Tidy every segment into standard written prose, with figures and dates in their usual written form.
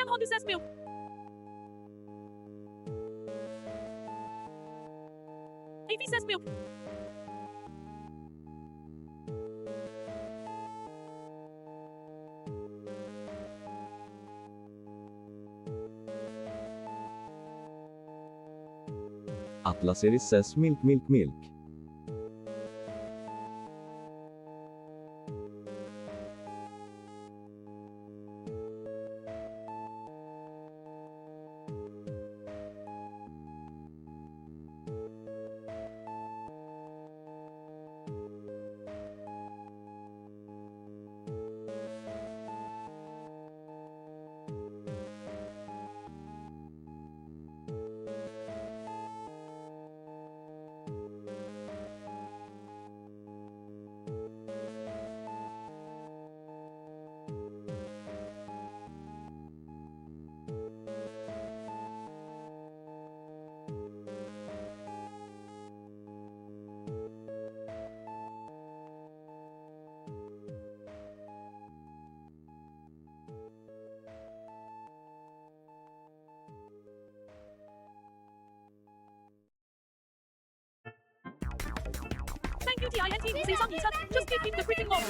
Tiens de ses milk. Enfim, ses milk. Atlas says milk milk milk. Thank you, TINT. Season 27. Just give him the cricket log.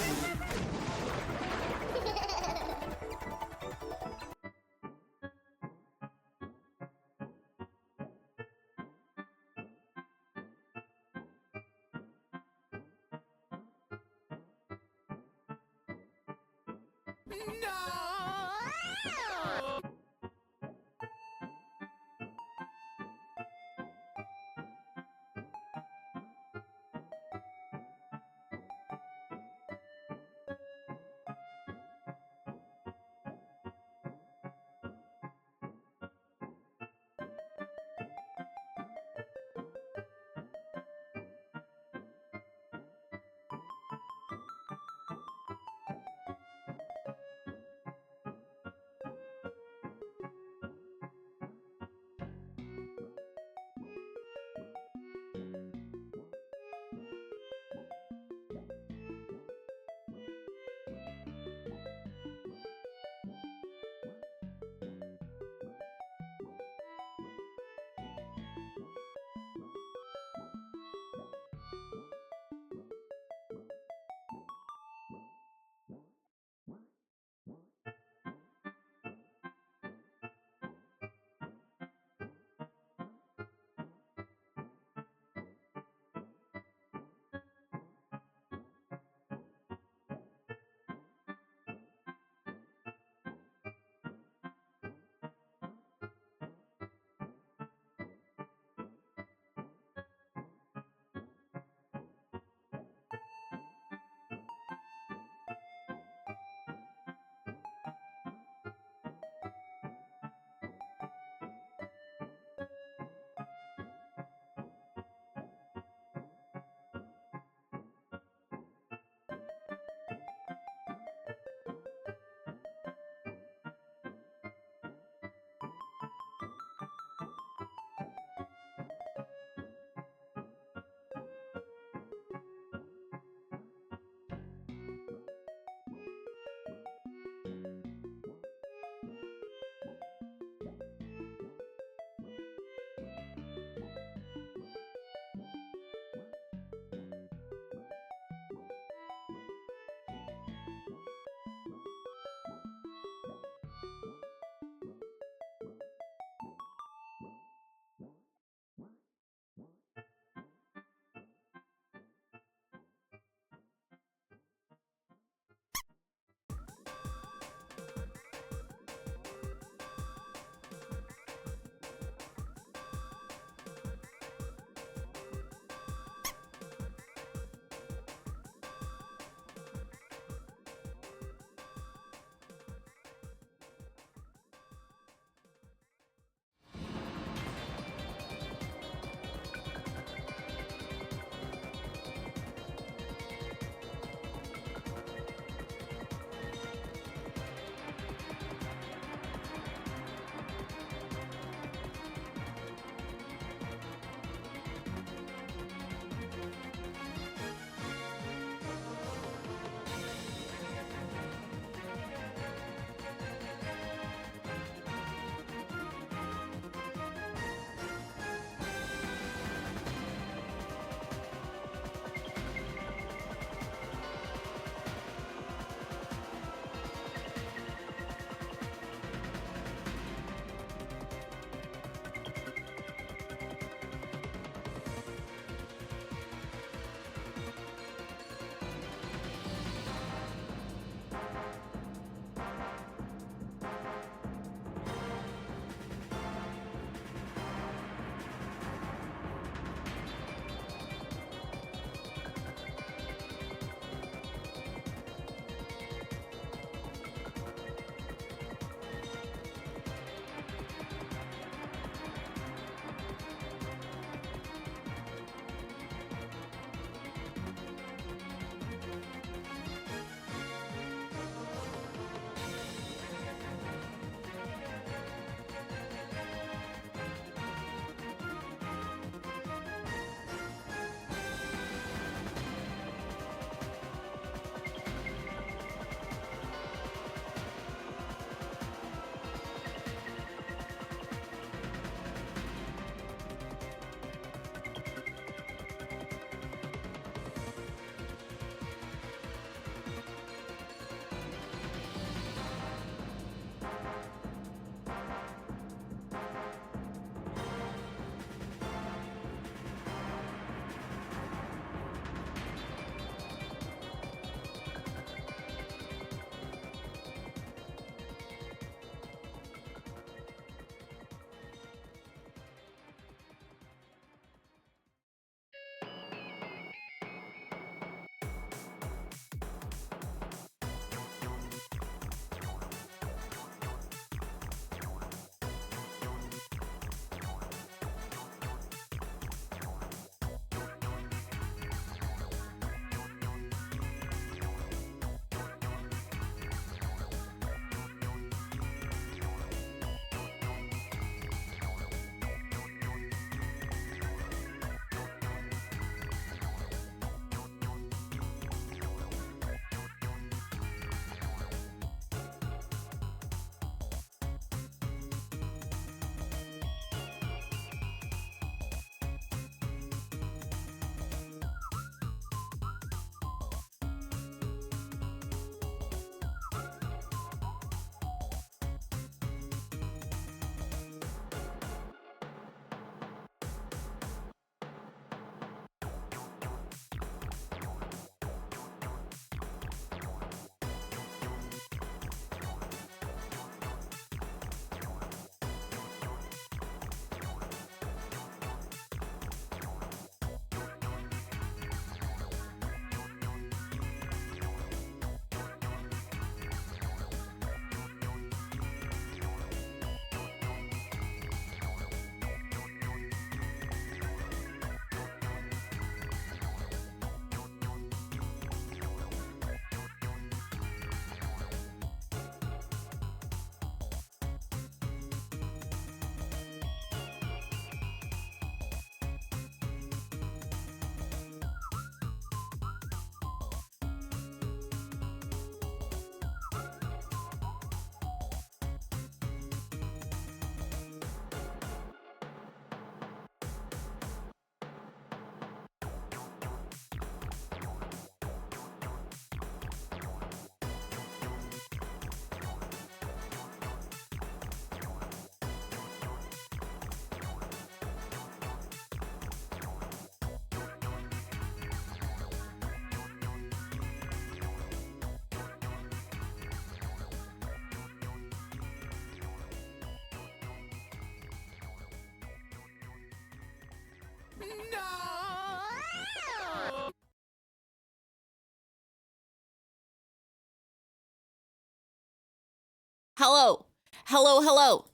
Hello. Hello, hello.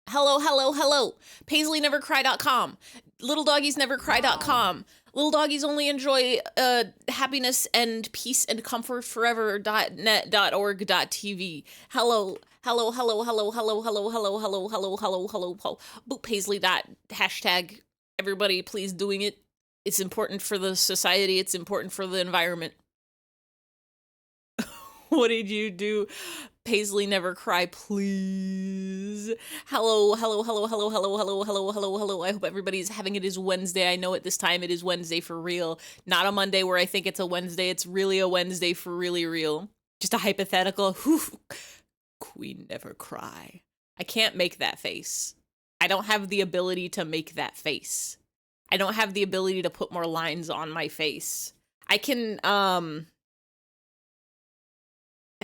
Hello, hello, hello. PaisleyNeverCry.com. LittleDoggiesNeverCry.com. Little doggies only enjoy happiness and peace and comfort forever.net.org.tv. Hello, hello, hello, hello, hello, hello, hello, hello, hello, hello, hello, Boop Paisley dot hashtag everybody please doing it. It's important for the society. It's important for the environment. What did you do? Paisley Never Cry, please. Hello, hello, hello, hello, hello, hello, hello, hello, hello. I hope everybody's having it is Wednesday. I know at this time it is Wednesday for real. Not a Monday where I think it's a Wednesday. It's really a Wednesday for really real. Just a hypothetical. Queen Never Cry. I can't make that face. I don't have the ability to make that face. I don't have the ability to put more lines on my face. I can,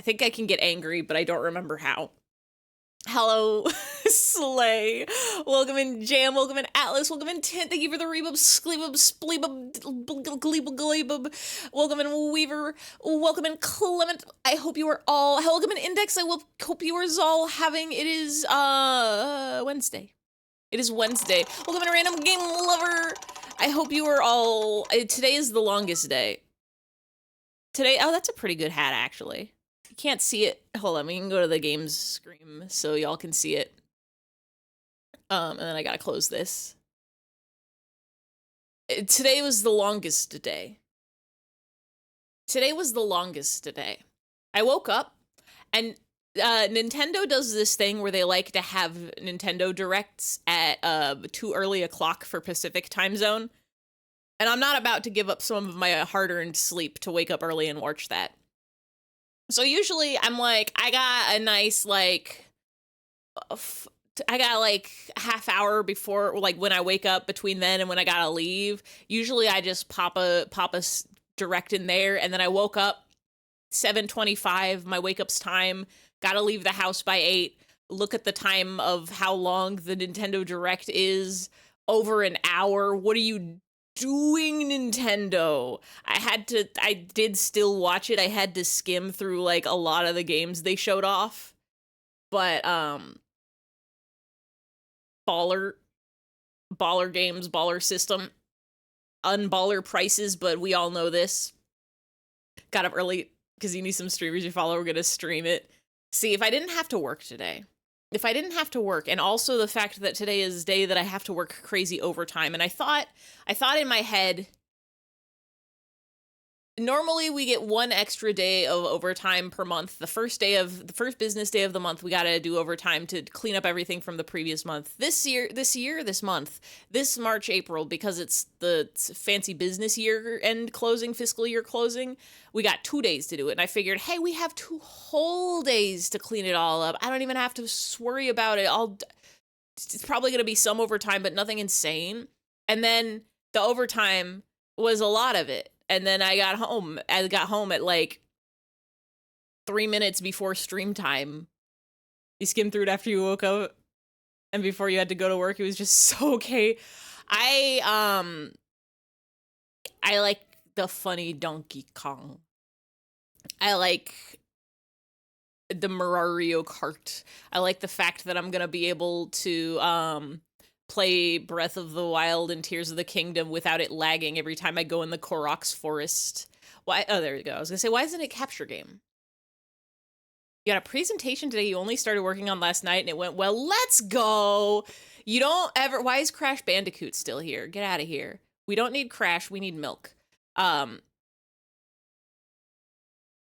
I think I can get angry, but I don't remember how. Hello, Slay. Welcome in Jam. Welcome in Atlas. Welcome in Tint. Thank you for the rebub, skleebub, spleebub, gleebub, gleebub. Welcome in Weaver. Welcome in Clement. I hope you are all. Welcome in Index. I will hope you are all having. It is Wednesday. It is Wednesday. Welcome in Random Game Lover. I hope you are all. Today is the longest day. Today. Oh, that's a pretty good hat actually. Can't see it. Hold on, we can go to the games screen so y'all can see it. And then I gotta close this. Today was the longest day. Today was the longest day. I woke up and Nintendo does this thing where they like to have Nintendo Directs at too early o'clock for Pacific time zone. And I'm not about to give up some of my hard-earned sleep to wake up early and watch that. So usually I'm like, I got a nice, like, I got like half hour before, like when I wake up between then and when I gotta leave. Usually I just pop a direct in there, and then I woke up 7:25, my wake up's time, gotta leave the house by 8, look at the time of how long the Nintendo Direct is, over an hour. What are you doing, Nintendo? I did still watch it. I had to skim through like a lot of the games they showed off. But baller games, baller system, unballer prices, but we all know this. Got up early because you need some streamers you follow. We're gonna stream it. See, if I didn't have to work today, and also the fact that today is the day that I have to work crazy overtime, and I thought in my head, normally we get one extra day of overtime per month. The first business day of the month, we gotta do overtime to clean up everything from the previous month. This March, April, because it's the fancy business year end closing, fiscal year closing, we got 2 days to do it. And I figured, hey, we have 2 whole days to clean it all up. I don't even have to worry about it. It's probably gonna be some overtime, but nothing insane. And then the overtime was a lot of it. And then I got home at like 3 minutes before stream time. You skimmed through it after you woke up and before you had to go to work. It was just so okay. I like the funny Donkey Kong. I like the Mario Kart. I like the fact that I'm gonna be able to play Breath of the Wild and Tears of the Kingdom without it lagging every time I go in the Koroks Forest. Why? Oh, there you go. I was gonna say, why isn't it capture game? You got a presentation today you only started working on last night and it went well. Let's go. You don't ever. Why is Crash Bandicoot still here? Get out of here. We don't need Crash. We need milk. I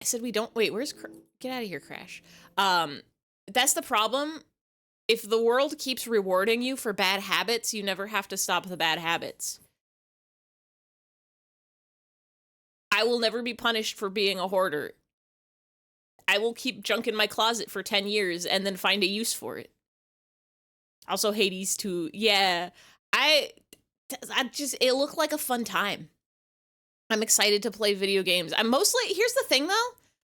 said we don't. Wait, where's get out of here, Crash. That's the problem. If the world keeps rewarding you for bad habits, you never have to stop the bad habits. I will never be punished for being a hoarder. I will keep junk in my closet for 10 years and then find a use for it. Also, Hades 2. Yeah, it looked like a fun time. I'm excited to play video games. Here's the thing though.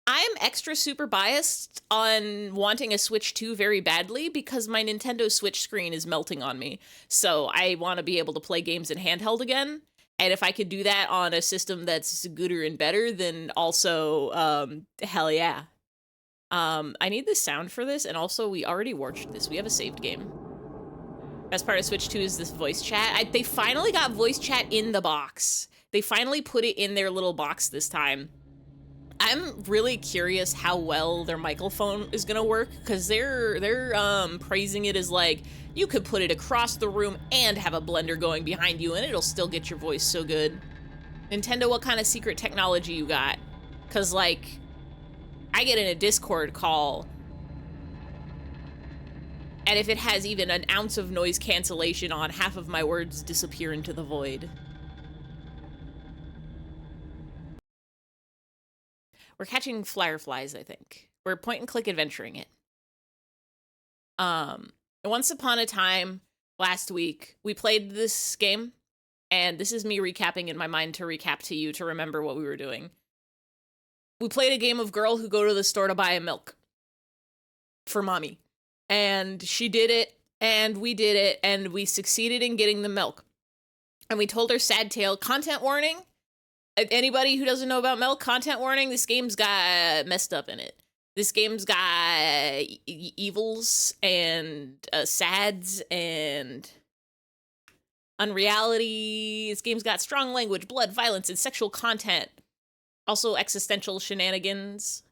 I'm extra super biased on wanting a Switch 2 very badly because my Nintendo Switch screen is melting on me. So I want to be able to play games in handheld again. And if I could do that on a system that's gooder and better, then also, hell yeah. I need the sound for this, and also we already watched this. We have a saved game. Best part of Switch 2 is this voice chat. They finally got voice chat in the box. They finally put it in their little box this time. I'm really curious how well their microphone is gonna work, because they're praising it as like, you could put it across the room and have a blender going behind you and it'll still get your voice so good. Nintendo, what kind of secret technology you got? Cause like, I get in a Discord call, and if it has even an ounce of noise cancellation on, half of my words disappear into the void. We're catching fireflies, I think. We're point and click adventuring it. Once upon a time, last week, we played this game, and this is me recapping in my mind to recap to you to remember what we were doing. We played a game of girl who go to the store to buy a milk for mommy. And she did it, and we did it, and we succeeded in getting the milk. And we told her sad tale. Content warning. Anybody who doesn't know about milk, content warning, this game's got messed up in it. This game's got evils and sads and unreality. This game's got strong language, blood, violence, and sexual content. Also existential shenanigans.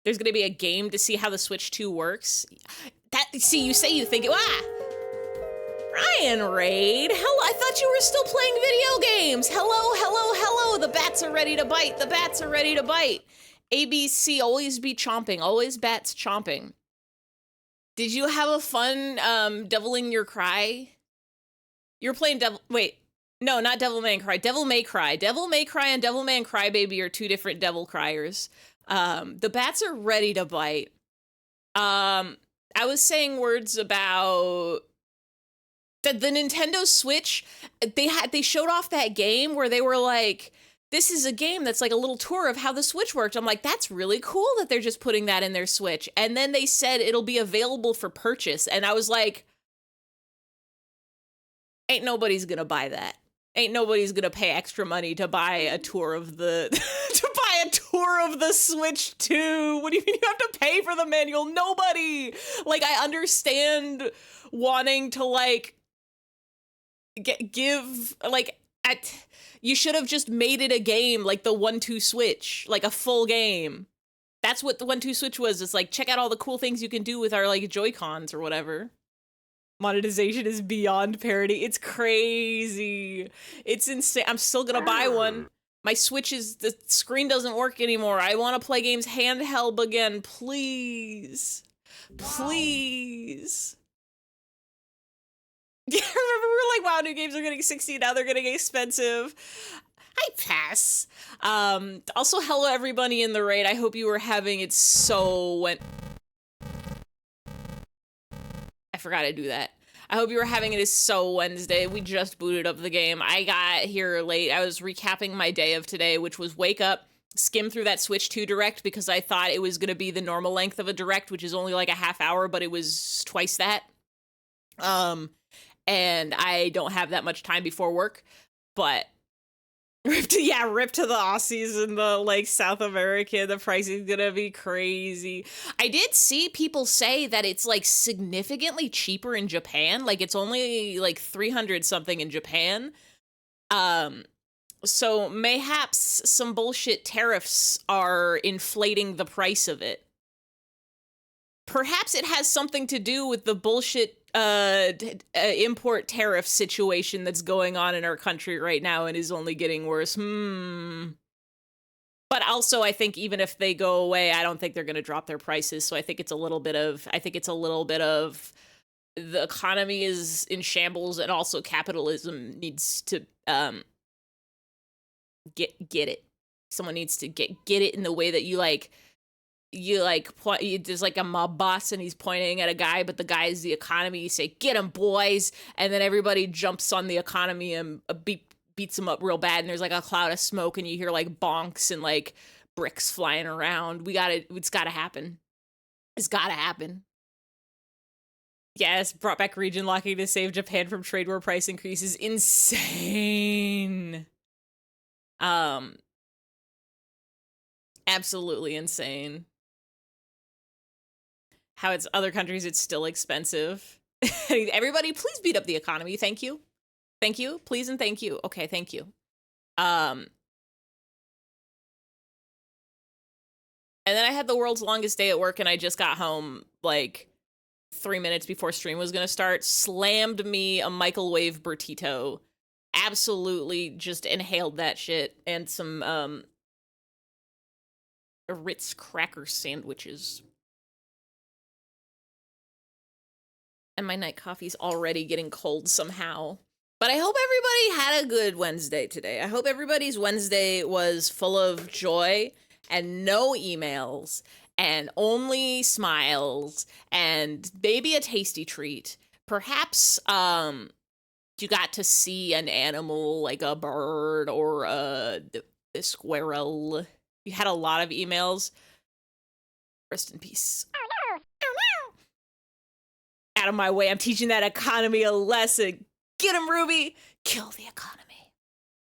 There's gonna be a game to see how the Switch 2 works. See, you say you think it, Ryan Raid, hello, I thought you were still playing video games. Hello, the bats are ready to bite, the bats are ready to bite. ABC, always be chomping, always bats chomping. Did you have a fun, Deviling Your Cry? You're playing no, not Devil May Cry, Devil May Cry. Devil May Cry and Devil May Cry Baby are two different devil criers. The bats are ready to bite. I was saying words about the Nintendo Switch. They showed off that game where they were like, this is a game that's like a little tour of how the Switch worked. I'm like, that's really cool that they're just putting that in their Switch. And then they said it'll be available for purchase. And I was like, ain't nobody's gonna buy that. Ain't nobody's gonna pay extra money to buy a tour of the Switch 2. What do you mean you have to pay for the manual? Nobody. Like, I understand wanting to like give like you should have just made it a game like the 1-2 Switch, like a full game. That's what the 1-2 Switch was. It's like, check out all the cool things you can do with our like Joy-Cons or whatever. Monetization is beyond parody. It's crazy. It's insane. I'm still gonna buy one. My Switch the screen doesn't work anymore. I want to play games handheld again. Please. Please. Yeah, remember we were like, wow, new games are getting $60, now they're getting expensive. I pass. Also, hello everybody in the raid. I hope you were having it so I forgot to do that. I hope you were having it as so Wednesday. We just booted up the game. I got here late. I was recapping my day of today, which was wake up, skim through that Switch 2 Direct because I thought it was going to be the normal length of a Direct, which is only like a half hour, but it was twice that. And I don't have that much time before work, but rip to the Aussies and the like South America. The pricing's gonna be crazy. I did see people say that it's like significantly cheaper in Japan. Like it's only like 300 something in Japan. So mayhaps some bullshit tariffs are inflating the price of it. Perhaps it has something to do with the bullshit import tariff situation that's going on in our country right now and is only getting worse. But also, I think even if they go away, I don't think they're going to drop their prices. So I think it's a little bit of the economy is in shambles, and also capitalism needs to get it. Someone needs to get it in the way that you there's like a mob boss and he's pointing at a guy, but the guy is the economy. You say, get him, boys. And then everybody jumps on the economy and beats him up real bad. And there's like a cloud of smoke and you hear like bonks and like bricks flying around. It's gotta happen. It's gotta happen. Yes, brought back region locking to save Japan from trade war price increases. Insane. Absolutely insane. How it's other countries, it's still expensive. Everybody, please beat up the economy. Thank you. Thank you. Please and thank you. Okay, thank you. And then I had the world's longest day at work, and I just got home like 3 minutes before stream was gonna start. Slammed me a microwave burrito. Absolutely just inhaled that shit, and some Ritz cracker sandwiches. And my night coffee's already getting cold somehow. But I hope everybody had a good Wednesday today. I hope everybody's Wednesday was full of joy and no emails and only smiles and maybe a tasty treat. Perhaps you got to see an animal like a bird or a squirrel. You had a lot of emails. Rest in peace. Out of my way, I'm teaching that economy a lesson. Get him, Ruby. Kill the economy.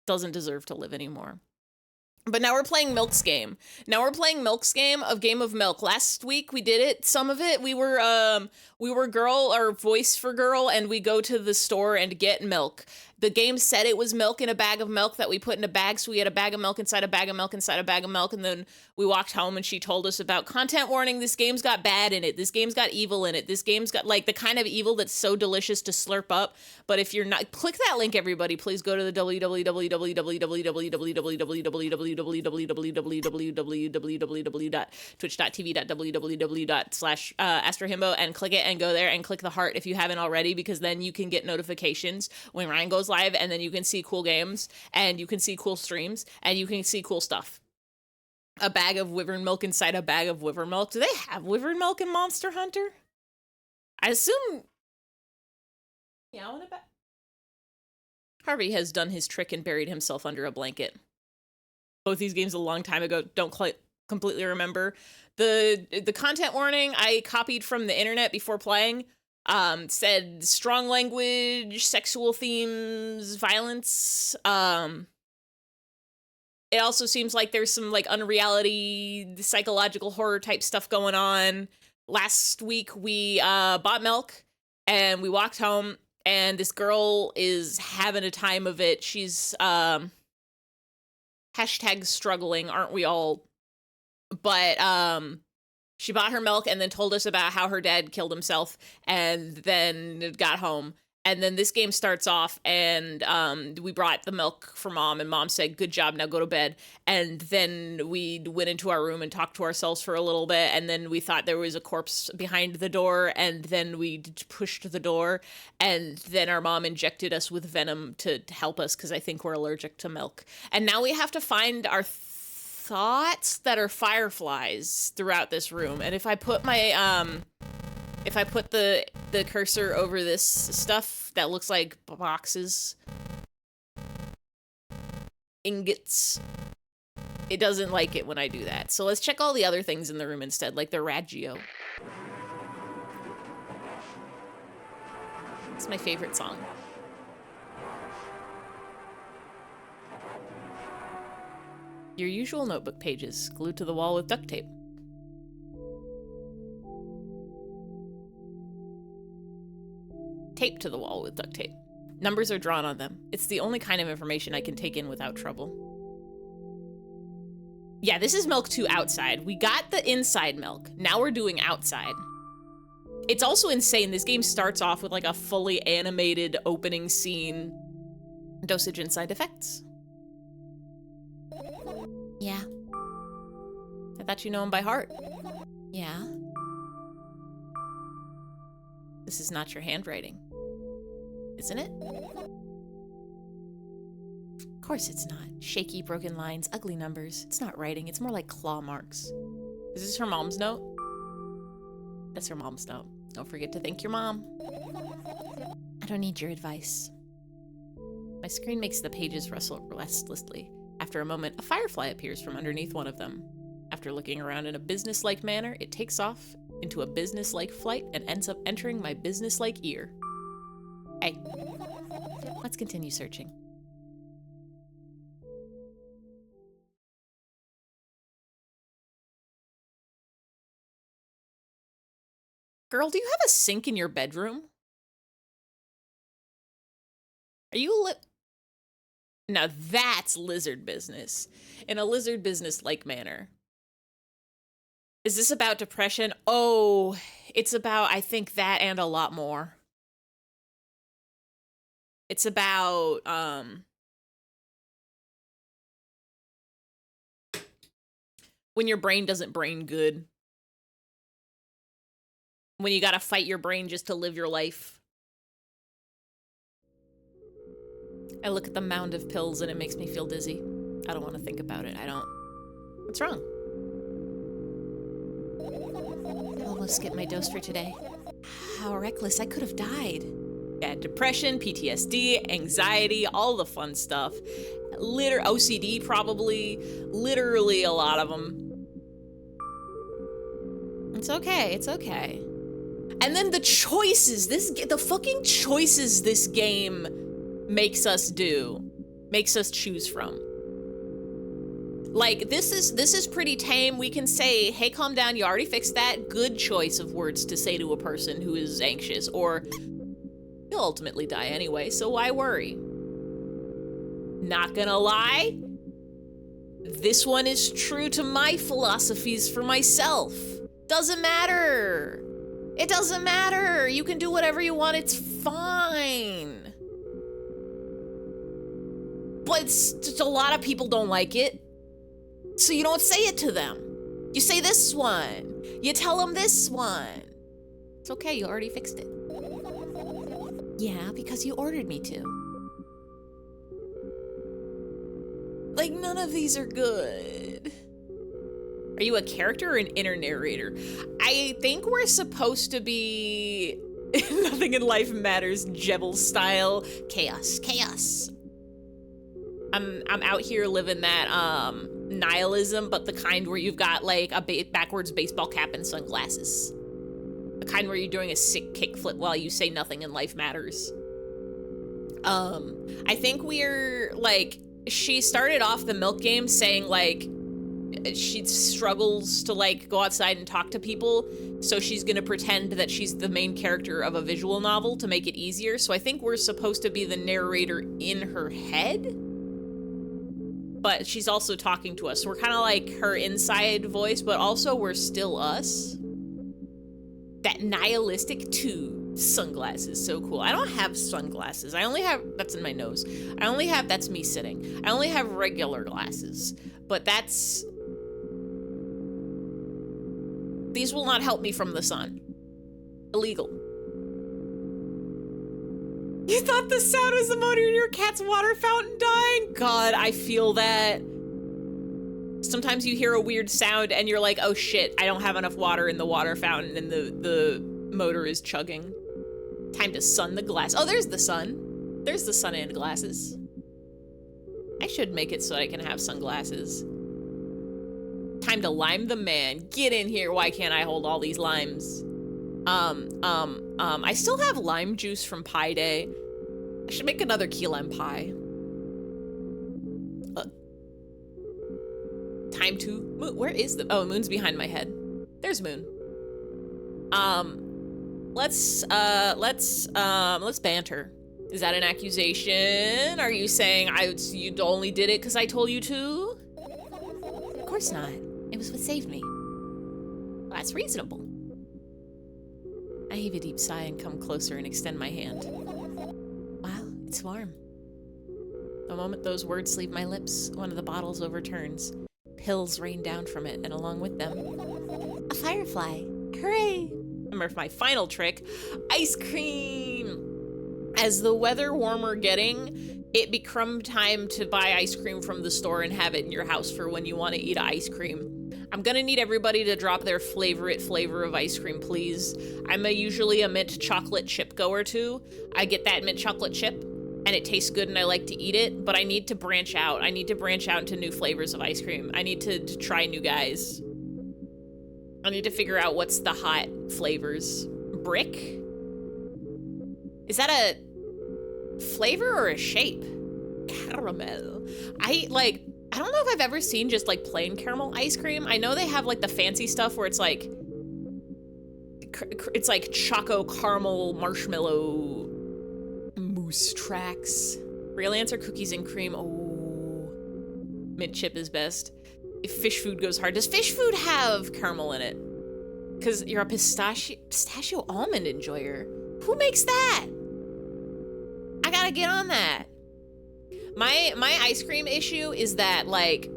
Doesn't deserve to live anymore. But now we're playing Milk's game. Now we're playing Milk's game of Game of Milk. Last week we did it. Some of it we were girl or voice for girl, and we go to the store and get milk. The game said it was milk in a bag of milk that we put in a bag, so we had a bag of milk inside a bag of milk inside a bag of milk, and then we walked home and she told us about content warning. This game's got bad in it. This game's got evil in it. This game's got like the kind of evil that's so delicious to slurp up. But if you're not, click that link, everybody. Please go to the www.twitch.tv.www.astrahimbo and click it and go there and click the heart if you haven't already, because then you can get notifications when Ryan goes live, and then you can see cool games and you can see cool streams and you can see cool stuff. A bag of wyvern milk inside a bag of wyvern milk. Do they have wyvern milk in Monster Hunter? I assume. Yeah, in a bag. Harvey has done his trick and buried himself under a blanket. Both these games a long time ago. Don't quite completely remember. The content warning I copied from the internet before playing. Said strong language, sexual themes, violence. It also seems like there's some like unreality, psychological horror type stuff going on. Last week we bought milk and we walked home, and this girl is having a time of it. She's hashtag struggling, aren't we all? But she bought her milk and then told us about how her dad killed himself, and then got home. And then this game starts off, and we brought the milk for Mom, and Mom said, "Good job, now go to bed." And then we went into our room and talked to ourselves for a little bit, and then we thought there was a corpse behind the door, and then we pushed the door, and then our mom injected us with venom to help us, because I think we're allergic to milk. And now we have to find our thoughts that are fireflies throughout this room. And if I put my if I put the cursor over this stuff that looks like boxes, ingots, it doesn't like it when I do that. So let's check all the other things in the room instead, like the Radgio. It's my favorite song. Your usual notebook pages glued to the wall with duct tape. Taped to the wall with duct tape. Numbers are drawn on them. It's the only kind of information I can take in without trouble. Yeah, this is milk 2 outside. We got the inside milk. Now we're doing outside. It's also insane. This game starts off with like a fully animated opening scene. Dosage and side effects. Yeah. I thought you know him by heart. Yeah. This is not your handwriting. Isn't it? Of course it's not. Shaky, broken lines, ugly numbers. It's not writing, it's more like claw marks. Is this her mom's note? That's her mom's note. Don't forget to thank your mom. I don't need your advice. My screen makes the pages rustle restlessly After a moment, a firefly appears from underneath one of them. After looking around in a business-like manner, it takes off into a business-like flight and ends up entering my business-like ear. Hey, let's continue searching. Girl, do you have a sink in your bedroom? Are you Now that's lizard business. In a lizard business-like manner. Is this about depression? Oh, it's about, I think, that and a lot more. It's about, when your brain doesn't brain good. When you gotta fight your brain just to live your life. I look at the mound of pills and it makes me feel dizzy. I don't want to think about it. I don't. What's wrong? I almost skipped my dose for today. How reckless. I could have died. Yeah, depression, PTSD, anxiety, all the fun stuff. OCD probably. Literally a lot of them. It's okay. It's okay. And then the choices, the fucking choices this game makes us choose from. Like, this is pretty tame. We can say, hey, calm down, you already fixed that. Good choice of words to say to a person who is anxious, or you'll ultimately die anyway, so why worry? Not gonna lie, this one is true to my philosophies for myself. Doesn't matter. It doesn't matter. You can do whatever you want. It's fine. But it's just a lot of people don't like it. So you don't say it to them. You say this one. You tell them this one. It's okay. You already fixed it. Yeah, because you ordered me to. Like, none of these are good. Are you a character or an inner narrator? I think we're supposed to be nothing in life matters, Jebel style. Chaos, chaos. I'm out here living that nihilism, but the kind where you've got like a backwards baseball cap and sunglasses. The kind where you're doing a sick kickflip while you say nothing in life matters. I think we're like, she started off the milk game saying like, she struggles to like go outside and talk to people, so she's gonna pretend that she's the main character of a visual novel to make it easier. So I think we're supposed to be the narrator in her head, but she's also talking to us. So we're kind of like her inside voice, but also we're still us. That nihilistic too. Sunglasses, so cool. I don't have sunglasses. I only have, that's in my nose. That's me sitting. I only have regular glasses, but that's, these will not help me from the sun. Illegal. You thought the sound was the motor in your cat's water fountain dying? God, I feel that. Sometimes you hear a weird sound and you're like, oh shit, I don't have enough water in the water fountain and the motor is chugging. Time to sun the glass. Oh, there's the sun. There's the sun and glasses. I should make it so I can have sunglasses. Time to lime the man. Get in here. Why can't I hold all these limes? I still have lime juice from Pie Day. I should make another key lime pie. Time to, where is the, oh, Moon's behind my head. There's Moon. Let's banter. Is that an accusation? Are you saying you only did it because I told you to? Of course not. It was what saved me. Well, that's reasonable. I heave a deep sigh and come closer and extend my hand. Wow, it's warm. The moment those words leave my lips, one of the bottles overturns. Pills rain down from it, and along with them, a firefly. Hooray! Remember my final trick, ice cream! As the weather warmer getting, it become time to buy ice cream from the store and have it in your house for when you want to eat ice cream. I'm gonna need everybody to drop their favorite flavor of ice cream, please. I'm usually a mint chocolate chip goer too. I get that mint chocolate chip, and it tastes good and I like to eat it, but I need to branch out. I need to branch out into new flavors of ice cream. I need to try new guys. I need to figure out what's the hot flavors. Brick? Is that a flavor or a shape? Caramel. I don't know if I've ever seen just like plain caramel ice cream. I know they have like the fancy stuff where it's like choco caramel marshmallow mousse tracks. Real answer, cookies and cream. Oh, mint chip is best. If fish food goes hard, does fish food have caramel in it? Because you're a pistachio almond enjoyer. Who makes that? I gotta get on that. My ice cream issue is that, like,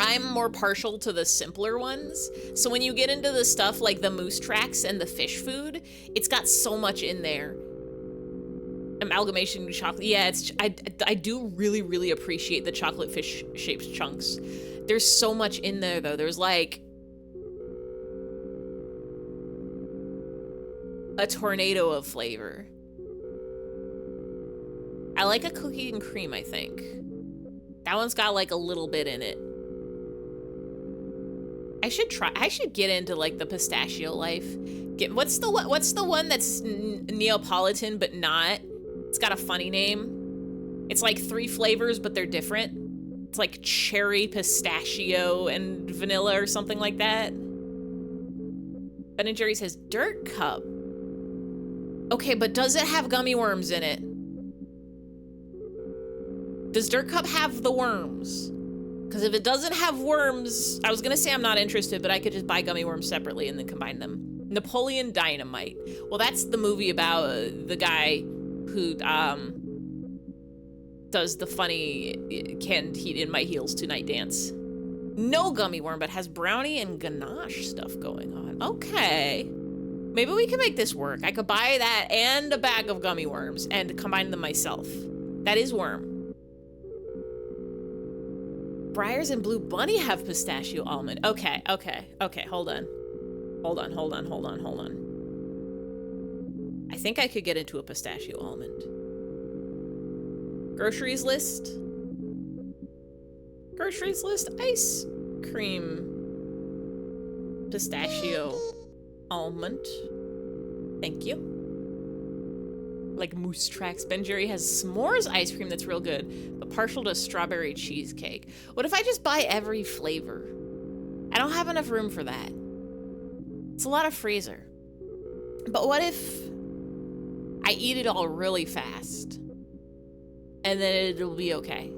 I'm more partial to the simpler ones. So when you get into the stuff like the mousse tracks and the fish food, it's got so much in there. Amalgamation chocolate. Yeah, I do really, really appreciate the chocolate fish shaped chunks. There's so much in there though. There's like a tornado of flavor. I like a cookie and cream, I think. That one's got like a little bit in it. I should get into like the pistachio life. What's the one that's Neapolitan but not? It's got a funny name. It's like 3 flavors, but they're different. It's like cherry, pistachio, and vanilla or something like that. Ben and Jerry's has Dirt Cup. Okay, but does it have gummy worms in it? Does Dirt Cup have the worms? Because if it doesn't have worms, I was gonna say I'm not interested, but I could just buy gummy worms separately and then combine them. Napoleon Dynamite. Well, that's the movie about the guy who does the funny canned heat in my heels tonight dance. No gummy worm, but has brownie and ganache stuff going on. Okay. Maybe we can make this work. I could buy that and a bag of gummy worms and combine them myself. That is worm. Breyers and Blue Bunny have pistachio almond. Okay, hold on. I think I could get into a pistachio almond. Groceries list, ice cream, pistachio almond. Thank you. Like mousse tracks. Ben Jerry has s'mores ice cream that's real good, but partial to strawberry cheesecake. What if I just buy every flavor? I don't have enough room for that. It's a lot of freezer. But what if I eat it all really fast and then it'll be okay?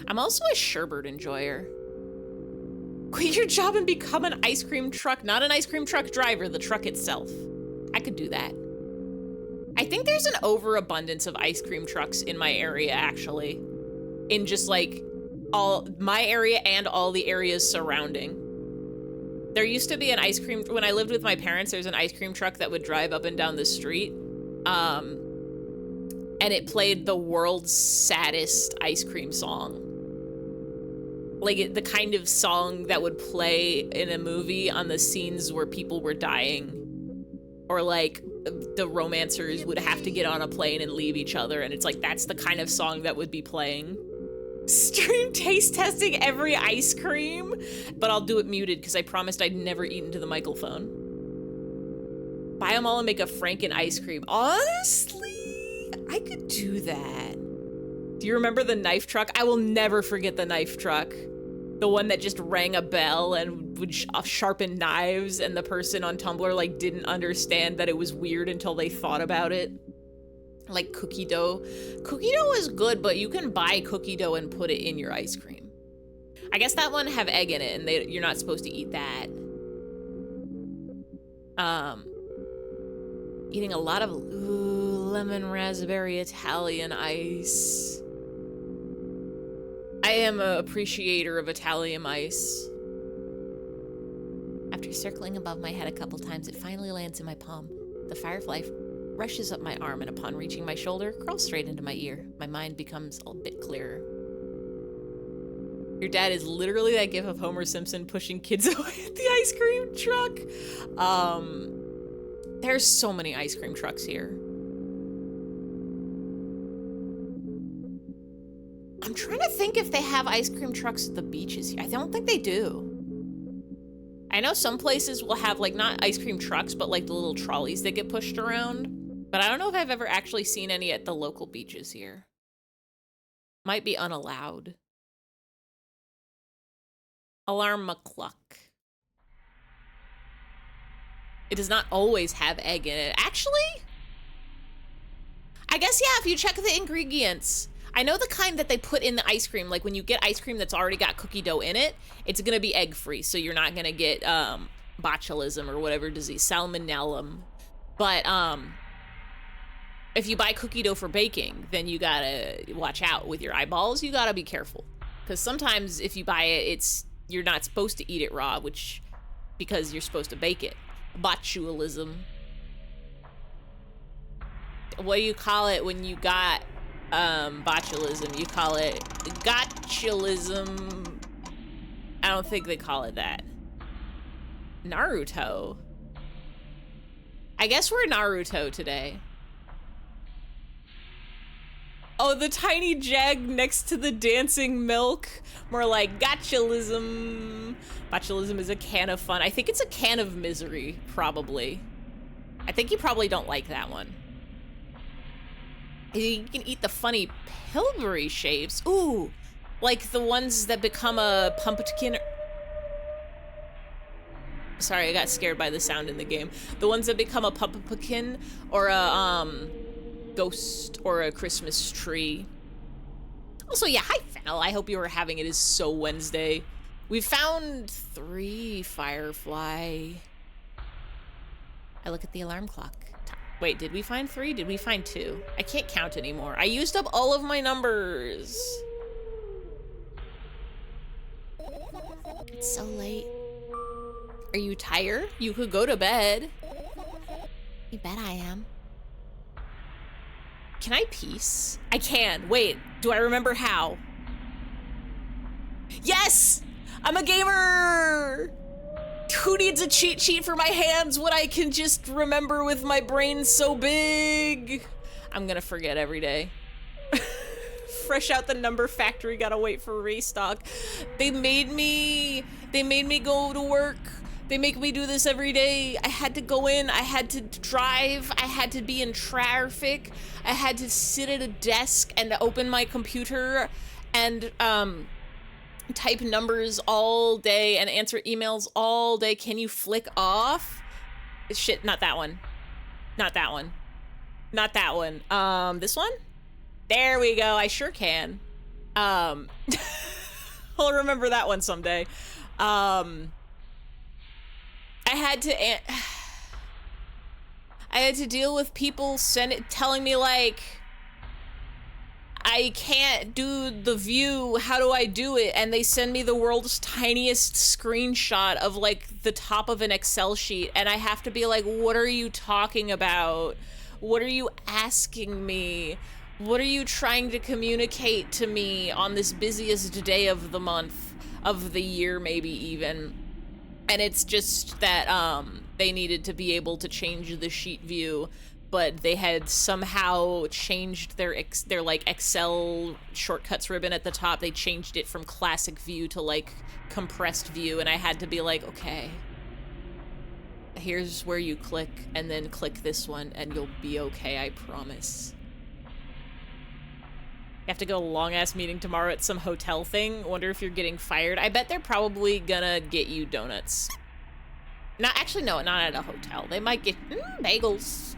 I'm also a sherbet enjoyer. Quit your job and become an ice cream truck, not an ice cream truck driver, the truck itself. I could do that. I think there's an overabundance of ice cream trucks in my area, actually. In just like all my area and all the areas surrounding. There used to be an ice cream, when I lived with my parents, there's an ice cream truck that would drive up and down the street. And it played the world's saddest ice cream song. Like the kind of song that would play in a movie on the scenes where people were dying. Or like the romancers would have to get on a plane and leave each other. And it's like, that's the kind of song that would be playing. Stream taste testing every ice cream, but I'll do it muted because I promised I'd never eat into the microphone. Buy them all and make a Franken ice cream. Honestly, I could do that. Do you remember the knife truck? I will never forget the knife truck. The one that just rang a bell and would sharpen knives, and the person on Tumblr like didn't understand that it was weird until they thought about it. Like cookie dough. Cookie dough is good, but you can buy cookie dough and put it in your ice cream. I guess that one have egg in it, and you're not supposed to eat that. Eating a lot of lemon raspberry Italian ice. I am an appreciator of Italian ice. After circling above my head a couple times, it finally lands in my palm. The firefly rushes up my arm, and upon reaching my shoulder, crawls straight into my ear. My mind becomes a bit clearer. Your dad is literally that gif of Homer Simpson pushing kids away at the ice cream truck. There's so many ice cream trucks here. trying to think if they have ice cream trucks at the beaches here. I don't think they do. I know some places will have like not ice cream trucks, but like the little trolleys that get pushed around. But I don't know if I've ever actually seen any at the local beaches here. Might be unallowed. Alarm McCluck. It does not always have egg in it. Actually, I guess, yeah, if you check the ingredients. I know the kind that they put in the ice cream, like when you get ice cream that's already got cookie dough in it, it's gonna be egg-free, so you're not gonna get botulism or whatever disease, salmonella. But if you buy cookie dough for baking, then you gotta watch out with your eyeballs. You gotta be careful. Because sometimes if you buy it, you're not supposed to eat it raw, because you're supposed to bake it. Botulism. What do you call it when you got botulism? You call it gotchulism. I don't think they call it that. Naruto. I guess we're Naruto today. Oh, the tiny jag next to the dancing milk. More like gotchulism. Botulism is a can of fun. I think it's a can of misery, probably. I think you probably don't like that one. You can eat the funny Pillsbury shapes. Ooh, like the ones that become a pumpkin. Sorry, I got scared by the sound in the game. The ones that become a pumpkin or a ghost or a Christmas tree. Also, yeah, hi Fennel. I hope you were having it is so Wednesday. We found 3 firefly. I look at the alarm clock. Wait, did we find 3? Did we find 2? I can't count anymore. I used up all of my numbers. It's so late. Are you tired? You could go to bed. You bet I am. Can I peace? I can. Wait, do I remember how? Yes! I'm a gamer! Who needs a cheat sheet for my hands when I can just remember with my brain so big? I'm gonna forget every day. Fresh out the number factory, gotta wait for restock. They made me go to work. They make me do this every day. I had to go in, I had to drive, I had to be in traffic, I had to sit at a desk and open my computer and type numbers all day and answer emails all day. Can you flick off? Shit, not that one. Not that one. Not that one. This one? There we go, I sure can. I'll remember that one someday. I had to deal with people telling me like, I can't do the view, how do I do it? And they send me the world's tiniest screenshot of like the top of an Excel sheet, and I have to be like, what are you talking about? What are you asking me? What are you trying to communicate to me on this busiest day of the month, of the year maybe even? And it's just that they needed to be able to change the sheet view, but they had somehow changed their like Excel shortcuts ribbon at the top. They changed it from classic view to like compressed view, and I had to be like, okay, here's where you click, and then click this one, and you'll be okay, I promise. You have to go to a long-ass meeting tomorrow at some hotel thing. Wonder if you're getting fired. I bet they're probably gonna get you donuts. Actually, no, not at a hotel. They might get bagels.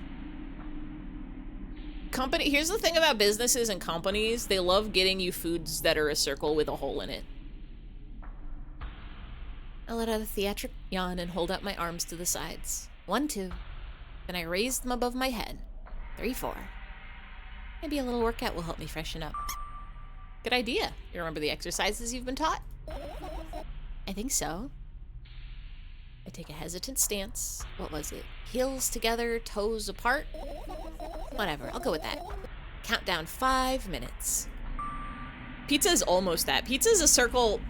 Here's the thing about businesses and companies. They love getting you foods that are a circle with a hole in it. I let out a theatric yawn and hold out my arms to the sides. 1, 2. Then I raised them above my head. 3, 4. Maybe a little workout will help me freshen up. Good idea. You remember the exercises you've been taught? I think so. I take a hesitant stance. What was it? Heels together, toes apart? Whatever, I'll go with that. Countdown 5 minutes. Pizza is almost that. Pizza is a circle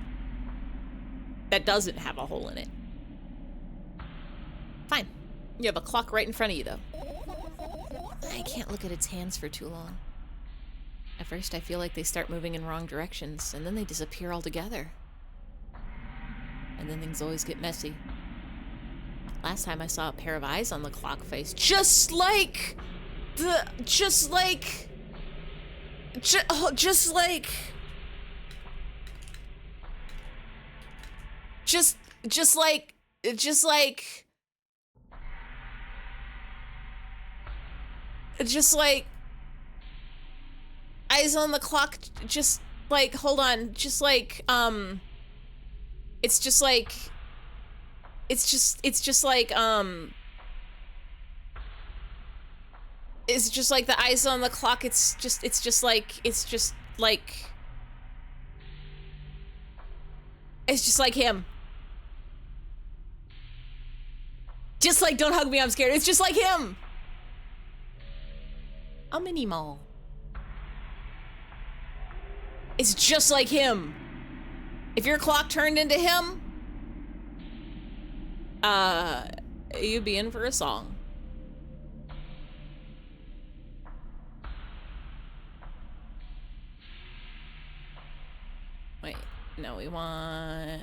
that doesn't have a hole in it. Fine. You have a clock right in front of you, though. I can't look at its hands for too long. At first, I feel like they start moving in wrong directions, and then they disappear altogether. And then things always get messy. Last time I saw a pair of eyes on the clock face, just like eyes on the clock, just like, hold on, just like, it's just like the eyes on the clock. It's just like him. Just like, don't hug me, I'm scared. It's just like him. A mini mall. It's just like him. If your clock turned into him, you'd be in for a song. Wait, no, we want...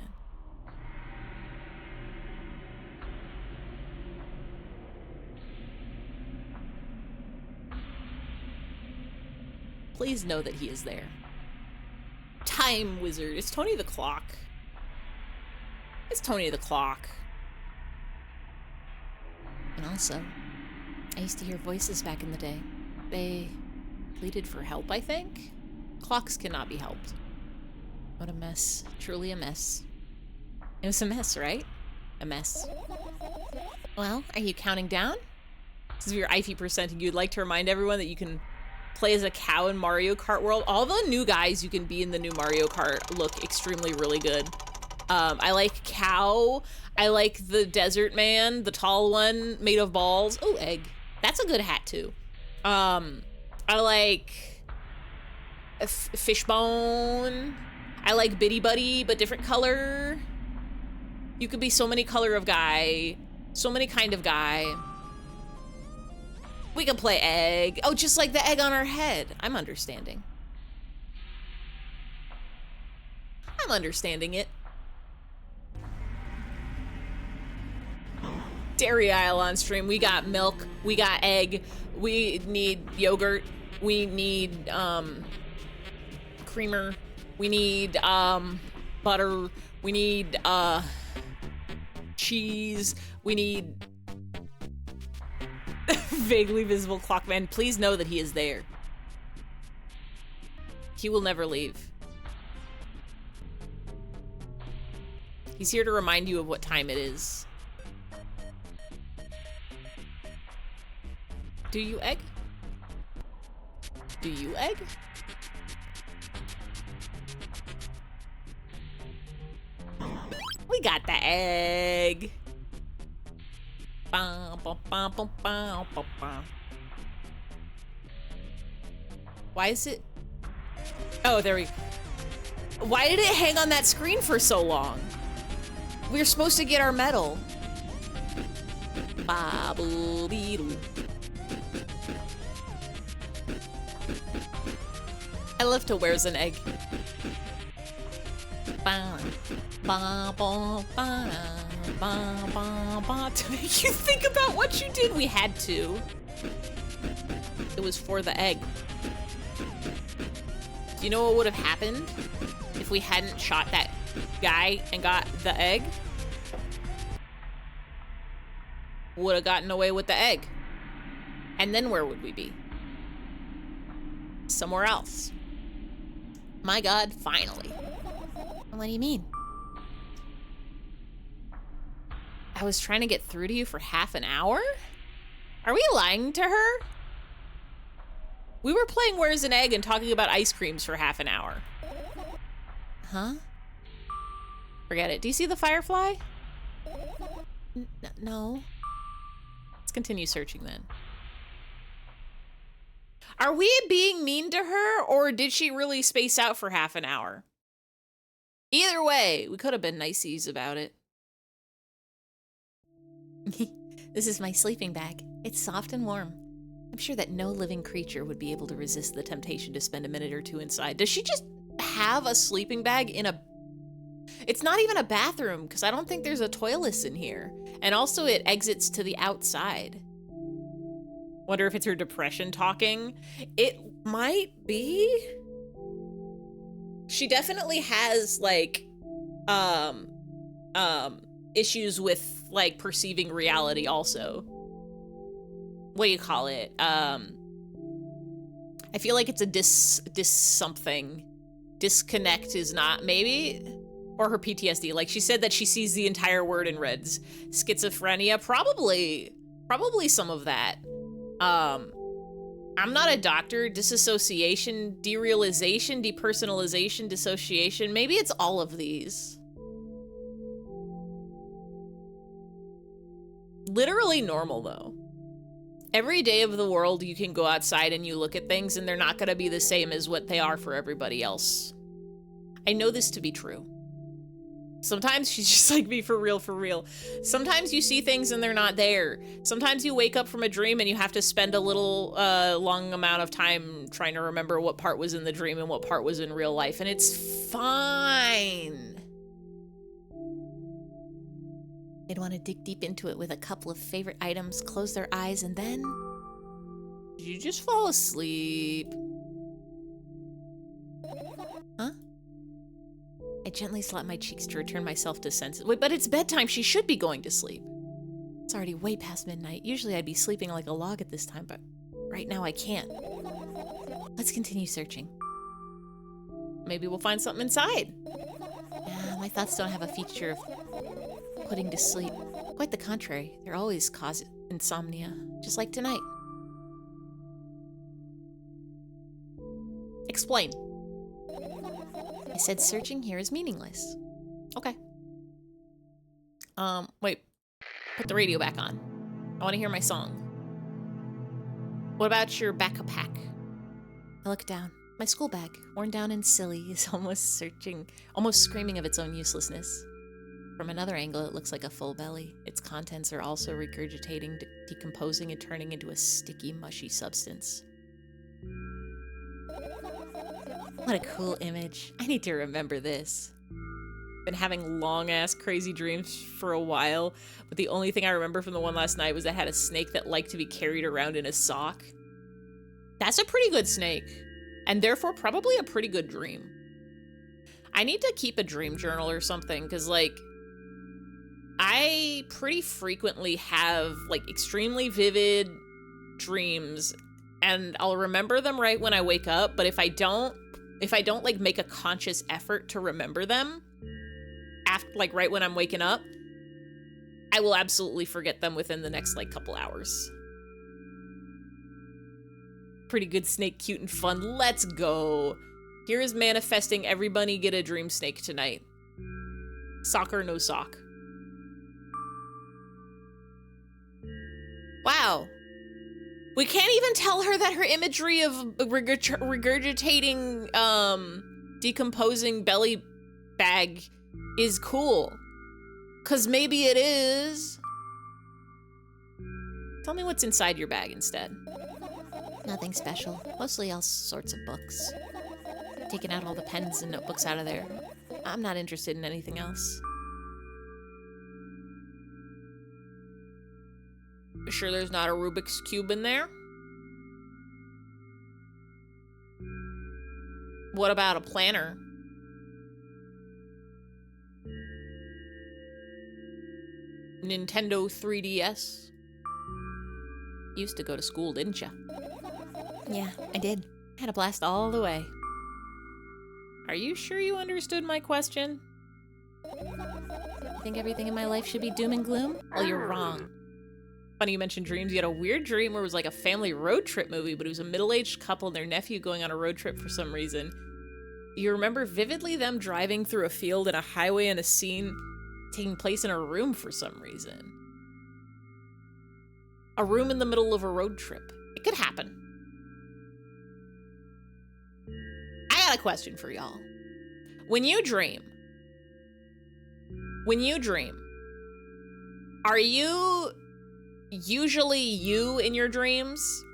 Please know that he is there. Time wizard. It's Tony the Clock. It's Tony the Clock. And also, I used to hear voices back in the day. They pleaded for help, I think? Clocks cannot be helped. What a mess. Truly a mess. It was a mess, right? A mess. Well, are you counting down? This is your IP percenting. You'd like to remind everyone that you can play as a cow in Mario Kart World. All the new guys you can be in the new Mario Kart look extremely really good. I like cow. I like the desert man, the tall one made of balls. Oh, egg. That's a good hat too. I like fishbone. I like Bitty Buddy, but different color. You could be so many color of guy, so many kind of guy. We can play egg. Oh, just like the egg on our head. I'm understanding. I'm understanding it. Dairy aisle on stream. We got milk. We got egg. We need yogurt. We need creamer. We need butter. We need cheese. We need vaguely visible clockman. Please know that he is there. He will never leave. He's here to remind you of what time it is. Do you egg? Do you egg? We got the egg. Why is it? Oh, there we go. Why did it hang on that screen for so long? We were supposed to get our medal. Bobble-beetle. I love to where's an egg. To make you think about what you did. We had to. It was for the egg. Do you know what would have happened if we hadn't shot that guy and got the egg? Would have gotten away with the egg. And then where would we be? Somewhere else. My God, finally. What do you mean? I was trying to get through to you for half an hour? Are we lying to her? We were playing Where's an Egg and talking about ice creams for half an hour. Huh? Forget it. Do you see the firefly? No. Let's continue searching then. Are we being mean to her, or did she really space out for half an hour? Either way, we could have been niceies about it. This is my sleeping bag. It's soft and warm. I'm sure that no living creature would be able to resist the temptation to spend a minute or two inside. Does she just have a sleeping bag in a... It's not even a bathroom, because I don't think there's a toilet in here. And also it exits to the outside. Wonder if it's her depression talking. It might be. She definitely has, like, issues with, like, perceiving reality also. What do you call it? I feel like it's a something. Disconnect is not, maybe? Or her PTSD. Like, she said that she sees the entire word in reds. Schizophrenia, probably some of that. I'm not a doctor. Disassociation, derealization, depersonalization, dissociation. Maybe it's all of these. Literally normal, though. Every day of the world, you can go outside and you look at things and they're not going to be the same as what they are for everybody else. I know this to be true. Sometimes she's just like me, for real, for real. Sometimes you see things and they're not there. Sometimes you wake up from a dream and you have to spend a little long amount of time trying to remember what part was in the dream and what part was in real life, and it's fine. They'd want to dig deep into it with a couple of favorite items, close their eyes, and then you just fall asleep. Huh? I gently slap my cheeks to return myself to senses. Wait, but it's bedtime. She should be going to sleep. It's already way past midnight. Usually I'd be sleeping like a log at this time, but right now I can't. Let's continue searching. Maybe we'll find something inside. My thoughts don't have a feature of putting to sleep. Quite the contrary. They're always cause insomnia, just like tonight. Explain. I said searching here is meaningless. Okay. Wait. Put the radio back on. I want to hear my song. What about your backpack? I look down. My school bag, worn down and silly, is almost screaming of its own uselessness. From another angle, it looks like a full belly. Its contents are also regurgitating, decomposing, and turning into a sticky, mushy substance. What a cool image. I need to remember this. Been having long-ass crazy dreams for a while, but the only thing I remember from the one last night was I had a snake that liked to be carried around in a sock. That's a pretty good snake, and therefore probably a pretty good dream. I need to keep a dream journal or something, because, like, I pretty frequently have, like, extremely vivid dreams, and I'll remember them right when I wake up, but if I don't, like, make a conscious effort to remember them, after, like, right when I'm waking up, I will absolutely forget them within the next, like, couple hours. Pretty good snake, cute and fun. Let's go. Here is manifesting everybody get a dream snake tonight. Sock or no sock. Wow. We can't even tell her that her imagery of regurgitating, decomposing belly bag is cool. 'Cause maybe it is. Tell me what's inside your bag instead. Nothing special. Mostly all sorts of books. Taking out all the pens and notebooks out of there. I'm not interested in anything else. You sure there's not a Rubik's Cube in there? What about a planner? Nintendo 3DS? You used to go to school, didn't you? Yeah, I did. Had a blast all the way. Are you sure you understood my question? You think everything in my life should be doom and gloom? Well, you're wrong. Funny you mentioned dreams. You had a weird dream where it was like a family road trip movie, but it was a middle-aged couple and their nephew going on a road trip for some reason. You remember vividly them driving through a field and a highway and a scene taking place in a room for some reason. A room in the middle of a road trip. It could happen. I got a question for y'all. When you dream, are you usually you in your dreams?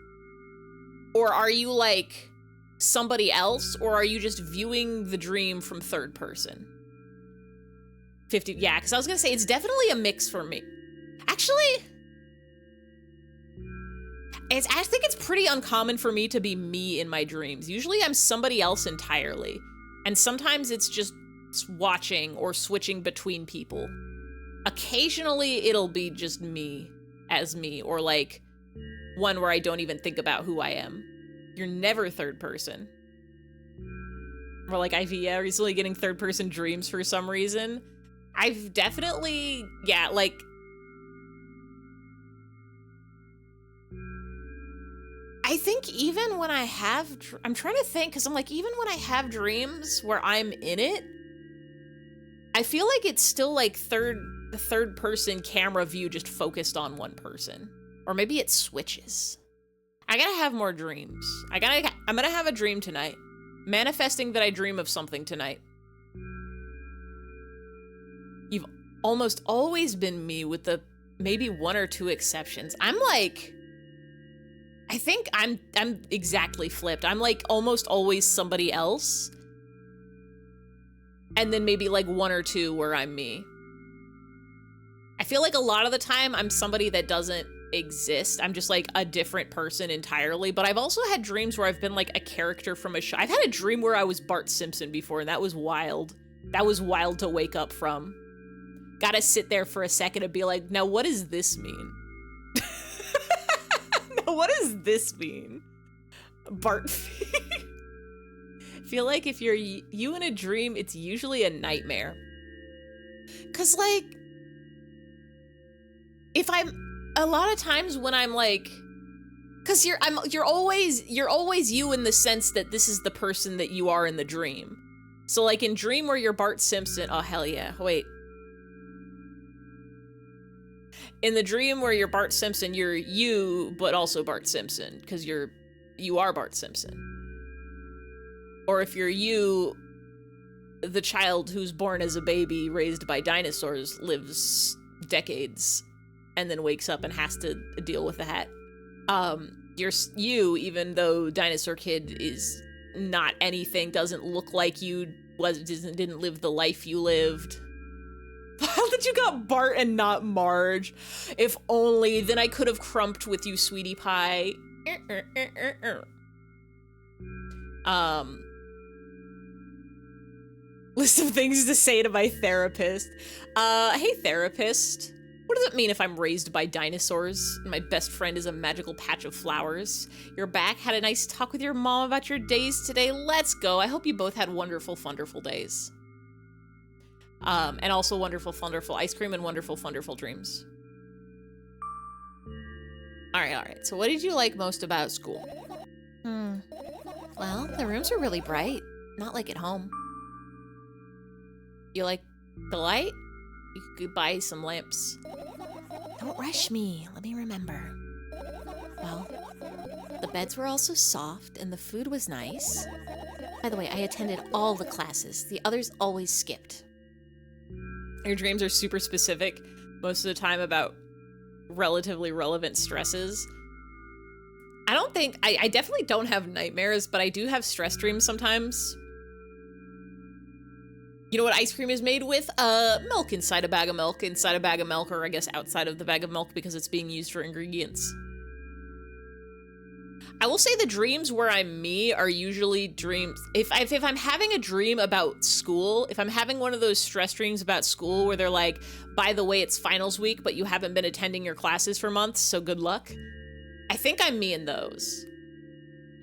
Or are you like somebody else, or are you just viewing the dream from third person? 50, yeah, because I was gonna say it's definitely a mix for me. Actually, I think it's pretty uncommon for me to be me in my dreams. Usually I'm somebody else entirely. And sometimes it's just watching or switching between people. Occasionally it'll be just me as me, or like one where I don't even think about who I am. You're never third person. Or like I've recently getting third person dreams for some reason. I've definitely, yeah, like I think even when I have, I'm trying to think, because I'm like, even when I have dreams where I'm in it, I feel like it's still like third person camera view just focused on one person. Or maybe it switches. I gotta have more dreams. I'm gonna have a dream tonight. Manifesting that I dream of something tonight. You've almost always been me with the maybe one or two exceptions. I'm like, I think I'm exactly flipped. I'm like almost always somebody else. And then maybe like one or two where I'm me. I feel like a lot of the time I'm somebody that doesn't exist. I'm just like a different person entirely. But I've also had dreams where I've been like a character from a show. I've had a dream where I was Bart Simpson before, and that was wild. That was wild to wake up from. Gotta sit there for a second and be like, now what does this mean? What does this mean? Bart. Feel like if you're you in a dream, it's usually a nightmare. Cause like, if I'm a lot of times when I'm like, cause you're always you in the sense that this is the person that you are in the dream. So like in dream where you're Bart Simpson, oh hell yeah, wait. In the dream where you're Bart Simpson, you're you, but also Bart Simpson, because you are Bart Simpson. Or if you're you, the child who's born as a baby, raised by dinosaurs, lives decades, and then wakes up and has to deal with that. You're you, even though Dinosaur Kid is not anything, doesn't look like you, didn't live the life you lived. How did you got Bart and not Marge? If only, then I could have crumped with you, sweetie pie. List of things to say to my therapist. Hey therapist. What does it mean if I'm raised by dinosaurs and my best friend is a magical patch of flowers? You're back, had a nice talk with your mom about your days today. Let's go. I hope you both had wonderful, wonderful days. And also wonderful, wonderful ice cream and wonderful, wonderful dreams. All right. So what did you like most about school? Well, the rooms are really bright. Not like at home. You like the light? You could buy some lamps. Don't rush me. Let me remember. Well, the beds were also soft and the food was nice. By the way, I attended all the classes. The others always skipped. Your dreams are super specific, most of the time about relatively relevant stresses. I definitely don't have nightmares, but I do have stress dreams sometimes. You know what ice cream is made with? Milk inside a bag of milk, or I guess outside of the bag of milk because it's being used for ingredients. I will say the dreams where I'm me are usually dreams. If I'm having a dream about school, if I'm having one of those stress dreams about school where they're like, by the way, it's finals week, but you haven't been attending your classes for months, so good luck. I think I'm me in those.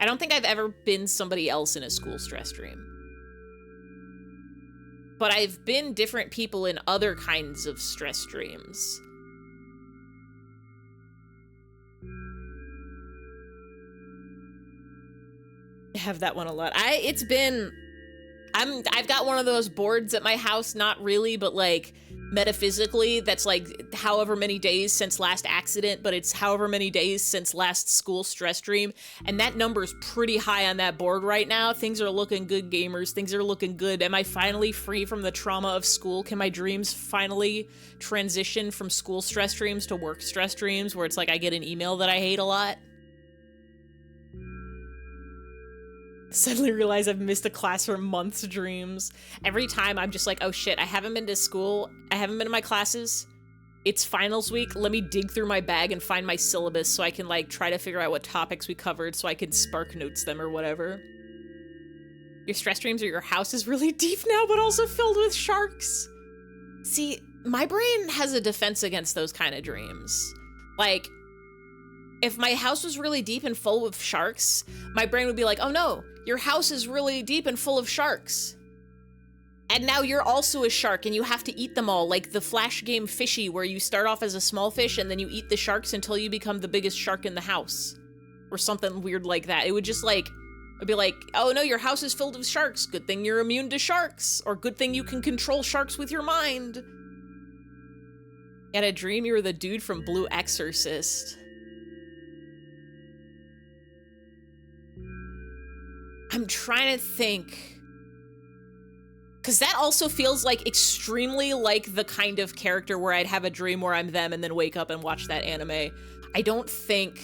I don't think I've ever been somebody else in a school stress dream. But I've been different people in other kinds of stress dreams. I have that one a lot. I've got one of those boards at my house, not really, but like metaphysically, that's like however many days since last accident, but it's however many days since last school stress dream. And that number's pretty high on that board right now. Things are looking good, gamers. Things are looking good. Am I finally free from the trauma of school? Can my dreams finally transition from school stress dreams to work stress dreams where it's like I get an email that I hate a lot? Suddenly realize I've missed a class for months dreams. Every time I'm just like, oh shit, I haven't been to school. I haven't been to my classes. It's finals week. Let me dig through my bag and find my syllabus so I can like try to figure out what topics we covered so I can spark notes them or whatever. Your stress dreams are your house is really deep now, but also filled with sharks. See, my brain has a defense against those kind of dreams. Like, if my house was really deep and full of sharks, my brain would be like, oh no, your house is really deep and full of sharks. And now you're also a shark and you have to eat them all, like the Flash game Fishy, where you start off as a small fish and then you eat the sharks until you become the biggest shark in the house. Or something weird like that. It would just like, it'd be like, oh no, your house is filled with sharks. Good thing you're immune to sharks. Or good thing you can control sharks with your mind. You had a dream you were the dude from Blue Exorcist. I'm trying to think. Because that also feels like extremely like the kind of character where I'd have a dream where I'm them and then wake up and watch that anime. I don't think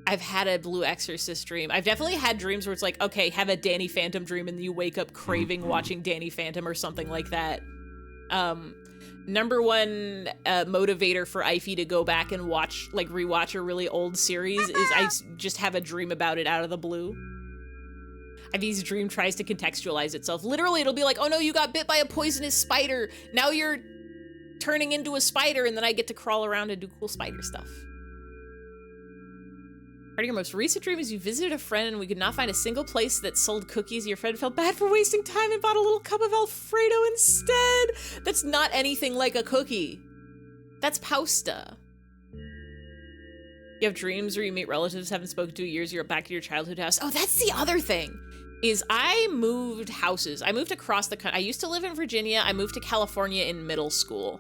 I've had a Blue Exorcist dream. I've definitely had dreams where it's like, okay, have a Danny Phantom dream and you wake up craving watching Danny Phantom or something like that. Number one motivator for Ify to go back and watch, like rewatch a really old series is I just have a dream about it out of the blue. Ivy's dream tries to contextualize itself. Literally, it'll be like, oh no, you got bit by a poisonous spider. Now you're turning into a spider, and then I get to crawl around and do cool spider stuff. Part of your most recent dream is you visited a friend and we could not find a single place that sold cookies. Your friend felt bad for wasting time and bought a little cup of Alfredo instead. That's not anything like a cookie. That's pasta. You have dreams where you meet relatives haven't spoken to in years, you're back at your childhood house. Oh, that's the other thing, is I moved houses. I moved across the country. I used to live in Virginia. I moved to California in middle school.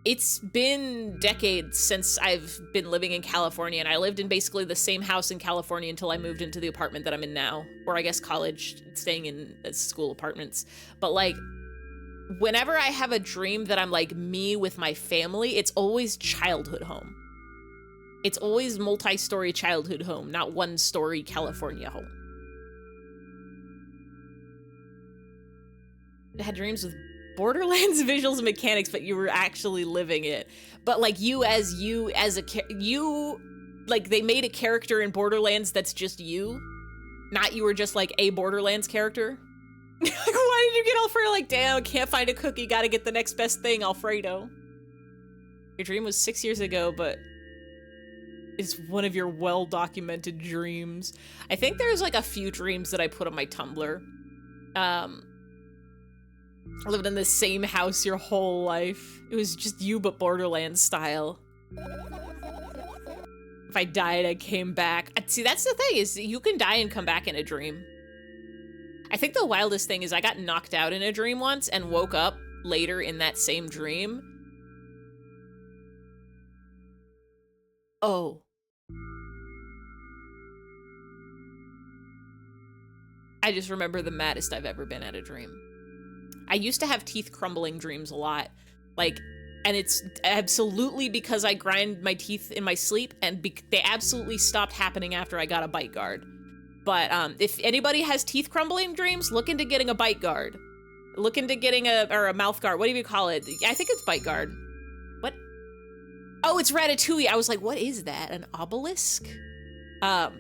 It's been decades since I've been living in California, and I lived in basically the same house in California until I moved into the apartment that I'm in now, or I guess college, staying in school apartments. But like, whenever I have a dream that I'm like me with my family, it's always childhood home. It's always multi-story childhood home, not one-story California home. I had dreams with Borderlands visuals and mechanics, but you were actually living it. But like you, like they made a character in Borderlands that's just you, not you were just like a Borderlands character. Why did you get Alfredo? Like, damn, can't find a cookie, gotta get the next best thing, Alfredo. Your dream was 6 years ago, but it's one of your well-documented dreams. I think there's like a few dreams that I put on my Tumblr. I lived in the same house your whole life. It was just you, but Borderlands style. If I died, I came back. See, that's the thing, is you can die and come back in a dream. I think the wildest thing is I got knocked out in a dream once and woke up later in that same dream. Oh. I just remember the maddest I've ever been at a dream. I used to have teeth crumbling dreams a lot. Like, and it's absolutely because I grind my teeth in my sleep, and they absolutely stopped happening after I got a bite guard. But if anybody has teeth crumbling dreams, look into getting a bite guard. Look into getting a mouth guard. What do you call it? I think it's bite guard. What? Oh, it's Ratatouille. I was like, what is that? An obelisk? But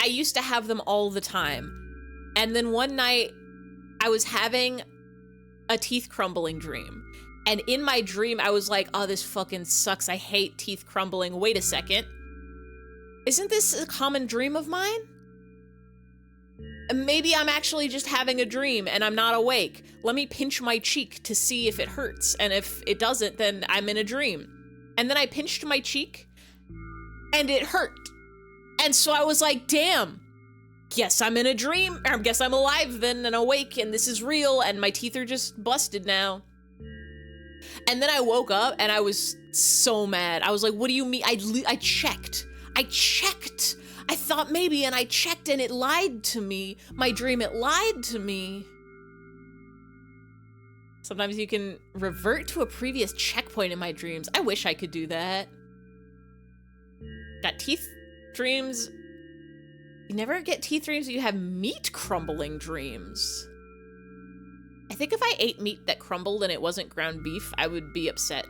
I used to have them all the time. And then one night I was having a teeth crumbling dream. And in my dream, I was like, oh, this fucking sucks. I hate teeth crumbling. Wait a second. Isn't this a common dream of mine? Maybe I'm actually just having a dream and I'm not awake. Let me pinch my cheek to see if it hurts. And if it doesn't, then I'm in a dream. And then I pinched my cheek and it hurt. And so I was like, damn, guess I'm in a dream. Or I guess I'm alive then and awake and this is real and my teeth are just busted now. And then I woke up and I was so mad. I was like, what do you mean? I checked. I thought maybe, and I checked and it lied to me. My dream, it lied to me. Sometimes you can revert to a previous checkpoint in my dreams. I wish I could do that. Got teeth dreams. You never get teeth dreams, you have meat crumbling dreams. I think if I ate meat that crumbled and it wasn't ground beef, I would be upset.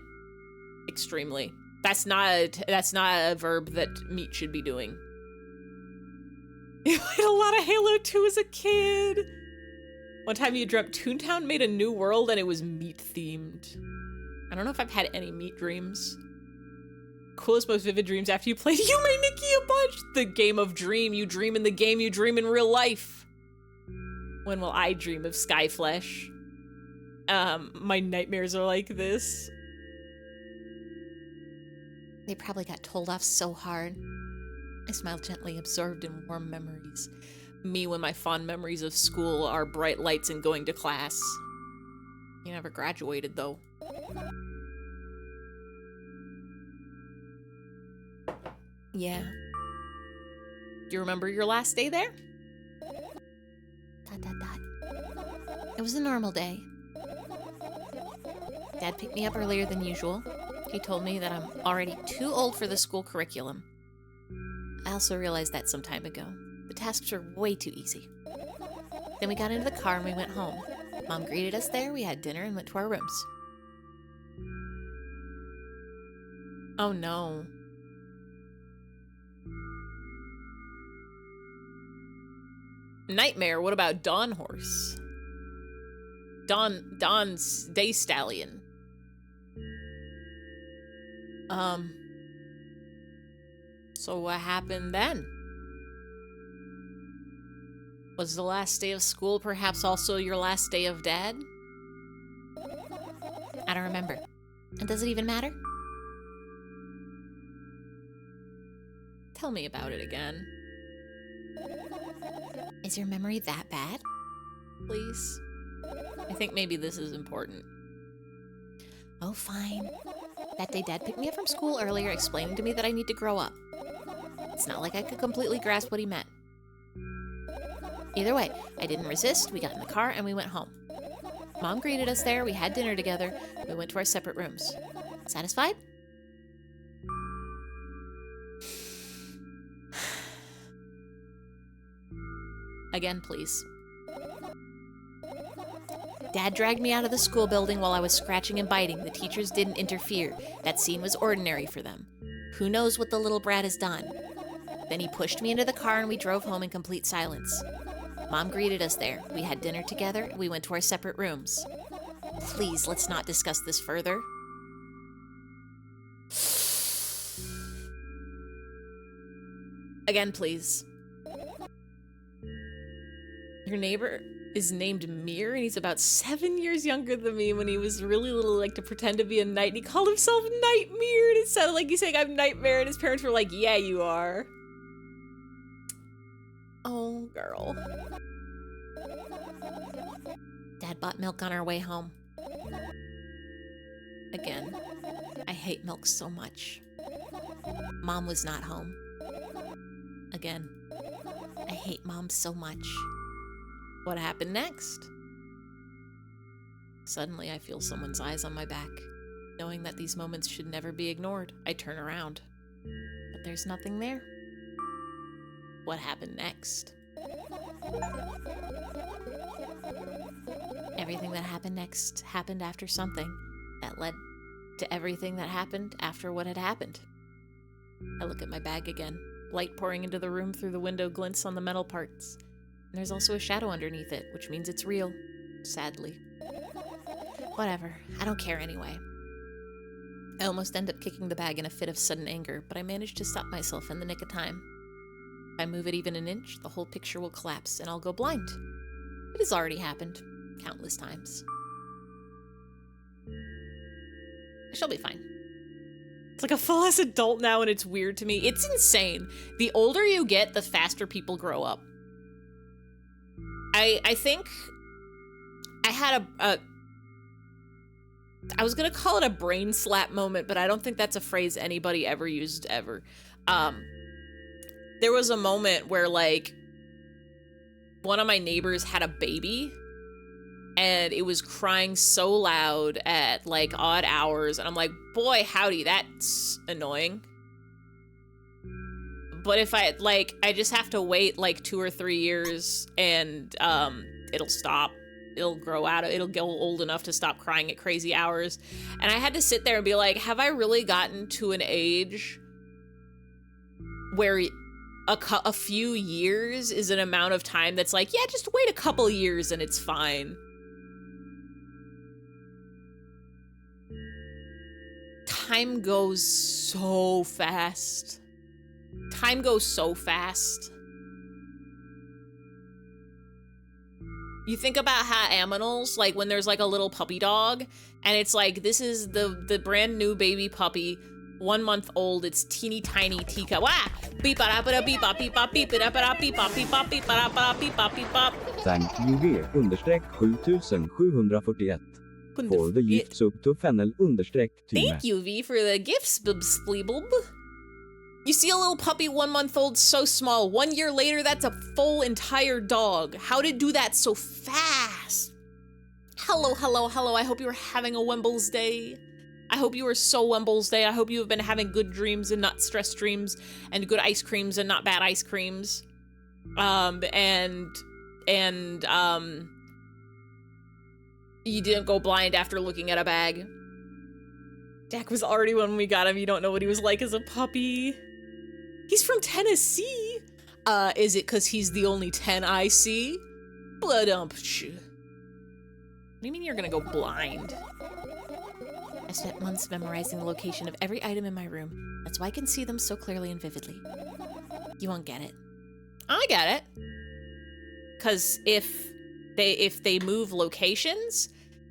Extremely. That's not a verb that meat should be doing. You played a lot of Halo 2 as a kid. One time you dreamt Toontown made a new world and it was meat themed. I don't know if I've had any meat dreams. Coolest, most vivid dreams after you played You Made Nikki a Bunch. The game of dream. You dream in the game, you dream in real life. When will I dream of Skyflesh? My nightmares are like this. They probably got told off so hard. I smiled gently, absorbed in warm memories. Me when my fond memories of school are bright lights and going to class. You never graduated, though. Yeah. Do you remember your last day there? ... It was a normal day. Dad picked me up earlier than usual. He told me that I'm already too old for the school curriculum. I also realized that some time ago. The tasks were way too easy. Then we got into the car and we went home. Mom greeted us there, we had dinner and went to our rooms. Oh no. Nightmare, what about Dawn Horse? Dawn's Day Stallion. So what happened then? Was the last day of school perhaps also your last day of dad? I don't remember. And does it even matter? Tell me about it again. Is your memory that bad? Please? I think maybe this is important. Oh, fine. That day Dad picked me up from school earlier, explaining to me that I need to grow up. It's not like I could completely grasp what he meant. Either way, I didn't resist, we got in the car, and we went home. Mom greeted us there, we had dinner together, we went to our separate rooms. Satisfied? Again, please. Dad dragged me out of the school building while I was scratching and biting. The teachers didn't interfere. That scene was ordinary for them. Who knows what the little brat has done? Then he pushed me into the car and we drove home in complete silence. Mom greeted us there. We had dinner together and we went to our separate rooms. Please, let's not discuss this further. Again, please. Your neighbor is named Mir, and he's about 7 years younger than me. When he was really little, like to pretend to be a knight, and he called himself Nightmare, and it sounded like he's saying I'm Nightmare, and his parents were like, yeah, you are. Oh, girl. Dad bought milk on our way home. Again, I hate milk so much. Mom was not home. Again, I hate Mom so much. What happened next? Suddenly, I feel someone's eyes on my back. Knowing that these moments should never be ignored, I turn around. But there's nothing there. What happened next? Everything that happened next happened after something that led to everything that happened after what had happened. I look at my bag again. Light pouring into the room through the window glints on the metal parts. And there's also a shadow underneath it, which means it's real. Sadly. Whatever. I don't care anyway. I almost end up kicking the bag in a fit of sudden anger, but I manage to stop myself in the nick of time. If I move it even an inch, the whole picture will collapse and I'll go blind. It has already happened. Countless times. I shall be fine. It's like a full-ass adult now and it's weird to me. It's insane. The older you get, the faster people grow up. I think I had I was gonna call it a brain slap moment, but I don't think that's a phrase anybody ever used ever. There was a moment where, like, one of my neighbors had a baby and it was crying so loud at, like, odd hours, and I'm like, boy, howdy, that's annoying. But if I just have to wait like 2 or 3 years and it'll stop. It'll grow out of, it'll get old enough to stop crying at crazy hours. And I had to sit there and be like, have I really gotten to an age where a few years is an amount of time that's like, yeah, just wait a couple years and it's fine. Time goes so fast. Time goes so fast. You think about how animals, like when there's like a little puppy dog, and it's like, this is the brand new baby puppy, 1 month old, it's teeny tiny teacup. Wah! Beep ba da beep bop beep bop beep ba da beep bop beep bop beep ba da beep bop beep bop. Thank you V_7741 for the gifts up to fennel_tyme. Thank you, V, for the gifts, bubsfleeblb. You see a little puppy 1 month old, so small. 1 year later, that's a full entire dog. How to do that so fast? Hello, hello, hello. I hope you are having a Wembles day. I hope you are so Wembles day. I hope you have been having good dreams and not stress dreams, and good ice creams and not bad ice creams. You didn't go blind after looking at a bag. Dak was already when we got him. You don't know what he was like as a puppy. He's from Tennessee. Is it because he's the only 10 I see? What do you mean you're gonna go blind? I spent months memorizing the location of every item in my room. That's why I can see them so clearly and vividly. You won't get it. I get it. Because if they move locations,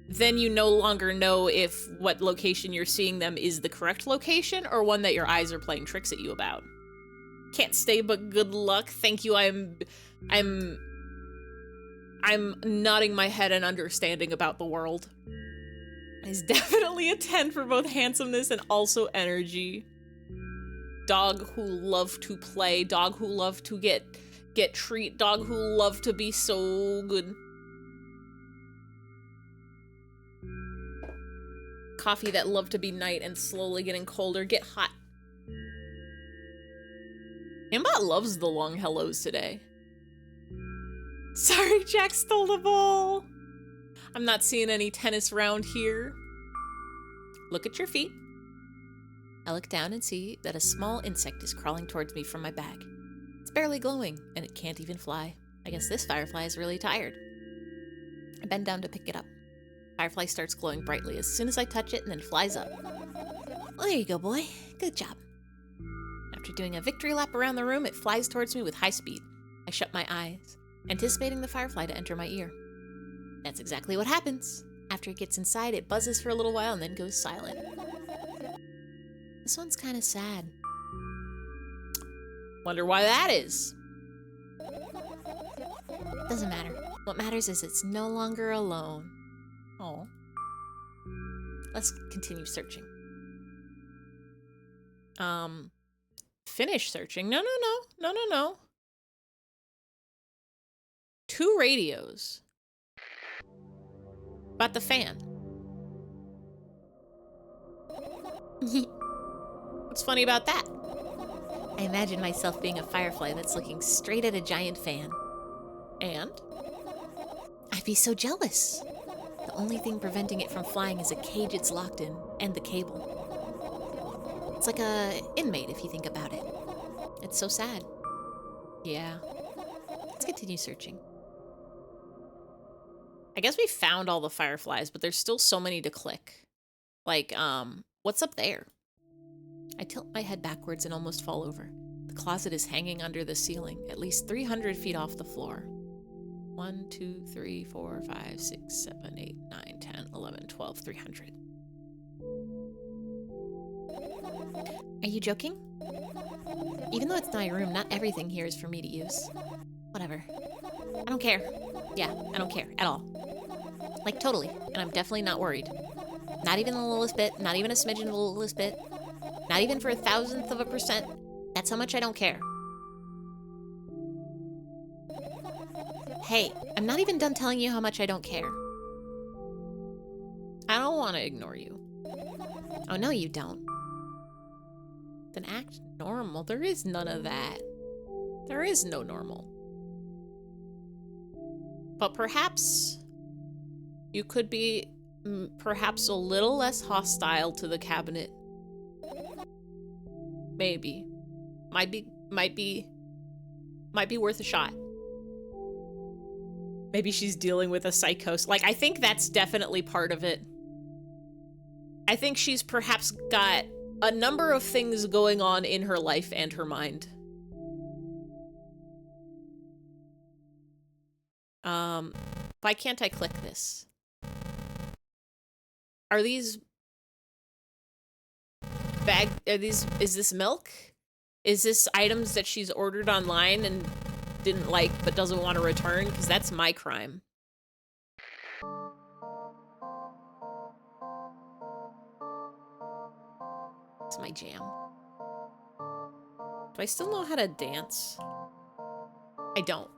then you no longer know if what location you're seeing them is the correct location or one that your eyes are playing tricks at you about. Can't stay but good luck. Thank you. I'm nodding my head and understanding about the world. He's definitely a 10 for both handsomeness and also energy. Dog who love to play, dog who love to get treat, dog who love to be so good. Coffee that love to be night and slowly getting colder, get hot. Ambot loves the long hellos today. Sorry, Jack stole the ball. I'm not seeing any tennis round here. Look at your feet. I look down and see that a small insect is crawling towards me from my bag. It's barely glowing, and it can't even fly. I guess this firefly is really tired. I bend down to pick it up. Firefly starts glowing brightly as soon as I touch it and then flies up. Well, there you go, boy. Good job. After doing a victory lap around the room, it flies towards me with high speed. I shut my eyes, anticipating the firefly to enter my ear. That's exactly what happens. After it gets inside, it buzzes for a little while and then goes silent. This one's kind of sad. Wonder why that is. Doesn't matter. What matters is it's no longer alone. Oh. Let's continue searching. Finish searching. No. 2 radios. About the fan. What's funny about that? I imagine myself being a firefly that's looking straight at a giant fan. And? I'd be so jealous. The only thing preventing it from flying is a cage it's locked in, and the cable. It's like a inmate if you think about it. It's so sad. Yeah. Let's continue searching. I guess we found all the fireflies, but there's still so many to click. Like, what's up there? I tilt my head backwards and almost fall over. The closet is hanging under the ceiling, at least 300 feet off the floor. 1, 2, 3, 4, 5, 6, 7, 8, 9, 10, 11, 12, 300. Are you joking? Even though it's my room, not everything here is for me to use. Whatever. I don't care. Yeah, I don't care at all. Like, totally. And I'm definitely not worried. Not even the littlest bit, not even a smidgen of the littlest bit. Not even for 1,000%. That's how much I don't care. Hey, I'm not even done telling you how much I don't care. I don't want to ignore you. Oh, no, you don't. Then act normal. There is none of that. There is no normal. But perhaps you could be perhaps a little less hostile to the cabinet. Maybe. Might be worth a shot. Maybe she's dealing with a psychosis. Like, I think that's definitely part of it. I think she's perhaps got a number of things going on in her life and her mind. Why can't I click this? Are these is this milk? Is this items that she's ordered online and didn't like but doesn't want to return? Because that's my crime. It's my jam. Do I still know how to dance? I don't.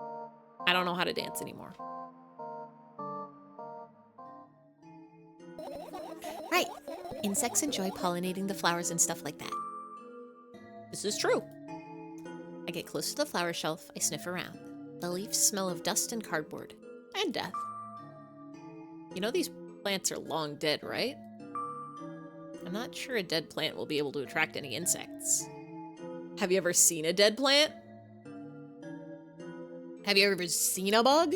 I don't know how to dance anymore. Right. Insects enjoy pollinating the flowers and stuff like that. This is true. I get close to the flower shelf, I sniff around. The leaves smell of dust and cardboard. And death. You know these plants are long dead, right? I'm not sure a dead plant will be able to attract any insects. Have you ever seen a dead plant? Have you ever seen a bug?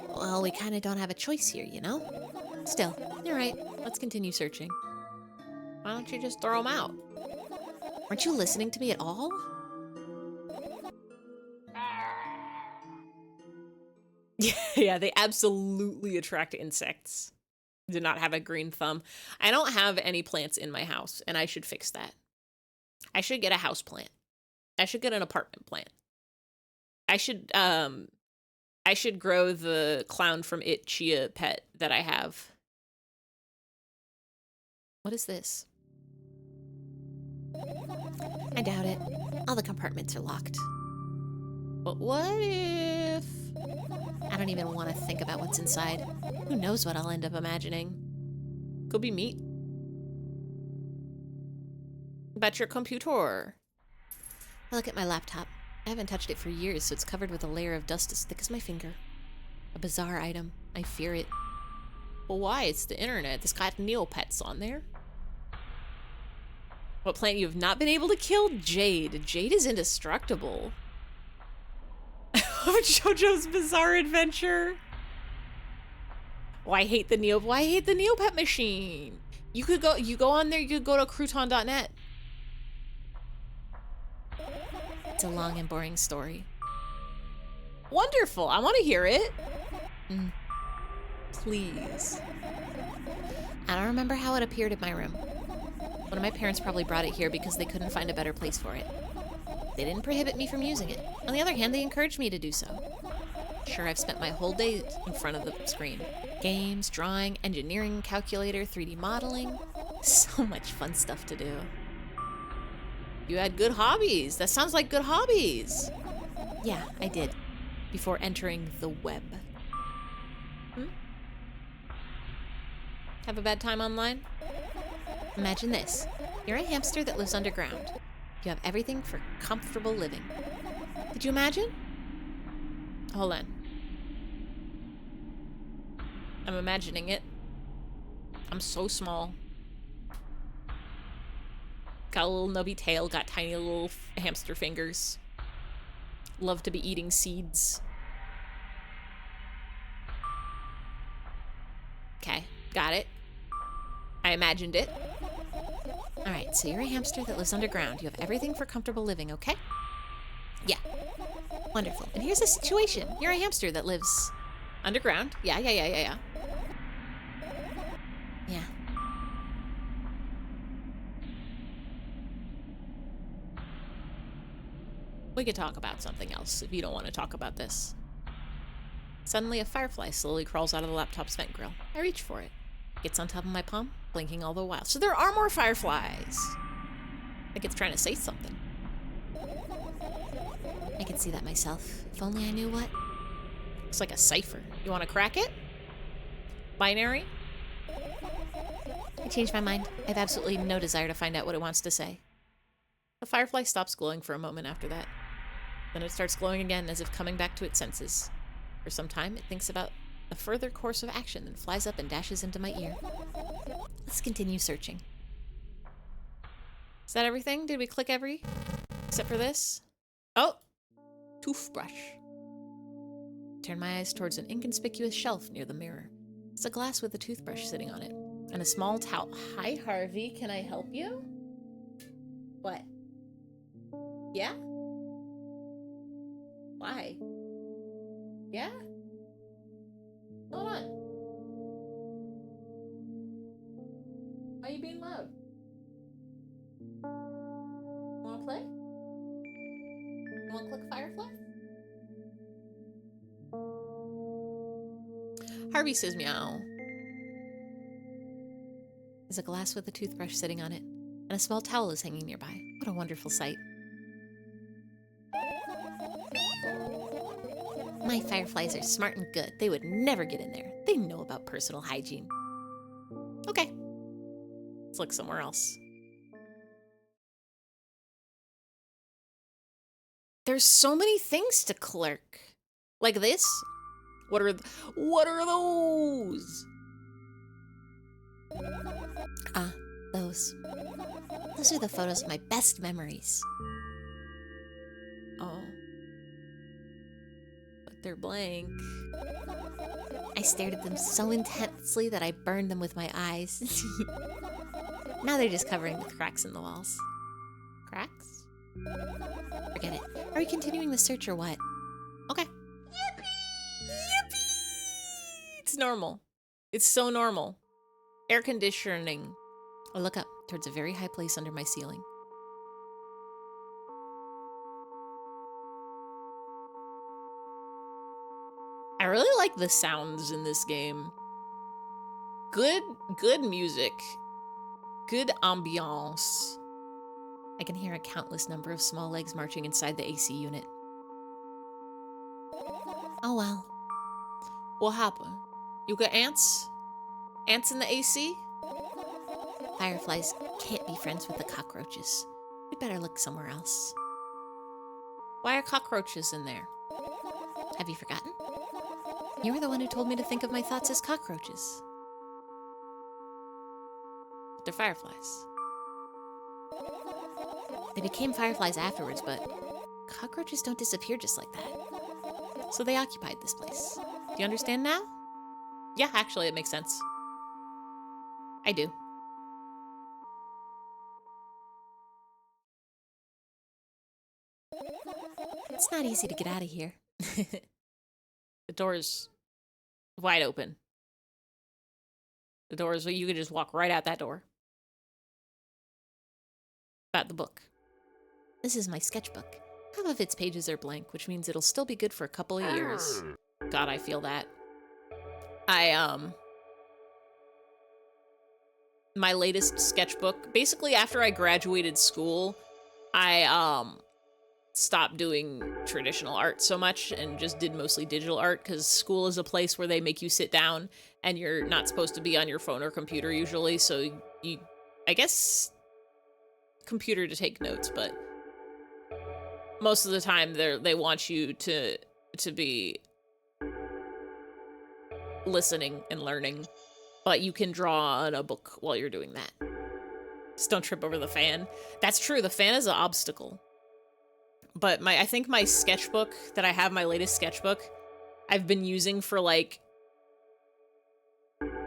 Well, we kind of don't have a choice here, you know? Still, you're right. Let's continue searching. Why don't you just throw them out? Aren't you listening to me at all? Yeah, they absolutely attract insects. Do not have a green thumb. I don't have any plants in my house, and I should fix that. I should get a house plant. I should get an apartment plant. I should grow the clown from It Chia pet that I have. What is this? I doubt it. All the compartments are locked. But what if... I don't even want to think about what's inside. Who knows what I'll end up imagining? Could be meat. About your computer. I look at my laptop. I haven't touched it for years, so it's covered with a layer of dust as thick as my finger. A bizarre item. I fear it. Well, why? It's the internet. It's got Neopets on there. What plant you have not been able to kill? Jade. Jade is indestructible. JoJo's Bizarre Adventure. Why hate the Neopet machine? You go on there, you could go to crouton.net. It's a long and boring story. Wonderful. I want to hear it. Please. I don't remember how it appeared in my room. One of my parents probably brought it here because they couldn't find a better place for it. They didn't prohibit me from using it. On the other hand, they encouraged me to do so. Sure, I've spent my whole day in front of the screen. Games, drawing, engineering, calculator, 3D modeling. So much fun stuff to do. You had good hobbies. That sounds like good hobbies. Yeah, I did. Before entering the web. Have a bad time online? Imagine this. You're a hamster that lives underground. You have everything for comfortable living. Did you imagine? Hold on. I'm imagining it. I'm so small. Got a little nubby tail, got tiny little hamster fingers. Love to be eating seeds. Okay, got it. I imagined it. Alright, so you're a hamster that lives underground. You have everything for comfortable living, okay? Yeah. Wonderful. And here's the situation. You're a hamster that lives underground. Yeah. Yeah. We could talk about something else if you don't want to talk about this. Suddenly, a firefly slowly crawls out of the laptop's vent grill. I reach for it. Gets on top of my palm, blinking all the while. So there are more fireflies. Like it's trying to say something. I can see that myself. If only I knew what. Looks like a cipher. You want to crack it? Binary? I changed my mind. I have absolutely no desire to find out what it wants to say. The firefly stops glowing for a moment after that. Then it starts glowing again, as if coming back to its senses. For some time, it thinks about a further course of action, then flies up and dashes into my ear. Let's continue searching. Is that everything? Did we click every? Except for this? Oh! Toothbrush. Turn my eyes towards an inconspicuous shelf near the mirror. It's a glass with a toothbrush sitting on it, and a small towel. Hi, Harvey. Can I help you? What? Yeah? Why? Yeah? Hold on. Why are you being loud? Wanna play? You wanna click Firefly? Harvey says meow. There's a glass with a toothbrush sitting on it, and a small towel is hanging nearby. What a wonderful sight. My fireflies are smart and good. They would never get in there. They know about personal hygiene. Okay. Let's look somewhere else. There's so many things to clerk. Like this? What are those? Ah, those. Those are the photos of my best memories. Oh. But they're blank. I stared at them so intensely that I burned them with my eyes. Now they're just covering the cracks in the walls. Cracks? Forget it. Are we continuing the search or what? Okay. Yippee! Yippee! It's normal. It's so normal. Air conditioning. I look up towards a very high place under my ceiling. I really like the sounds in this game. Good music. Good ambiance. I can hear a countless number of small legs marching inside the AC unit. Oh well. What happened? You got ants? Ants in the AC? Fireflies can't be friends with the cockroaches. We'd better look somewhere else. Why are cockroaches in there? Have you forgotten? You were the one who told me to think of my thoughts as cockroaches. But they're fireflies. They became fireflies afterwards, but cockroaches don't disappear just like that. So they occupied this place. Do you understand now? Yeah, actually, it makes sense. I do. It's not easy to get out of here. The door's wide open. The door is, you could just walk right out that door. About the book. This is my sketchbook. Half of its pages are blank, which means it'll still be good for a couple of years. God, I feel that. My latest sketchbook, basically after I graduated school, I stopped doing traditional art so much and just did mostly digital art, because school is a place where they make you sit down and you're not supposed to be on your phone or computer usually, so you, I guess, computer to take notes, but most of the time they want you to be listening and learning, but you can draw on a book while you're doing that. Just don't trip over the fan. That's true, the fan is an obstacle. But I think my sketchbook that I have, my latest sketchbook, I've been using for like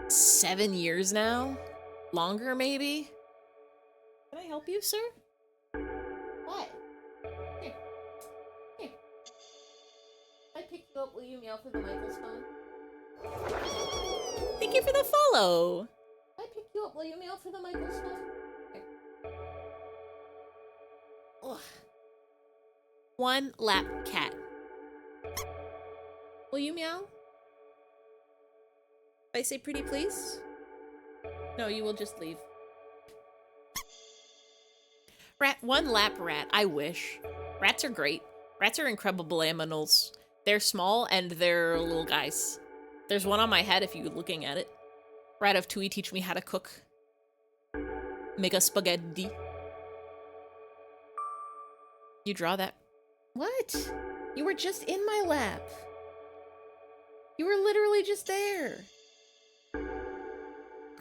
7 years now. Longer, maybe? Can I help you, sir? What? Here. Here. If I pick you up, will you meow for the Michael's phone? Thank you for the follow. If I pick you up, will you meow for the Michael's phone? Here. Ugh. One lap cat. Will you meow? If I say pretty please? No, you will just leave. Rat, one lap rat. I wish. Rats are great. Rats are incredible animals. They're small and they're little guys. There's one on my head if you're looking at it. Rat of Tui, teach me how to cook. Make a spaghetti. You draw that. What? You were just in my lap. You were literally just there.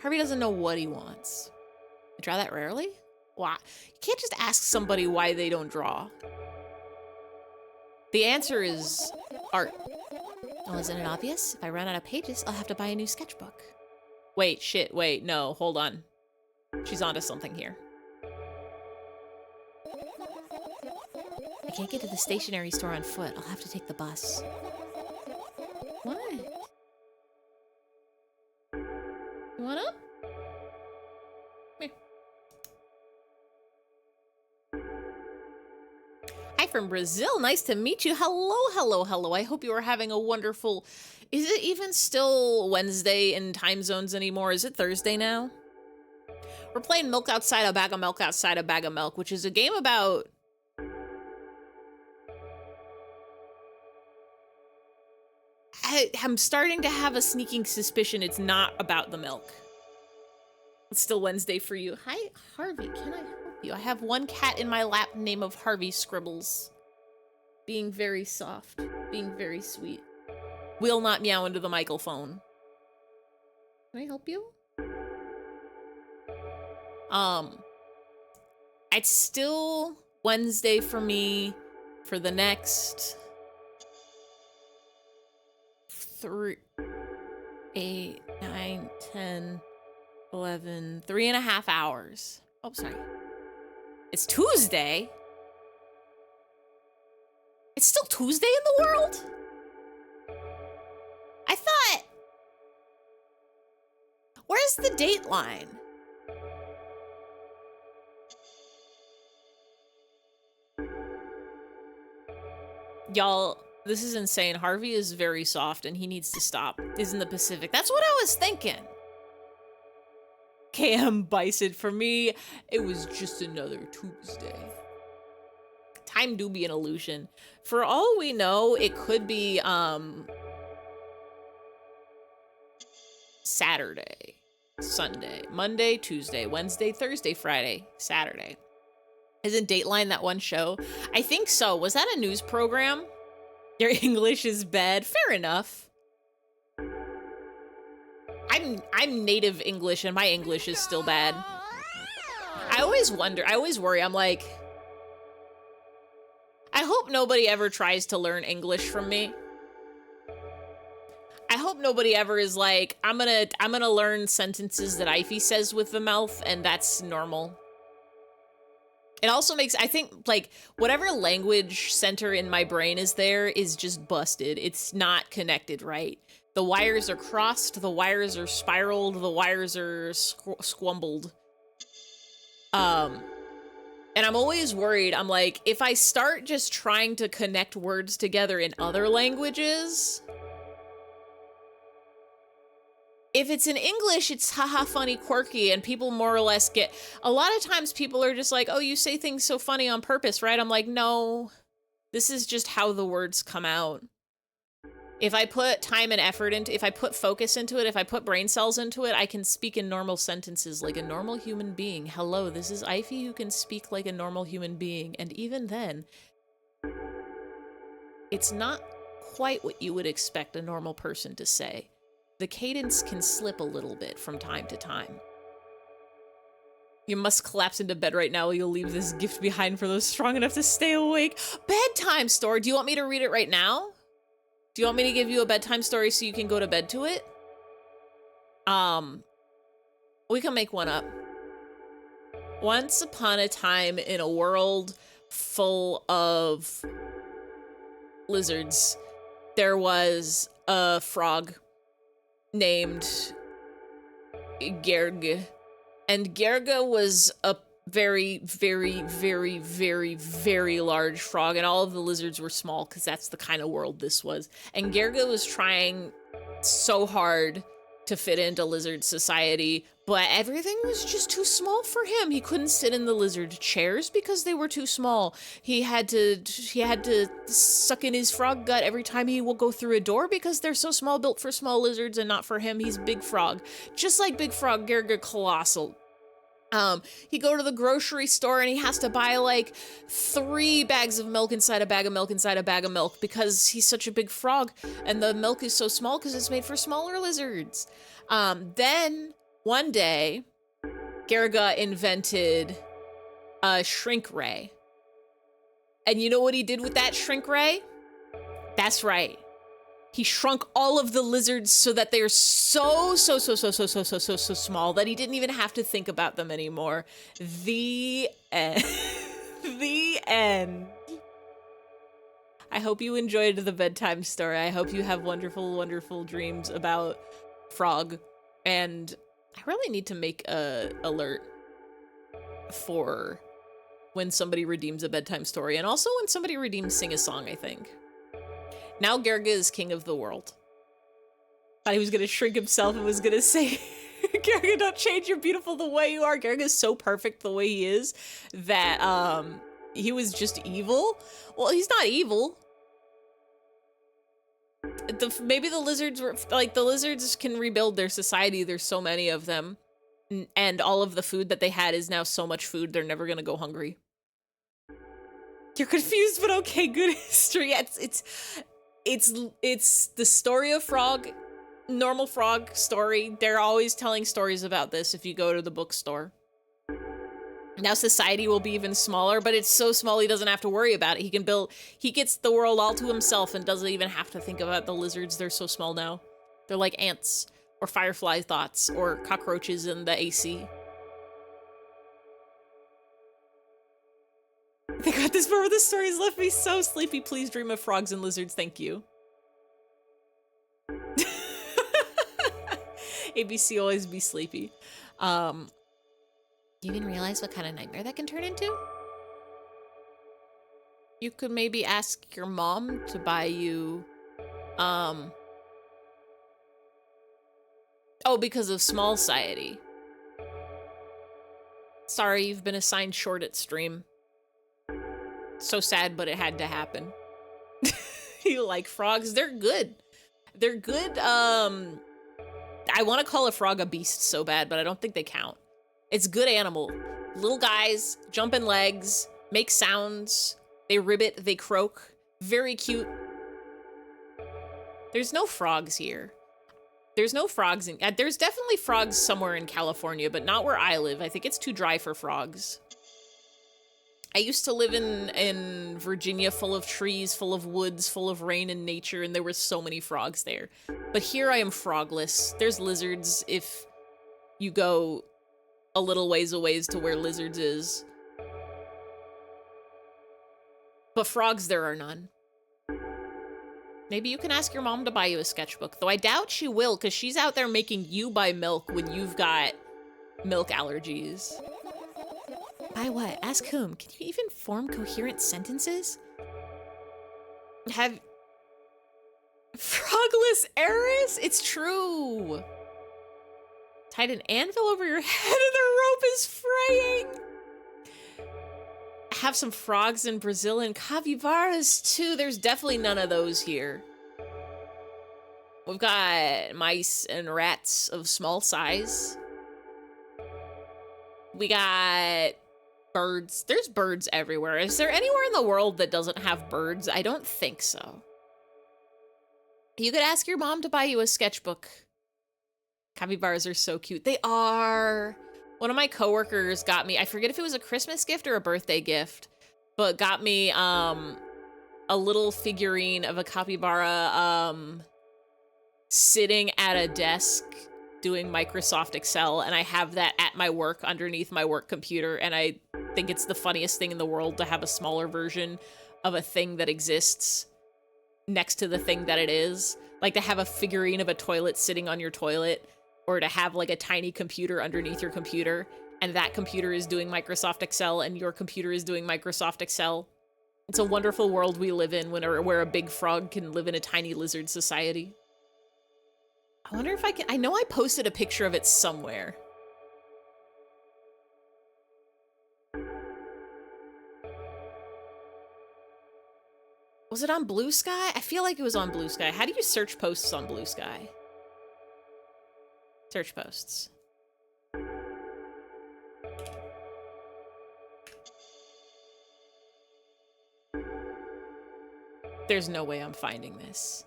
Harvey doesn't know what he wants. You draw that rarely? Why? You can't just ask somebody why they don't draw. The answer is art. Oh, isn't it obvious? If I run out of pages, I'll have to buy a new sketchbook. Wait, shit, wait, no, hold on. She's onto something here. I can't get to the stationery store on foot. I'll have to take the bus. What? You want up? Here. Hi from Brazil. Nice to meet you. Hello, hello, hello. I hope you are having a wonderful... Is it even still Wednesday in time zones anymore? Is it Thursday now? We're playing Milk Outside a Bag of Milk Outside a Bag of Milk, which is a game about... I'm starting to have a sneaking suspicion it's not about the milk. It's still Wednesday for you. Hi, Harvey. Can I help you? I have one cat in my lap, name of Harvey Scribbles. Being very soft. Being very sweet. Will not meow into the microphone. Can I help you? It's still Wednesday for me for the next 3, 8, 9, 10, 11, 3.5 hours. Oh, sorry. It's Tuesday. It's still Tuesday in the world? I thought... Where's the dateline? Y'all, this is insane. Harvey is very soft and he needs to stop. He's in the Pacific. That's what I was thinking. KM Bison, for me, it was just another Tuesday. Time do be an illusion. For all we know, it could be, Saturday, Sunday, Monday, Tuesday, Wednesday, Thursday, Friday, Saturday. Isn't Dateline that one show? I think so. Was that a news program? Your English is bad. Fair enough. I'm native English and my English is still bad. I always wonder, I always worry. I'm like, I hope nobody ever tries to learn English from me. I hope nobody ever is like, I'm gonna learn sentences that Ify says with the mouth and that's normal. It also makes, I think, like, whatever language center in my brain is there is just busted. It's not connected right. The wires are crossed, the wires are spiraled, the wires are squumbled. And I'm always worried. I'm like, if I start just trying to connect words together in other languages... If it's in English, it's haha funny, quirky, and people more or less get... A lot of times people are just like, oh, you say things so funny on purpose, right? I'm like, no, this is just how the words come out. If I put time and effort into, if I put focus into it, if I put brain cells into it, I can speak in normal sentences like a normal human being. Hello, this is Ify who can speak like a normal human being. And even then, it's not quite what you would expect a normal person to say. The cadence can slip a little bit from time to time. You must collapse into bed right now or you'll leave this gift behind for those strong enough to stay awake. Bedtime story. Do you want me to read it right now? Do you want me to give you a bedtime story so you can go to bed to it? We can make one up. Once upon a time in a world full of lizards, there was a frog named Gerge. And Gerge was a very, very, very, very, very large frog, and all of the lizards were small because that's the kind of world this was. And Gerge was trying so hard to fit into lizard society, but everything was just too small for him. He couldn't sit in the lizard chairs because they were too small. He had to suck in his frog gut every time he will go through a door because they're so small, built for small lizards and not for him. He's Big Frog. Just like Big Frog, Gerge colossal. He go to the grocery store and he has to buy like 3 bags of milk inside a bag of milk inside a bag of milk because he's such a big frog and the milk is so small because it's made for smaller lizards. Then one day, Garga invented a shrink ray. And you know what he did with that shrink ray? That's right. He shrunk all of the lizards so that they're so small that he didn't even have to think about them anymore. The end. The end. I hope you enjoyed the bedtime story. I hope you have wonderful, wonderful dreams about Frog. And I really need to make a alert for when somebody redeems a bedtime story, and also when somebody redeems Sing a Song, I think. Now Garga is king of the world. Thought he was gonna shrink himself and was gonna say, Garga, don't change, you're beautiful the way you are. Garga is so perfect the way he is that he was just evil. Well, he's not evil. Maybe the lizards were, like, the lizards can rebuild their society. There's so many of them. And all of the food that they had is now so much food, they're never gonna go hungry. You're confused, but okay, good history. Yeah, it's the story of Frog, normal frog story. They're always telling stories about this if you go to the bookstore. Now society will be even smaller, but it's so small he doesn't have to worry about it. He gets the world all to himself and doesn't even have to think about the lizards. They're so small now. They're like ants, or firefly thoughts, or cockroaches in the AC. They got this part where the stories left me so sleepy. Please dream of frogs and lizards, thank you. ABC always be sleepy. Do you even realize what kind of nightmare that can turn into? You could maybe ask your mom to buy you, oh, because of small society. Sorry, you've been assigned short at stream. So sad, but it had to happen. You like frogs? They're good. They're good, I want to call a frog a beast so bad, but I don't think they count. It's good animal. Little guys, jumping legs, make sounds. They ribbit, they croak. Very cute. There's no frogs here. There's no frogs in, there's definitely frogs somewhere in California, but not where I live. I think it's too dry for frogs. I used to live in Virginia, full of trees, full of woods, full of rain and nature, and there were so many frogs there. But here I am frogless. There's lizards if you go a little ways to where lizards is. But frogs, there are none. Maybe you can ask your mom to buy you a sketchbook, though I doubt she will, because she's out there making you buy milk when you've got milk allergies. Buy what? Ask whom? Can you even form coherent sentences? Have... Frogless Eris? It's true! Tied an anvil over your head and the rope is fraying! Have some frogs in Brazil and capybaras too. There's definitely none of those here. We've got mice and rats of small size. We got birds. There's birds everywhere. Is there anywhere in the world that doesn't have birds? I don't think so. You could ask your mom to buy you a sketchbook. Capybaras are so cute. They are. One of my coworkers got me, I forget if it was a Christmas gift or a birthday gift, but got me a little figurine of a capybara sitting at a desk doing Microsoft Excel, and I have that at my work underneath my work computer, and I think it's the funniest thing in the world to have a smaller version of a thing that exists next to the thing that it is. Like to have a figurine of a toilet sitting on your toilet, or to have like a tiny computer underneath your computer, and that computer is doing Microsoft Excel and your computer is doing Microsoft Excel. It's a wonderful world we live in where a big frog can live in a tiny lizard society. I wonder if I can, I know I posted a picture of it somewhere. Was it on Blue Sky? I feel like it was on Blue Sky. How do you search posts on Blue Sky? Search posts. There's no way I'm finding this.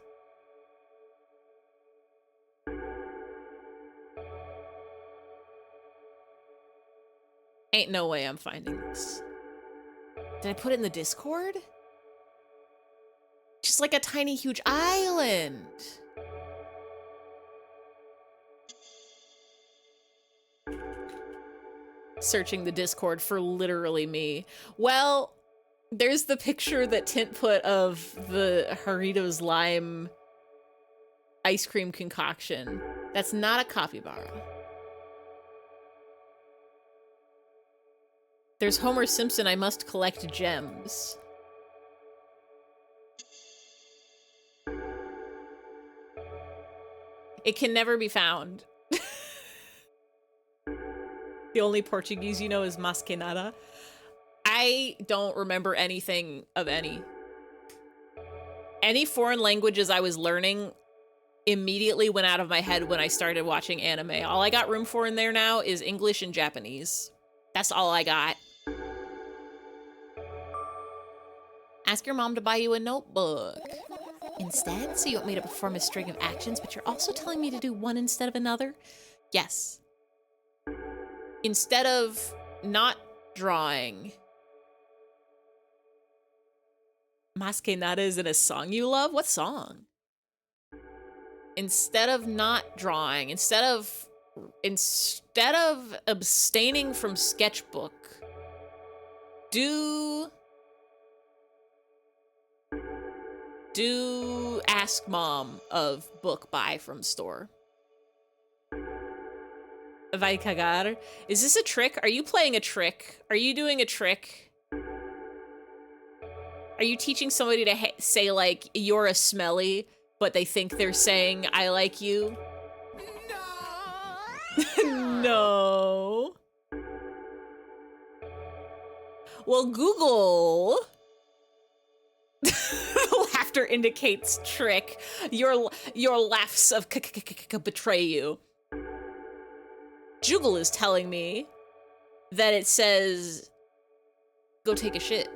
Ain't no way I'm finding this. Did I put it in the Discord? Just like a tiny, huge island. Searching the Discord for literally me. Well, there's the picture that Tint put of the Doritos lime ice cream concoction. That's not a capybara. There's Homer Simpson, I must collect gems. It can never be found. The only Portuguese you know is mas que nada. I don't remember anything of any. Any foreign languages I was learning immediately went out of my head when I started watching anime. All I got room for in there now is English and Japanese. That's all I got. Ask your mom to buy you a notebook. Instead, so you want me to perform a string of actions, but you're also telling me to do one instead of another? Yes. Instead of not drawing. Mas que nada is in a song you love? What song? Instead of not drawing, instead of abstaining from sketchbook, do ask mom of book buy from store. Vai cagar. Is this a trick? Are you playing a trick? Are you doing a trick? Are you teaching somebody to say, like, you're a smelly, but they think they're saying, I like you? No. No. Well, Google... Laughter indicates trick. Your laughs of betray you. Joogle is telling me that it says, go take a shit.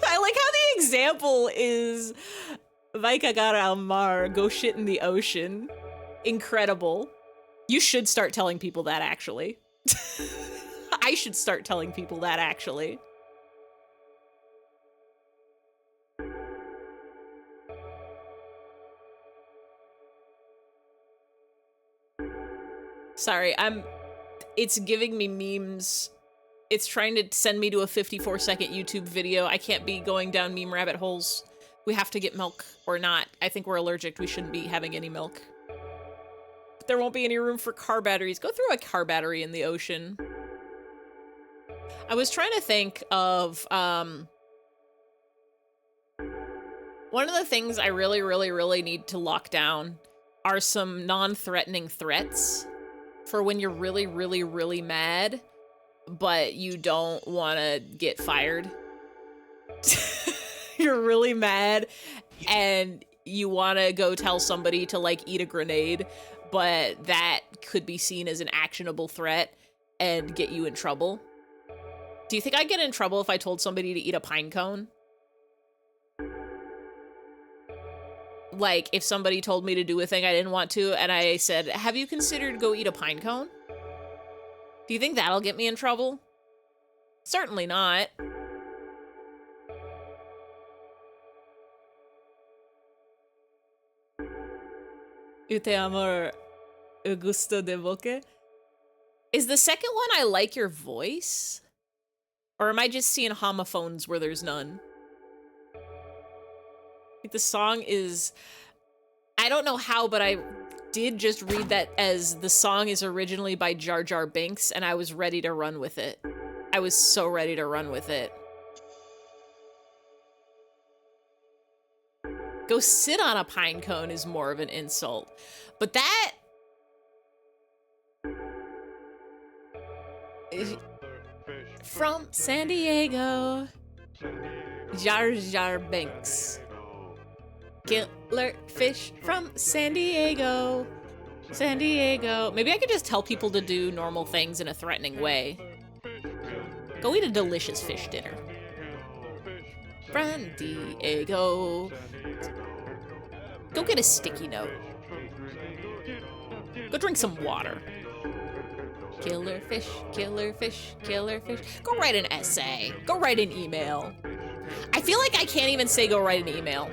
I like how the example is, vai cagar al mar, go shit in the ocean. Incredible. You should start telling people that, actually. I should start telling people that, actually. Sorry, it's giving me memes. It's trying to send me to a 54-second YouTube video. I can't be going down meme rabbit holes. We have to get milk or not. I think we're allergic. We shouldn't be having any milk. But there won't be any room for car batteries. Go throw a car battery in the ocean. I was trying to think of, one of the things I really, really, really need to lock down are some non-threatening threats for when you're really, really, really mad, but you don't want to get fired. You're really mad and you want to go tell somebody to, like, eat a grenade, but that could be seen as an actionable threat and get you in trouble. Do you think I'd get in trouble if I told somebody to eat a pine cone? Like, if somebody told me to do a thing I didn't want to, and I said, have you considered go eat a pine cone? Do you think that'll get me in trouble? Certainly not. Eu te amo, Augusto de Boque. Is the second one I like your voice? Or am I just seeing homophones where there's none? Like, the song is... I don't know how, but I did just read that as the song is originally by Jar Jar Binks, and I was ready to run with it. I was so ready to run with it. Go sit on a pine cone is more of an insult. But that... From San Diego, Jar Jar Binks. Killer fish from San Diego. San Diego. Maybe I could just tell people to do normal things in a threatening way. Go eat a delicious fish dinner. San Diego. Go get a sticky note. Go drink some water. Killer fish, killer fish, killer fish. Go write an essay. Go write an email. I feel like I can't even say go write an email.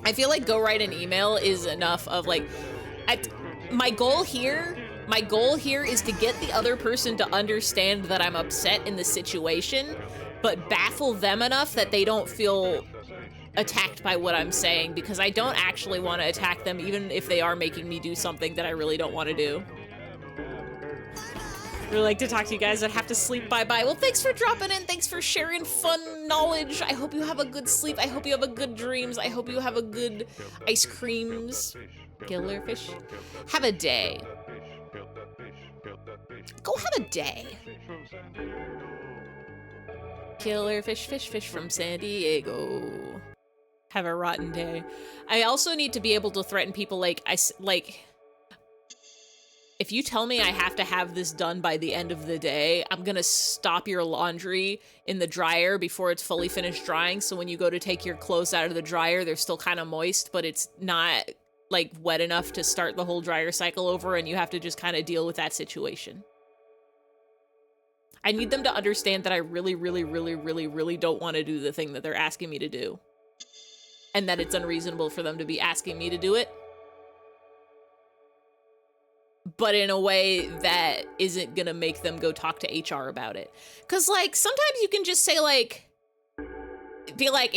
I feel like go write an email is enough of like, my goal here is to get the other person to understand that I'm upset in the situation, but baffle them enough that they don't feel attacked by what I'm saying, because I don't actually want to attack them even if they are making me do something that I really don't want to do. Really like to talk to you guys. I'd have to sleep. Bye-bye. Well, thanks for dropping in. Thanks for sharing fun knowledge. I hope you have a good sleep. I hope you have a good dreams. I hope you have a good ice creams. Killer fish. Have a day. Go have a day. Killer fish, fish, fish from San Diego. Have a rotten day. I also need to be able to threaten people like, if you tell me I have to have this done by the end of the day, I'm gonna stop your laundry in the dryer before it's fully finished drying, so when you go to take your clothes out of the dryer, they're still kind of moist, but it's not like wet enough to start the whole dryer cycle over, and you have to just kind of deal with that situation. I need them to understand that I really, really, really, really, really don't want to do the thing that they're asking me to do, and that it's unreasonable for them to be asking me to do it, but in a way that isn't gonna make them go talk to HR about it. Cause like, sometimes you can just say like, be like,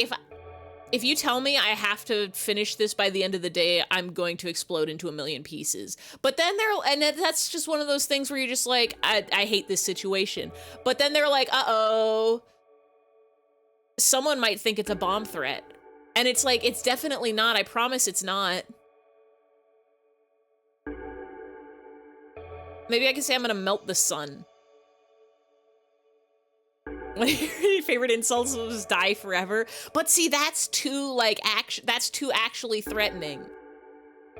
if you tell me I have to finish this by the end of the day, I'm going to explode into a million pieces. But then that's just one of those things where you're just like, I hate this situation. But then they're like, uh-oh, someone might think it's a bomb threat. And it's like, it's definitely not, I promise it's not. Maybe I can say I'm gonna melt the sun. One of your favorite insults was die forever. But see, that's too like that's too actually threatening,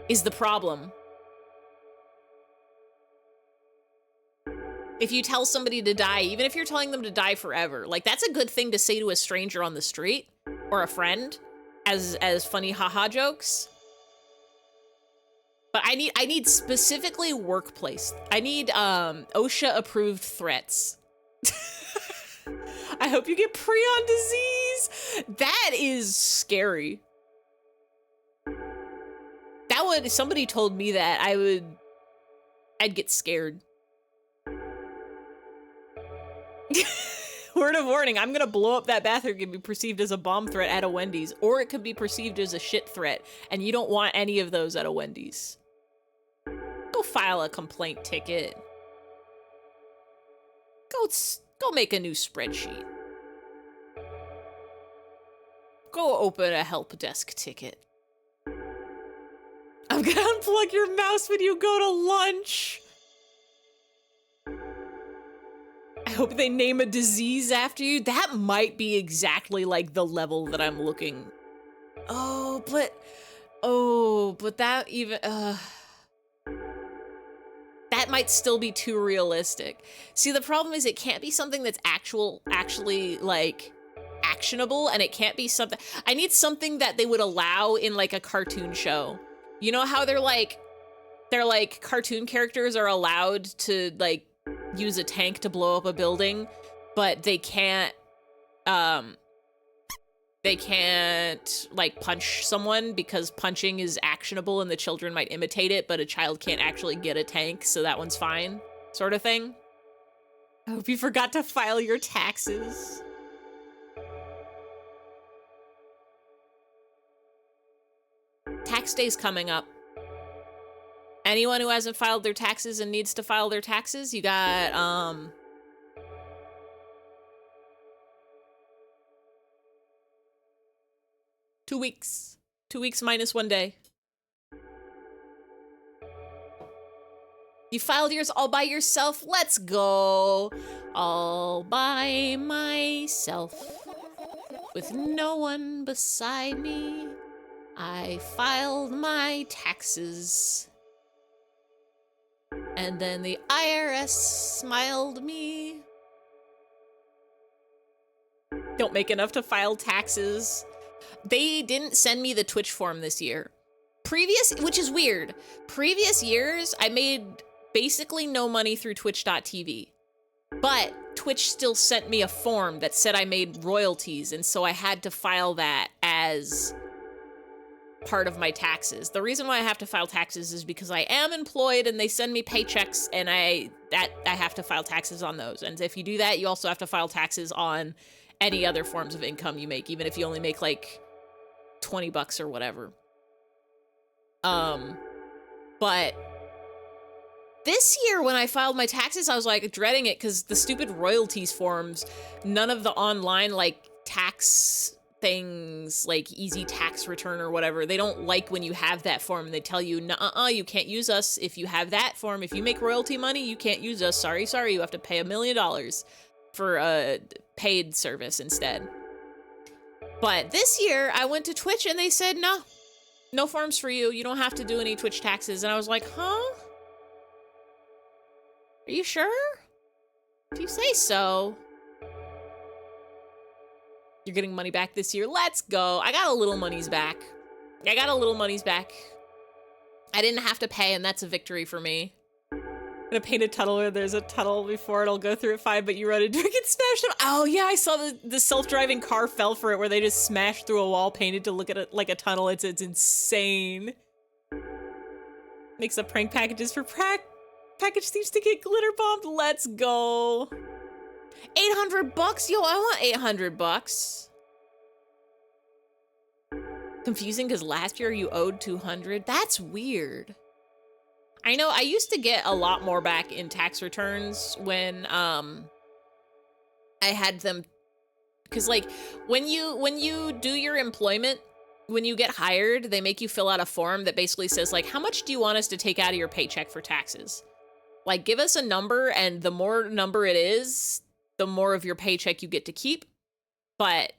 is the problem. If you tell somebody to die, even if you're telling them to die forever, like that's a good thing to say to a stranger on the street or a friend as funny haha jokes. But I need specifically workplace. I need OSHA approved threats. I hope you get prion disease. That is scary. That would, if somebody told me that, I'd get scared. Word of warning, I'm gonna blow up that bathroom. It could be perceived as a bomb threat at a Wendy's, or it could be perceived as a shit threat, and you don't want any of those at a Wendy's. Go file a complaint ticket. Go make a new spreadsheet. Go open a help desk ticket. I'm gonna unplug your mouse when you go to lunch. I hope they name a disease after you. That might be exactly like the level that I'm looking. Oh, but that even, that might still be too realistic. See, the problem is it can't be something that's actually like actionable, and it can't be something, I need something that they would allow in like a cartoon show. You know how they're like cartoon characters are allowed to like use a tank to blow up a building, but they can't like punch someone because punching is actionable and the children might imitate it, but a child can't actually get a tank, so that one's fine, sort of thing. I hope you forgot to file your taxes. Tax day's coming up. Anyone who hasn't filed their taxes and needs to file their taxes, you got, 2 weeks. 2 weeks minus 1 day. You filed yours all by yourself? Let's go. All by myself. With no one beside me. I filed my taxes. And then the IRS smiled me. don't make enough to file taxes. They didn't send me the Twitch form this year. Which is weird. Previous years, I made basically no money through Twitch.tv. But Twitch still sent me a form that said I made royalties, and so I had to file that as part of my taxes. The reason why I have to file taxes is because I am employed and they send me paychecks, and I have to file taxes on those. And if you do that, you also have to file taxes on any other forms of income you make, even if you only make like 20 bucks or whatever. But this year when I filed my taxes, I was like dreading it because the stupid royalties forms, none of the online like tax things like easy tax return or whatever, they don't like when you have that form and they tell you, nuh-uh, you can't use us if you have that form. If you make royalty money, you can't use us. Sorry, you have to pay $1 million for a paid service instead. But this year I went to Twitch and they said, no forms for you. You don't have to do any Twitch taxes. And I was like, huh? Are you sure? If you say so. You're getting money back this year. Let's go. I got a little money's back. I didn't have to pay, and that's a victory for me. I'm gonna paint a tunnel where there's a tunnel before it'll go through at 5, but you run into it, get smashed on. Oh yeah, I saw the self-driving car fell for it where they just smashed through a wall painted to look at it like a tunnel. It's insane. Makes up prank packages for package thieves to get glitter bombed. Let's go. 800 bucks? Yo, I want 800 bucks. Confusing because last year you owed 200. That's weird. I know I used to get a lot more back in tax returns when I had them, because like when you do your employment, when you get hired, they make you fill out a form that basically says like, how much do you want us to take out of your paycheck for taxes? Like, give us a number, and the more number it is, the more of your paycheck you get to keep. But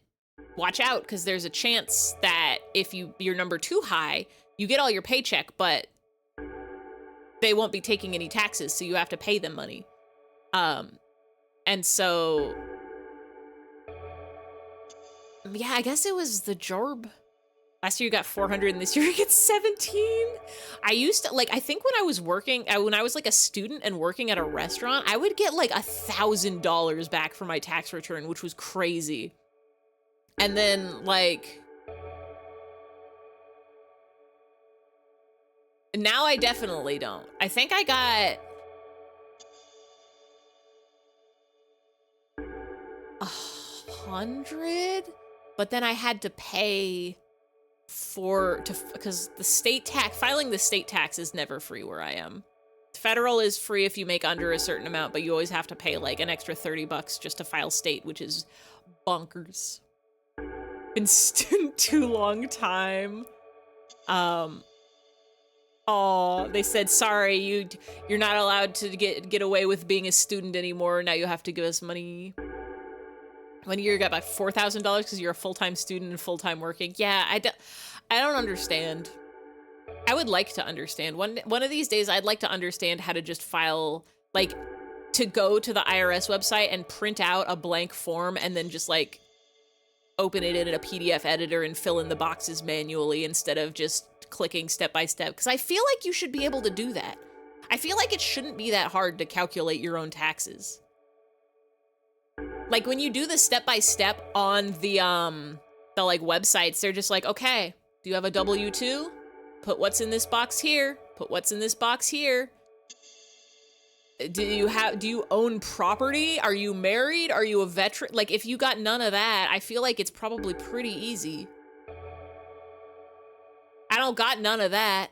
watch out, because there's a chance that if your number too high, you get all your paycheck, but they won't be taking any taxes, so you have to pay them money. And so, yeah, I guess it was the Jorb. Last year you got 400, and this year you get 17. I used to, like, I think when I was working, when I was like a student and working at a restaurant, I would get like $1,000 back for my tax return, which was crazy. And then like, now I definitely don't. I think I got 100, but then I had to pay because the state tax, filing the state tax is never free where I am. Federal is free if you make under a certain amount, but you always have to pay like an extra 30 bucks just to file state, which is bonkers. Been student too long time. Oh, they said, sorry, you're not allowed to get away with being a student anymore. Now you have to give us money. 1 year you got about $4,000 because you're a full-time student and full-time working. Yeah, I don't understand. I would like to understand. One of these days, I'd like to understand how to just file, like, to go to the IRS website and print out a blank form and then just, like, open it in a PDF editor and fill in the boxes manually instead of just clicking step by step. Because I feel like you should be able to do that. I feel like it shouldn't be that hard to calculate your own taxes. Like, when you do the step-by-step on the like, websites, they're just like, okay, do you have a W-2? Put what's in this box here. Put what's in this box here. Do you own property? Are you married? Are you a veteran? Like, if you got none of that, I feel like it's probably pretty easy. I don't got none of that.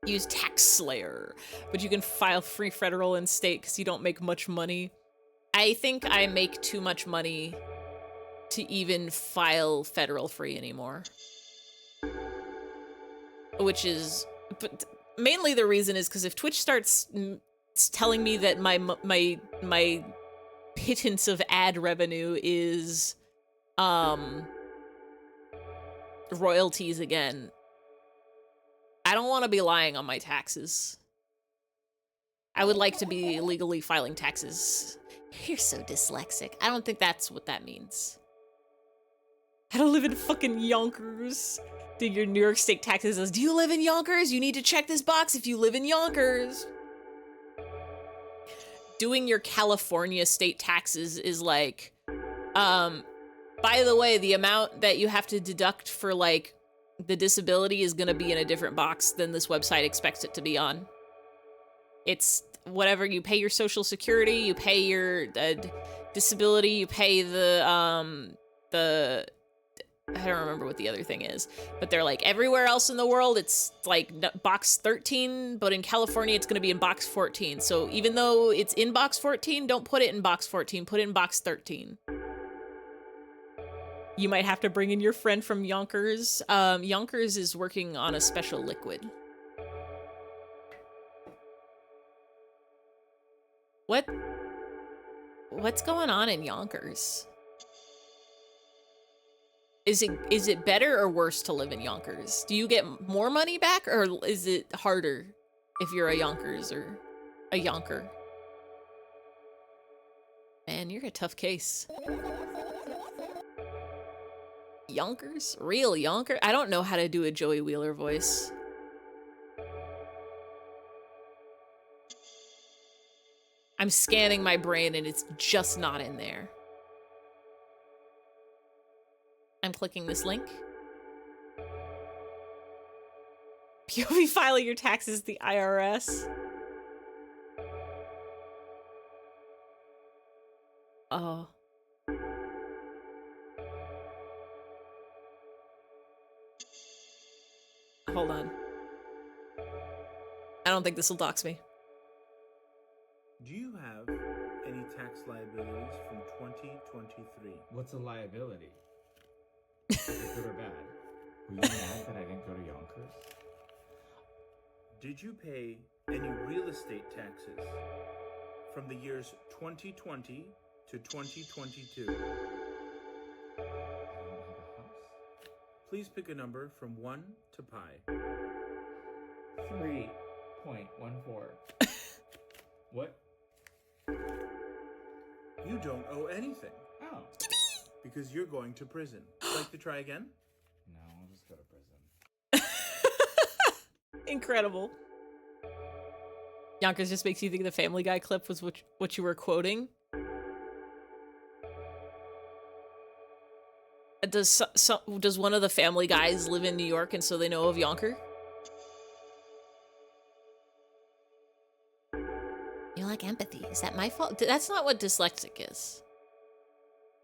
Use Tax Slayer, but you can file free federal and state because you don't make much money. I think I make too much money to even file federal free anymore. Which is, but mainly the reason is because if Twitch starts telling me that my pittance of ad revenue is royalties again, I don't want to be lying on my taxes. I would like to be legally filing taxes. You're so dyslexic. I don't think that's what that means. I don't live in fucking Yonkers. Dude, your New York State taxes says, do you live in Yonkers? You need to check this box if you live in Yonkers. Doing your California state taxes is like, by the way, the amount that you have to deduct for like the disability is gonna be in a different box than this website expects it to be on. It's whatever you pay your Social Security, you pay your disability, you pay the I don't remember what the other thing is, but they're like everywhere else in the world, it's like box 13, but in California, it's going to be in box 14. So even though it's in box 14, don't put it in box 14, put it in box 13. You might have to bring in your friend from Yonkers. Yonkers is working on a special liquid. What's going on in Yonkers? Is it better or worse to live in Yonkers? Do you get more money back, or is it harder if you're a Yonkers or a Yonker? Man, you're a tough case. Yonkers? Real Yonker? I don't know how to do a Joey Wheeler voice. I'm scanning my brain and it's just not in there. I'm clicking this link. POV filing your taxes, the IRS. Oh. Hold on. I don't think this will dox me. Do you have any tax liabilities from 2023? What's a liability? Is it good or bad? Were you mad that I didn't go to Yonkers? Did you pay any real estate taxes from the years 2020 to 2022? I don't have a house. Please pick a number from 1 to pi. 3.14. What? You don't owe anything Oh. because you're going to prison. Like to try again? No, I'll just go to prison. Incredible. Yonkers just makes you think the Family Guy clip was what you were quoting. Does one of the Family Guys live in New York and so they know of Yonker? You lack empathy. Is that my fault? That's not what dyslexic is.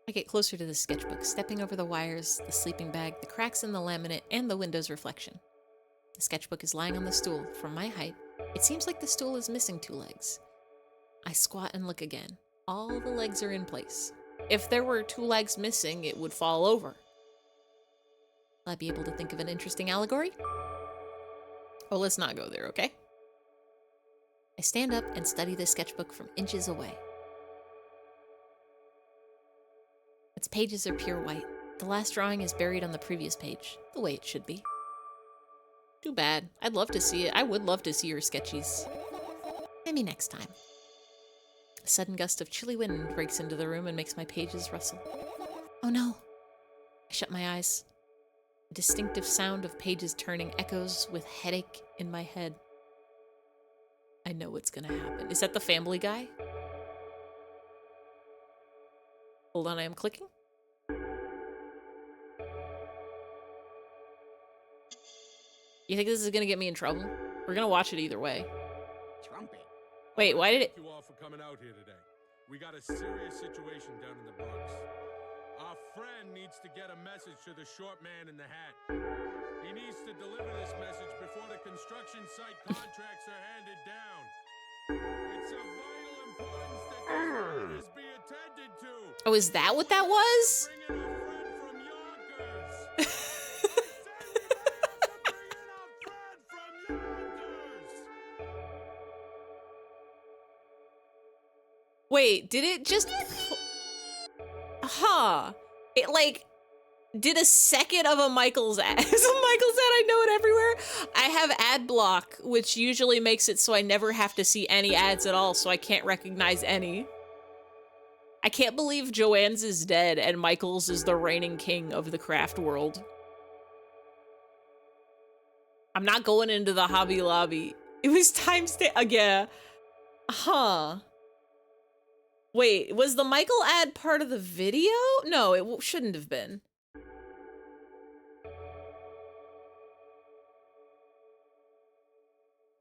I get closer to the sketchbook, stepping over the wires, the sleeping bag, the cracks in the laminate, and the window's reflection. The sketchbook is lying on the stool. From my height, it seems like the stool is missing 2 legs. I squat and look again. All the legs are in place. If there were 2 legs missing, it would fall over. Will I be able to think of an interesting allegory? Oh, let's not go there, okay? I stand up and study the sketchbook from inches away. Its pages are pure white. The last drawing is buried on the previous page, the way it should be. Too bad. I'd love to see it. I would love to see your sketchies. Maybe next time. A sudden gust of chilly wind breaks into the room and makes my pages rustle. Oh no. I shut my eyes. A distinctive sound of pages turning echoes with headache in my head. I know what's gonna happen. Is that the Family Guy? Hold on, I am clicking. You think this is gonna get me in trouble? We're gonna watch it either way. Trumpet. Wait, why did it? Thank you all for coming out here today. We got a serious situation down in the Bronx. Our friend needs to get a message to the short man in the hat. He needs to deliver this message before the construction site contracts are handed down. It's of vital importance that this matters be attended to. Oh, is that what that was? Bring in a friend from Yonkers. Wait, did it just... Huh. It, like, did a second of a Michaels ad. It's a Michaels ad, I know it everywhere. I have ad block, which usually makes it so I never have to see any ads at all, so I can't recognize any. I can't believe Joanne's is dead and Michaels is the reigning king of the craft world. I'm not going into the Hobby Lobby. It was timestamp again. Huh. Wait, was the Michael ad part of the video? No, it shouldn't have been.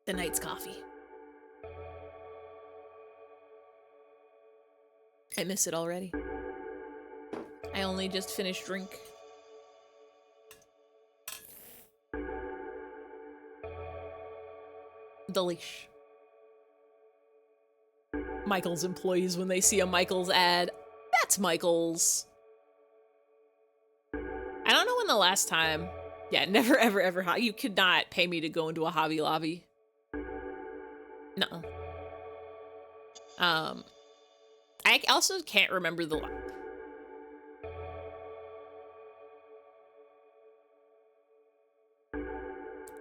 The Knight's Coffee. I miss it already. I only just finished drink. Delish. Michael's employees, when they see a Michael's ad, that's Michael's. I don't know when the last time. Yeah, never, ever, ever. You could not pay me to go into a Hobby Lobby. No. I also can't remember the.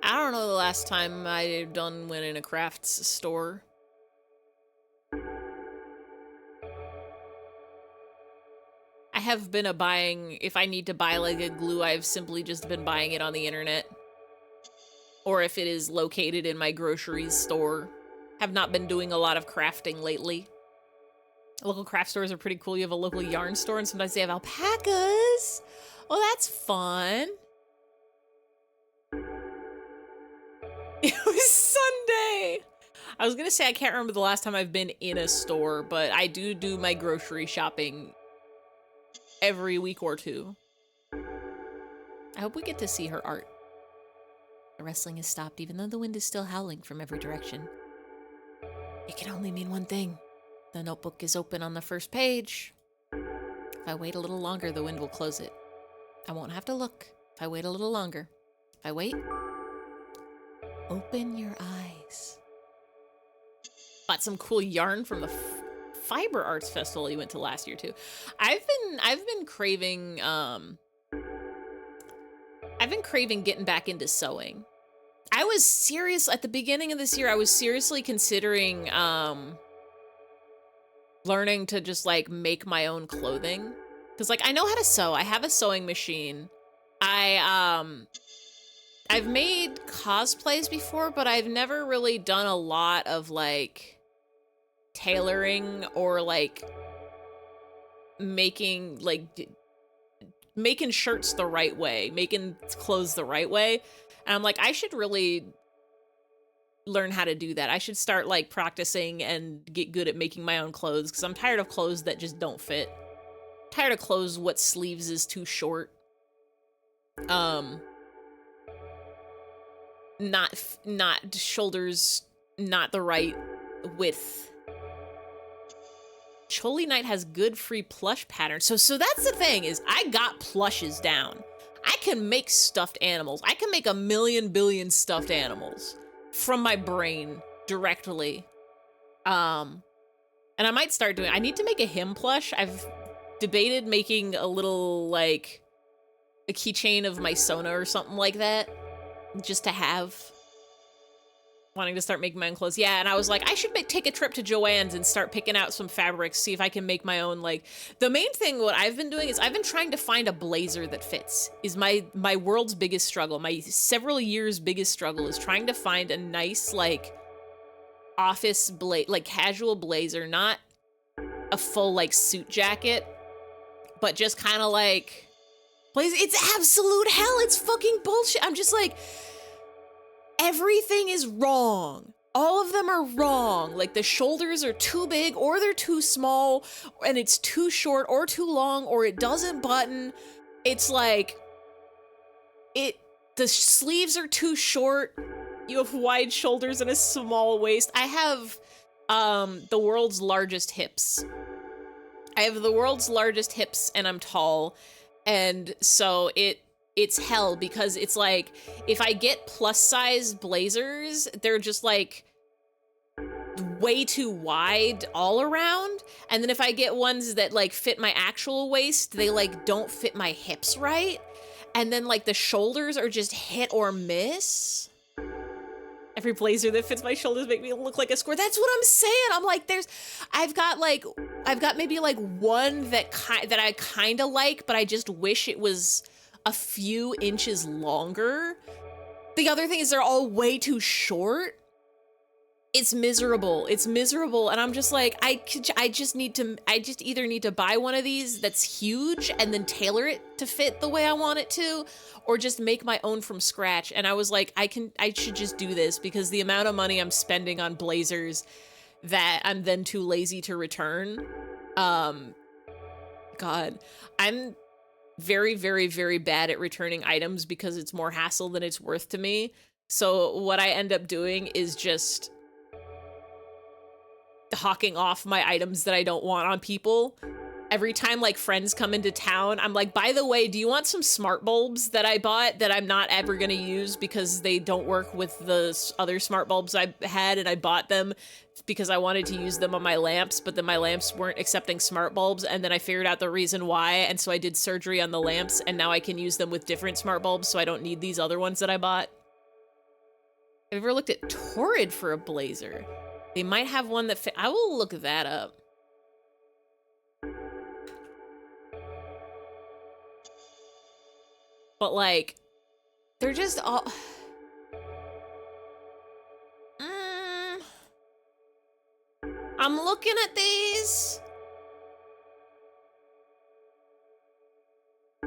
I don't know the last time I done went in a crafts store. I have been buying, if I need to buy like a glue, I've simply just been buying it on the internet. Or if it is located in my groceries store. Have not been doing a lot of crafting lately. Local craft stores are pretty cool. You have a local yarn store and sometimes they have alpacas. Oh, that's fun. It was Sunday. I was gonna say I can't remember the last time I've been in a store, but I do my grocery shopping every week or two. I hope we get to see her art. The wrestling has stopped even though the wind is still howling from every direction. It can only mean one thing. The notebook is open on the first page. If I wait a little longer, the wind will close it. I won't have to look. If I wait a little longer. If I wait, open your eyes. Bought some cool yarn from the Fiber Arts Festival you went to last year too. I've been craving getting back into sewing. I was serious at the beginning of this year. I was seriously considering learning to just like make my own clothing, because like I know how to sew. I have a sewing machine. I've made cosplays before, but I've never really done a lot of like tailoring or like making shirts the right way, making clothes the right way. And I'm like, I should really learn how to do that. I should start like practicing and get good at making my own clothes, because I'm tired of clothes that just don't fit. Tired of clothes what sleeves is too short. Not shoulders, not the right width. Choli Knight has good free plush patterns. So that's the thing, is I got plushes down. I can make stuffed animals. I can make a million billion stuffed animals from my brain directly. And I might start doing, I need to make a him plush. I've debated making a little like a keychain of my Sona or something like that, just to have. Wanting to start making my own clothes. Yeah, and I was like, I should take a trip to Joann's and start picking out some fabrics, see if I can make my own, like, the main thing what I've been doing is I've been trying to find a blazer that fits, is my world's biggest struggle. My several years biggest struggle is trying to find a nice, like, office like casual blazer, not a full, like, suit jacket, but just kind of like, blazer. It's absolute hell. It's fucking bullshit. I'm just like, everything is wrong. All of them are wrong. Like the shoulders are too big or they're too small, and it's too short or too long, or it doesn't button. It's like the sleeves are too short. You have wide shoulders and a small waist. I have the world's largest hips. I have the world's largest hips and I'm tall. And so it's hell, because it's like, if I get plus size blazers, they're just like way too wide all around. And then if I get ones that like fit my actual waist, they like don't fit my hips right. And then like the shoulders are just hit or miss. Every blazer that fits my shoulders make me look like a square. That's what I'm saying. I'm like, I've got maybe like one that I kind of like, but I just wish it was a few inches longer. The other thing is they're all way too short. It's miserable. It's miserable. And I'm just like, I just either need to buy one of these that's huge and then tailor it to fit the way I want it to, or just make my own from scratch. And I was like, I should just do this, because the amount of money I'm spending on blazers that I'm then too lazy to return. God, I'm very, very, very bad at returning items because it's more hassle than it's worth to me. So what I end up doing is just hawking off my items that I don't want on people. Every time like friends come into town, I'm like, by the way, do you want some smart bulbs that I bought that I'm not ever gonna use because they don't work with the other smart bulbs I had, and I bought them because I wanted to use them on my lamps, but then my lamps weren't accepting smart bulbs, and then I figured out the reason why, and so I did surgery on the lamps, and now I can use them with different smart bulbs, so I don't need these other ones that I bought. Have you ever looked at Torrid for a blazer? They might have one that fit. I will look that up. But like, they're just all... I'm looking at these.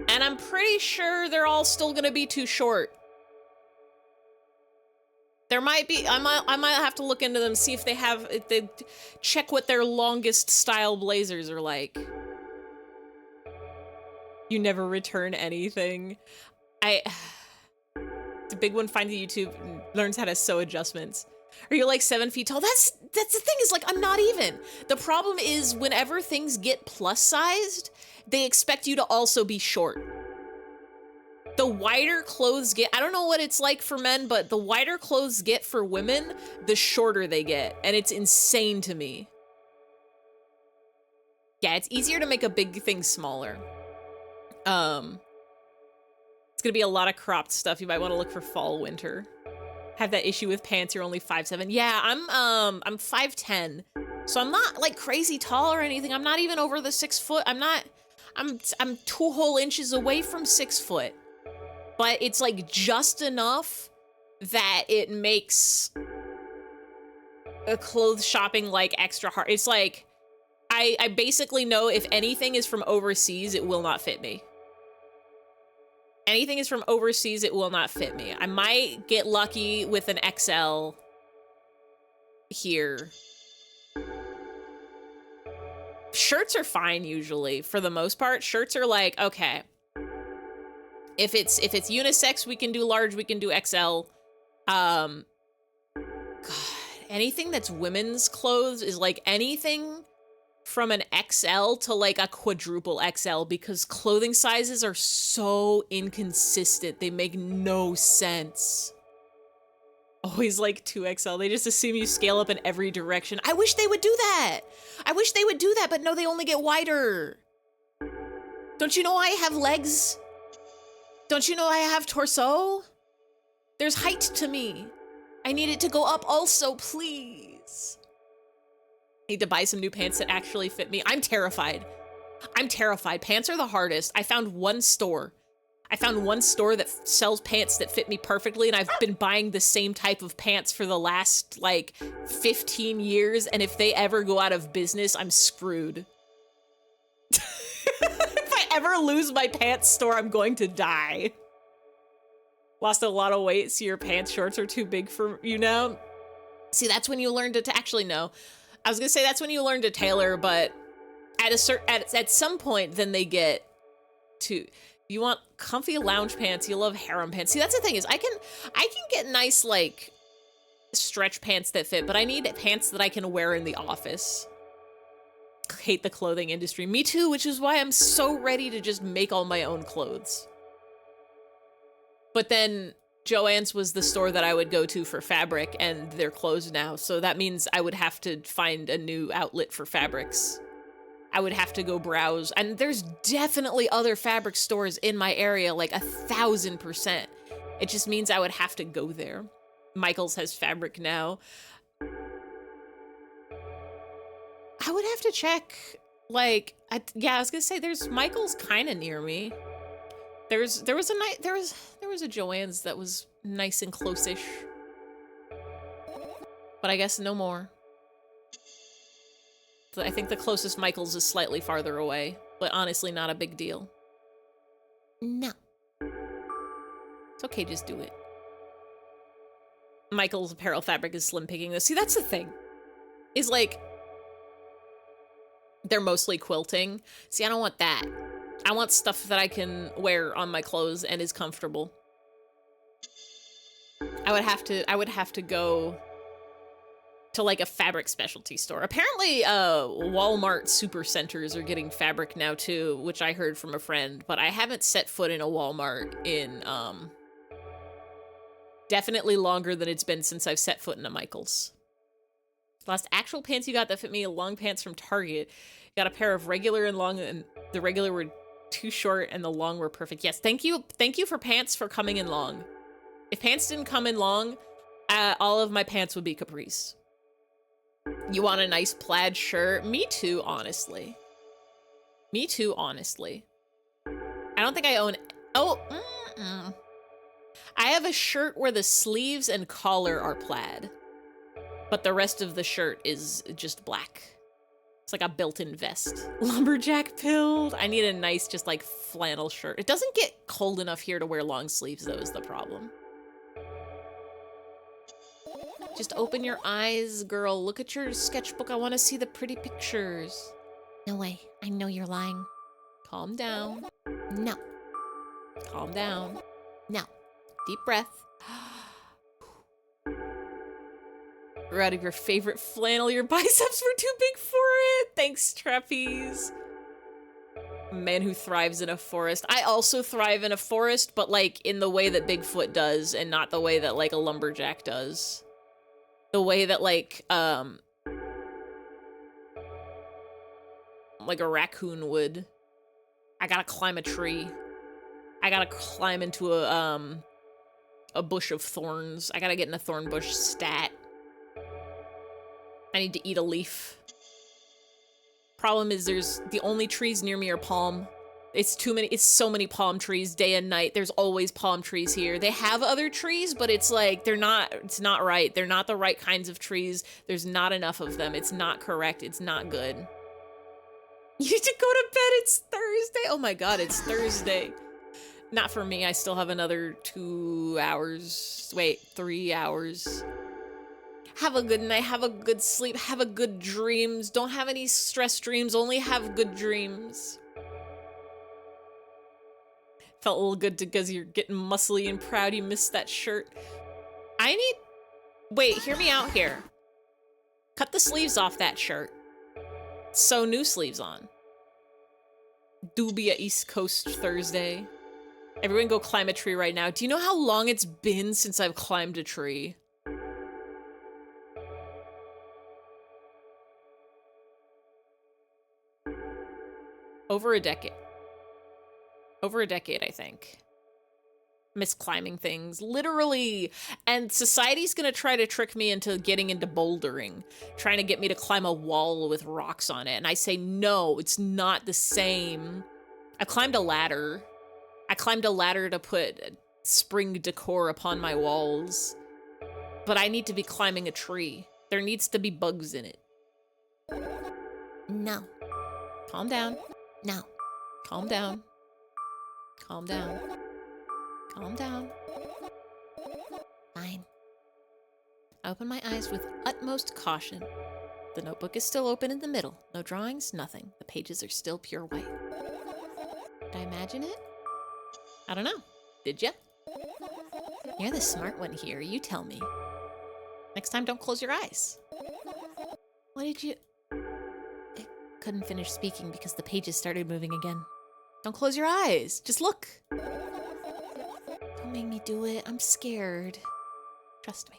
And I'm pretty sure they're all still gonna be too short. There might be, I might have to look into them, see if they check what their longest style blazers are like. You never return anything. The big one finds YouTube and learns how to sew adjustments. Are you like 7 feet tall? That's the thing, is like, I'm not even. The problem is whenever things get plus sized, they expect you to also be short. The wider clothes get, I don't know what it's like for men, but the wider clothes get for women, the shorter they get. And it's insane to me. Yeah, it's easier to make a big thing smaller. It's gonna be a lot of cropped stuff. You might want to look for fall, winter. Have that issue with pants, you're only 5'7". Yeah, I'm 5'10". So I'm not like crazy tall or anything. I'm not even over the 6 foot. I'm 2 whole inches away from 6 foot. But it's like just enough that it makes a clothes shopping like extra hard. It's like, I basically know if anything is from overseas, it will not fit me. Anything is from overseas, it will not fit me. I might get lucky with an XL here. Shirts are fine usually, for the most part. Shirts are like, okay. If it's unisex, we can do large, we can do XL. God, anything that's women's clothes is like anything from an XL to like a quadruple XL, because clothing sizes are so inconsistent. They make no sense. Always like 2XL. They just assume you scale up in every direction. I wish they would do that. I wish they would do that, but no, they only get wider. Don't you know I have legs? Don't you know I have torso? There's height to me. I need it to go up also, please. Need to buy some new pants that actually fit me. I'm terrified. I'm terrified. Pants are the hardest. I found one store that sells pants that fit me perfectly, and I've been buying the same type of pants for the last, like, 15 years, and if they ever go out of business, I'm screwed. If I ever lose my pants store, I'm going to die. Lost a lot of weight, so your pants shorts are too big for you now? See, that's when you learn to actually, no. I was gonna say that's when you learn to tailor, but at some point, then they get to, you want comfy lounge pants, you love harem pants. See, that's the thing, is I can get nice, like, stretch pants that fit, but I need pants that I can wear in the office. Hate the clothing industry. Me too, which is why I'm so ready to just make all my own clothes. But then Joann's was the store that I would go to for fabric, and they're closed now, so that means I would have to find a new outlet for fabrics. I would have to go browse, and there's definitely other fabric stores in my area, like 1000%. It just means I would have to go there. Michaels has fabric now. I would have to check. Like, yeah, I was gonna say there's Michaels kind of near me. There was a Joann's that was nice and close-ish, but I guess no more. So I think the closest Michaels is slightly farther away, but honestly, not a big deal. No, it's okay, just do it. Michaels apparel fabric is slim picking this. See, that's the thing. Is like, they're mostly quilting. See, I don't want that. I want stuff that I can wear on my clothes and is comfortable. I would have to go to like a fabric specialty store. Apparently, Walmart super centers are getting fabric now too, which I heard from a friend, but I haven't set foot in a Walmart in, definitely longer than it's been since I've set foot in a Michaels. Last actual pants you got that fit me, long pants from Target. Got a pair of regular and long, and the regular were too short and the long were perfect. Yes, thank you for pants for coming in long. If pants didn't come in long, all of my pants would be capris. You want a nice plaid shirt? Me too, honestly. Me too, honestly. I don't think I own... Oh, I have a shirt where the sleeves and collar are plaid, but the rest of the shirt is just black. It's like a built-in vest. Lumberjack pilled. I need a nice, just like flannel shirt. It doesn't get cold enough here to wear long sleeves, though, is the problem. Just open your eyes, girl. Look at your sketchbook. I want to see the pretty pictures. No way. I know you're lying. Calm down. No. Calm down. No. Deep breath. You're out of your favorite flannel. Your biceps were too big for it. Thanks, Trapeze. A man who thrives in a forest. I also thrive in a forest, but like in the way that Bigfoot does and not the way that like a lumberjack does. The way that like a raccoon would. I gotta climb a tree. I gotta climb into a bush of thorns. I gotta get in a thorn bush stat. I need to eat a leaf. Problem is the only trees near me are palm. It's so many palm trees day and night. There's always palm trees here. They have other trees, but it's like, it's not right. They're not the right kinds of trees. There's not enough of them. It's not correct. It's not good. You need to go to bed. It's Thursday. Oh my God, it's Thursday. Not for me. I still have another 2 hours. Wait, 3 hours. Have a good night. Have a good sleep. Have a good dreams. Don't have any stress dreams. Only have good dreams. Felt a little good because you're getting muscly and proud you missed that shirt. Wait, hear me out here. Cut the sleeves off that shirt. Sew new sleeves on. Dubia East Coast Thursday. Everyone go climb a tree right now. Do you know how long it's been since I've climbed a tree? Over a decade. Over a decade, I think. Miss climbing things, literally. And society's gonna try to trick me into getting into bouldering, trying to get me to climb a wall with rocks on it. And I say, no, it's not the same. I climbed a ladder. I climbed a ladder to put spring decor upon my walls. But I need to be climbing a tree. There needs to be bugs in it. No. Calm down. No. Calm down. Calm down. Calm down. Fine. I open my eyes with utmost caution. The notebook is still open in the middle. No drawings, nothing. The pages are still pure white. Did I imagine it? I don't know. Did ya? You're the smart one here. You tell me. Next time, don't close your eyes. What did you... I couldn't finish speaking because the pages started moving again. Don't close your eyes. Just look. Don't make me do it. I'm scared. Trust me.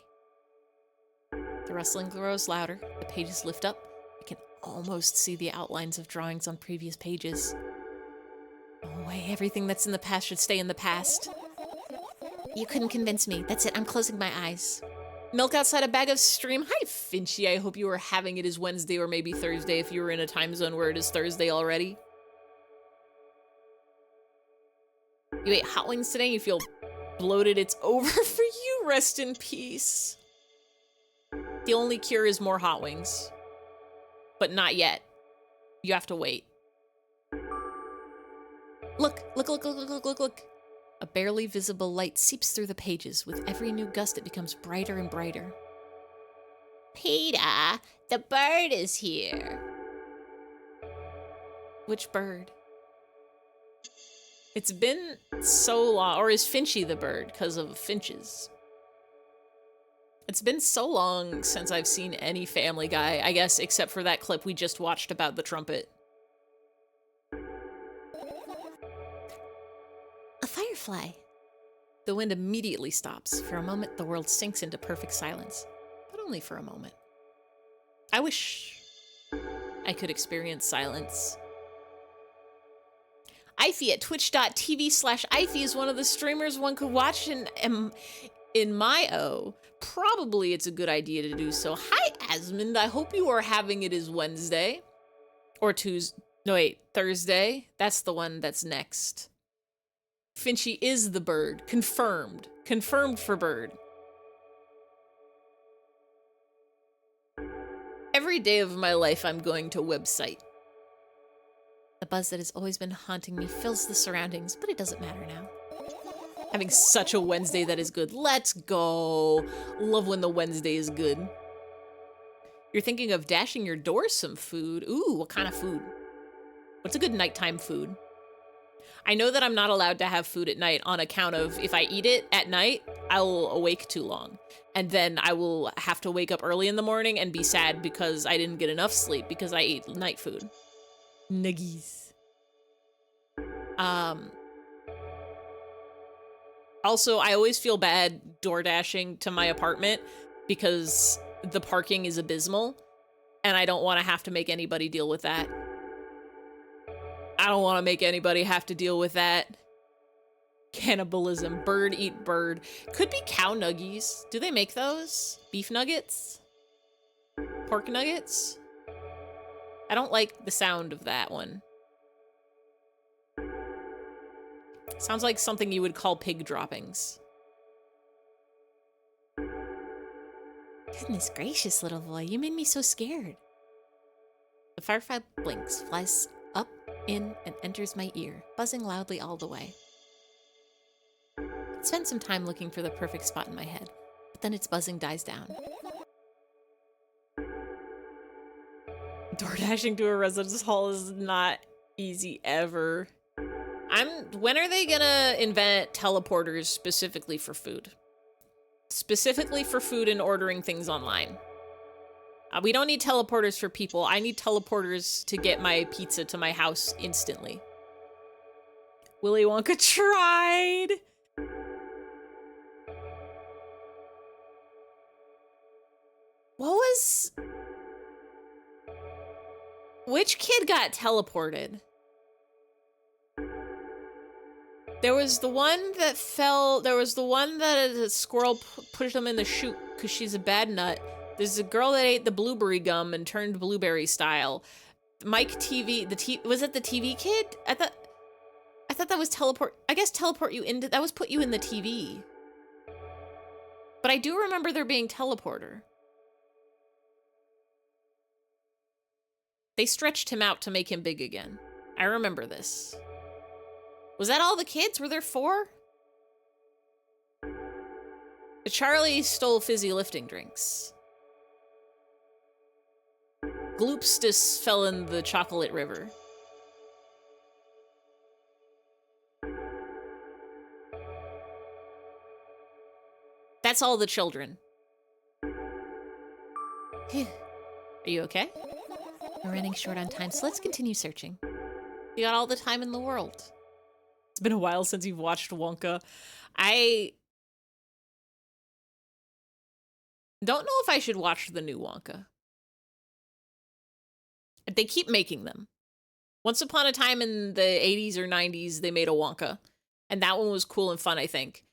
The rustling grows louder. The pages lift up. I can almost see the outlines of drawings on previous pages. No way. Everything that's in the past should stay in the past. You couldn't convince me. That's it. I'm closing my eyes. Milk outside a bag of stream. Hi, Finchy. I hope you are having it as Wednesday or maybe Thursday if you were in a time zone where it is Thursday already. You ate hot wings today? You feel bloated? It's over for you. Rest in peace. The only cure is more hot wings. But not yet. You have to wait. Look, look, look, look, look, look, look, look. A barely visible light seeps through the pages. With every new gust, it becomes brighter and brighter. Peter, the bird is here. Which bird? It's been so long. Or is Finchy the bird because of finches? It's been so long since I've seen any Family Guy, I guess, except for that clip we just watched about the trumpet. A firefly. The wind immediately stops. For a moment, the world sinks into perfect silence. But only for a moment. I wish I could experience silence. Ify at twitch.tv/Ify is one of the streamers one could watch in my O. Probably it's a good idea to do so. Hi, Asmund. I hope you are having it as Wednesday. Or Tuesday. No, wait. Thursday. That's the one that's next. Finchy is the bird. Confirmed. Confirmed for bird. Every day of my life, I'm going to website. The buzz that has always been haunting me fills the surroundings, but it doesn't matter now. Having such a Wednesday that is good. Let's go. Love when the Wednesday is good. You're thinking of dashing your door some food. Ooh, what kind of food? What's a good nighttime food? I know that I'm not allowed to have food at night on account of if I eat it at night, I'll awake too long. And then I will have to wake up early in the morning and be sad because I didn't get enough sleep because I ate night food. Nuggies. Also, I always feel bad door dashing to my apartment because the parking is abysmal and I don't want to have to make anybody deal with that. I don't want to make anybody have to deal with that. Cannibalism. Bird eat bird. Could be cow nuggies. Do they make those? Beef nuggets? Pork nuggets? I don't like the sound of that one. Sounds like something you would call pig droppings. Goodness gracious, little boy. You made me so scared. The firefly blinks, flies up, in, and enters my ear, buzzing loudly all the way. I spend some time looking for the perfect spot in my head, but then its buzzing dies down. Door dashing to a residence hall is not easy ever. When are they gonna invent teleporters specifically for food? Specifically for food and ordering things online. We don't need teleporters for people. I need teleporters to get my pizza to my house instantly. Willy Wonka tried. What was... Which kid got teleported? There was the one that fell. There was the one that a squirrel pushed them in the chute because she's a bad nut. There's a girl that ate the blueberry gum and turned blueberry style. Mike TV, was it the TV kid? I thought that was teleport. I guess teleport you into, that was put you in the TV. But I do remember there being teleporter. They stretched him out to make him big again. I remember this. Was that all the kids? Were there 4? Charlie stole fizzy lifting drinks. Gloopstis fell in the chocolate river. That's all the children. Phew. Are you okay? We're running short on time, so let's continue searching. You got all the time in the world. It's been a while since you've watched Wonka. I don't know if I should watch the new Wonka. They keep making them. Once upon a time in the 80s or 90s, they made a Wonka. And that one was cool and fun, I think.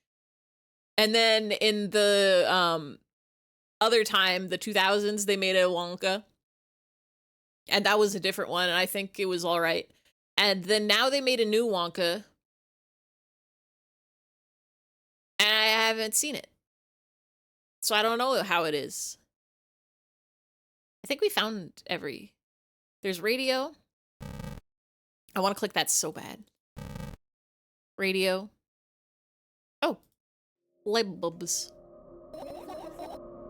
And then in the other time, the 2000s, they made a Wonka. And that was a different one, and I think it was all right. And then now they made a new Wonka. And I haven't seen it. So I don't know how it is. I think we found every... There's radio. I want to click that so bad. Radio. Oh. Light bulbs.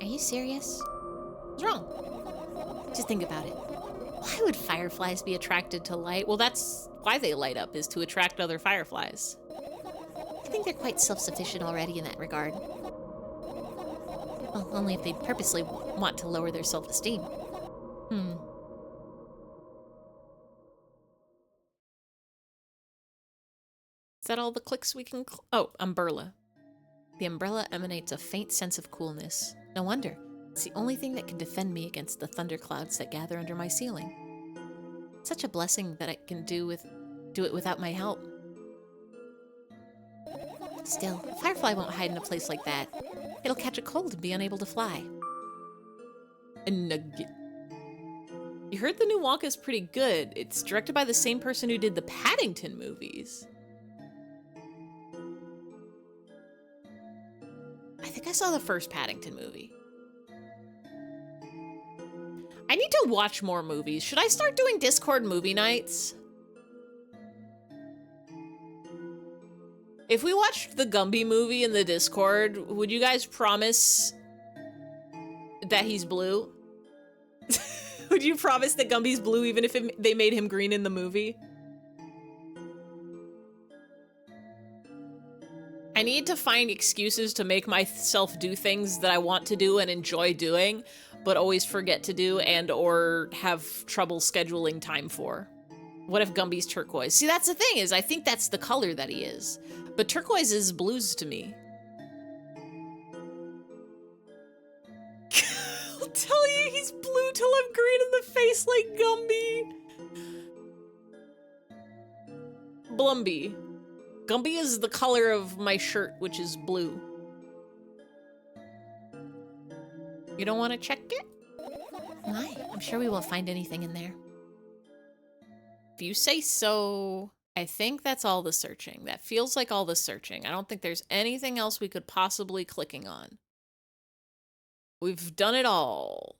Are you serious? What's wrong? Just think about it. Why would fireflies be attracted to light? Well, that's why they light up, is to attract other fireflies. I think they're quite self-sufficient already in that regard. Well, only if they purposely want to lower their self-esteem. Is that all the clicks we can oh, umbrella. The umbrella emanates a faint sense of coolness. No wonder. It's the only thing that can defend me against the thunderclouds that gather under my ceiling. Such a blessing that I can do it without my help. Still, a firefly won't hide in a place like that. It'll catch a cold and be unable to fly. A nugget. You heard the new Wonka is pretty good. It's directed by the same person who did the Paddington movies. I think I saw the first Paddington movie. I need to watch more movies. Should I start doing Discord movie nights? If we watched the Gumby movie in the Discord, would you guys promise that he's blue? Would you promise that Gumby's blue even if they made him green in the movie? I need to find excuses to make myself do things that I want to do and enjoy doing, but always forget to do and or have trouble scheduling time for. What if Gumby's turquoise? See, that's the thing, is I think that's the color that he is. But turquoise is blues to me. I'll tell you, he's blue till I'm green in the face like Gumby. Blumby. Gumby is the color of my shirt, which is blue. You don't want to check it? Why? I'm sure we won't find anything in there. If you say so, I think that's all the searching. That feels like all the searching. I don't think there's anything else we could possibly clicking on. We've done it all.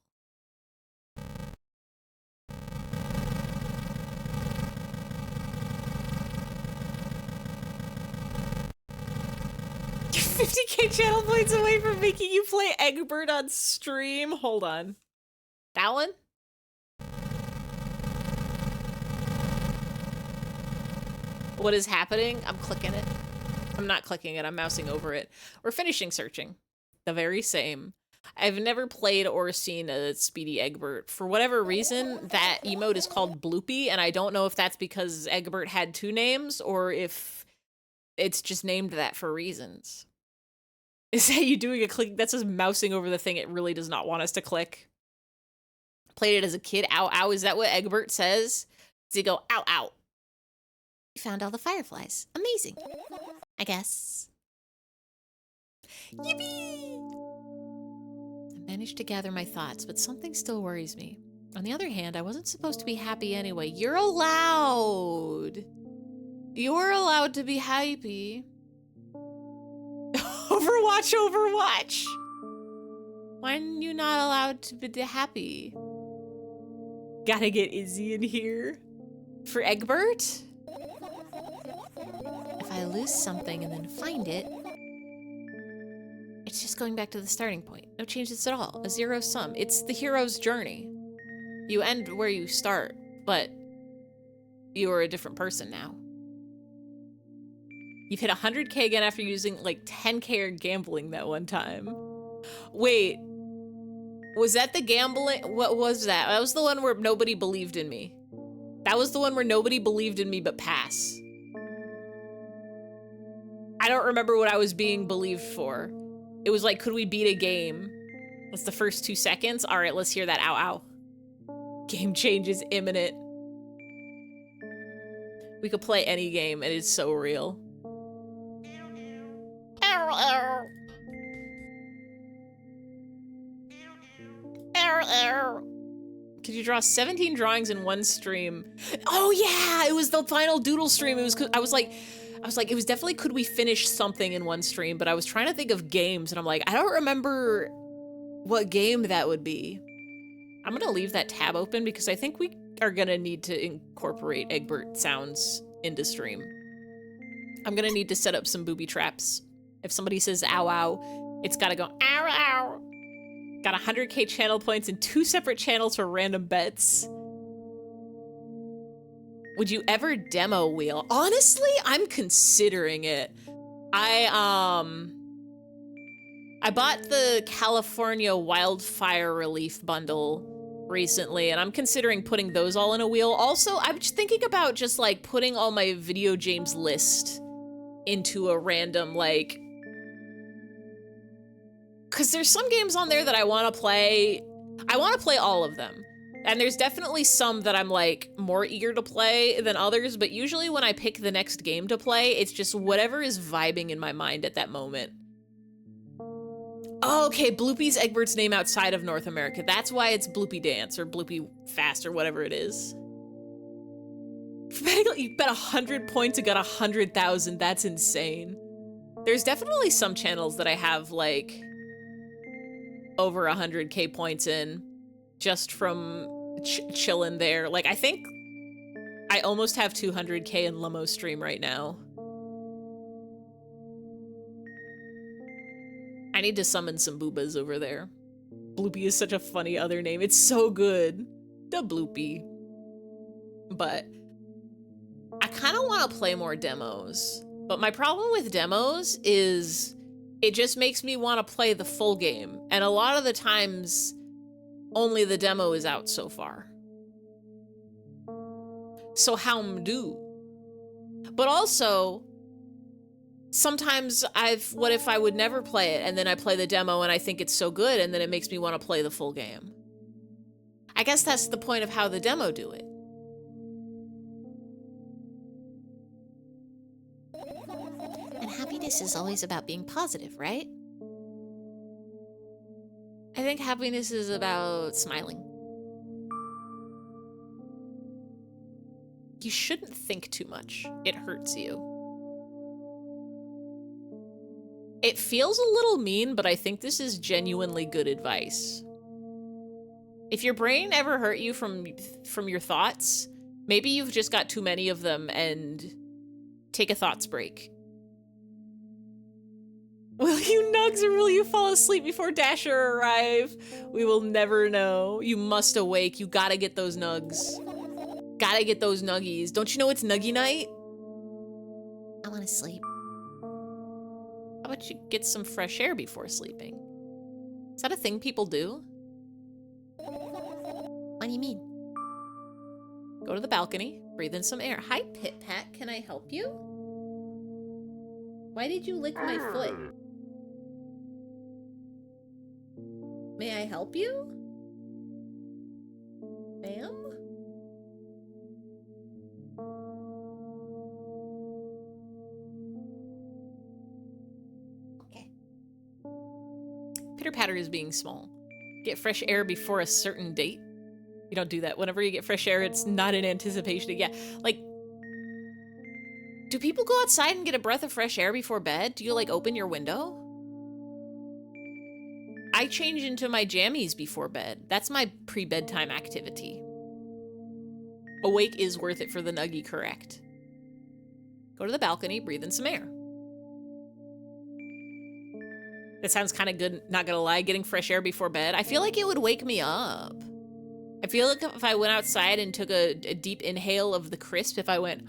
You're 50k channel points away from making you play Egbert on stream. Hold on. That one? What is happening? I'm clicking it. I'm not clicking it, I'm mousing over it. We're finishing searching. The very same. I've never played or seen a Speedy Egbert. For whatever reason, that emote is called Bloopy, and I don't know if that's because Egbert had two names or if it's just named that for reasons. Is that you doing a click? That's just mousing over the thing it really does not want us to click. Played it as a kid. Ow, ow. Is that what Egbert says? Does he go, ow, ow? You found all the fireflies. Amazing. I guess. Yippee! I managed to gather my thoughts, but something still worries me. On the other hand, I wasn't supposed to be happy anyway. You're allowed. You're allowed to be happy. Overwatch, Overwatch. Why are you not allowed to be happy? Gotta get Izzy in here. For Egbert? If I lose something and then find it, it's just going back to the starting point. No changes at all. A zero sum. It's the hero's journey. You end where you start, but you are a different person now. You've hit 100k again after using like 10k or gambling that one time. Wait, was that the gambling? What was that? That was the one where nobody believed in me. That was the one where nobody believed in me but pass. I don't remember what I was being believed for. It was like, could we beat a game? That's the first 2 seconds. All right, let's hear that. Ow, ow. Game change is imminent. We could play any game. It is so real. Could you draw 17 drawings in one stream? Oh yeah, it was the final doodle stream. It was, I was like, it was definitely could we finish something in one stream, but I was trying to think of games and I'm like, I don't remember what game that would be. I'm gonna leave that tab open because I think we are gonna need to incorporate Egbert sounds into stream. I'm gonna need to set up some booby traps. If somebody says ow ow, it's gotta go ow ow. Got 100k channel points and 2 separate channels for random bets. Would you ever demo wheel? Honestly, I'm considering it. I bought the California Wildfire Relief bundle recently, and I'm considering putting those all in a wheel. Also, I'm just thinking about just like putting all my video games list into a random like, because there's some games on there that I want to play. I want to play all of them. And there's definitely some that I'm like more eager to play than others, but usually when I pick the next game to play, it's just whatever is vibing in my mind at that moment. Oh, okay, Bloopy's Egbert's name outside of North America. That's why it's Bloopy Dance or Bloopy Fast or whatever it is. You bet 100 points and got 100,000. That's insane. There's definitely some channels that I have like over 100k points in just from chilling there. Like I think I almost have 200k in Lumo stream right now. I need to summon some boobas over there. Bloopy is such a funny other name. It's so good. The Bloopy. But I kind of want to play more demos. But my problem with demos is it just makes me want to play the full game. And a lot of the times, only the demo is out so far. So how do? But also, sometimes what if I would never play it and then I play the demo and I think it's so good and then it makes me want to play the full game. I guess that's the point of how the demo do it. And happiness is always about being positive, right? I think happiness is about smiling. You shouldn't think too much. It hurts you. It feels a little mean, but I think this is genuinely good advice. If your brain ever hurt you from your thoughts, maybe you've just got too many of them and take a thoughts break. Will you nugs or will you fall asleep before Dasher arrive? We will never know. You must awake. You gotta get those nugs. Gotta get those nuggies. Don't you know it's nuggy night? I wanna sleep. How about you get some fresh air before sleeping? Is that a thing people do? What do you mean? Go to the balcony, breathe in some air. Hi, Pit Pat, can I help you? Why did you lick my foot? May I help you? Ma'am? Okay. Pitter-patter is being small. Get fresh air before a certain date. You don't do that. Whenever you get fresh air, it's not in anticipation. Yeah, like, do people go outside and get a breath of fresh air before bed? Do you, like, open your window? I change into my jammies before bed. That's my pre-bedtime activity. Awake is worth it for the nuggie, correct. Go to the balcony, breathe in some air. That sounds kind of good, not gonna lie, getting fresh air before bed. I feel like it would wake me up. I feel like if I went outside and took a deep inhale of the crisp, if I went,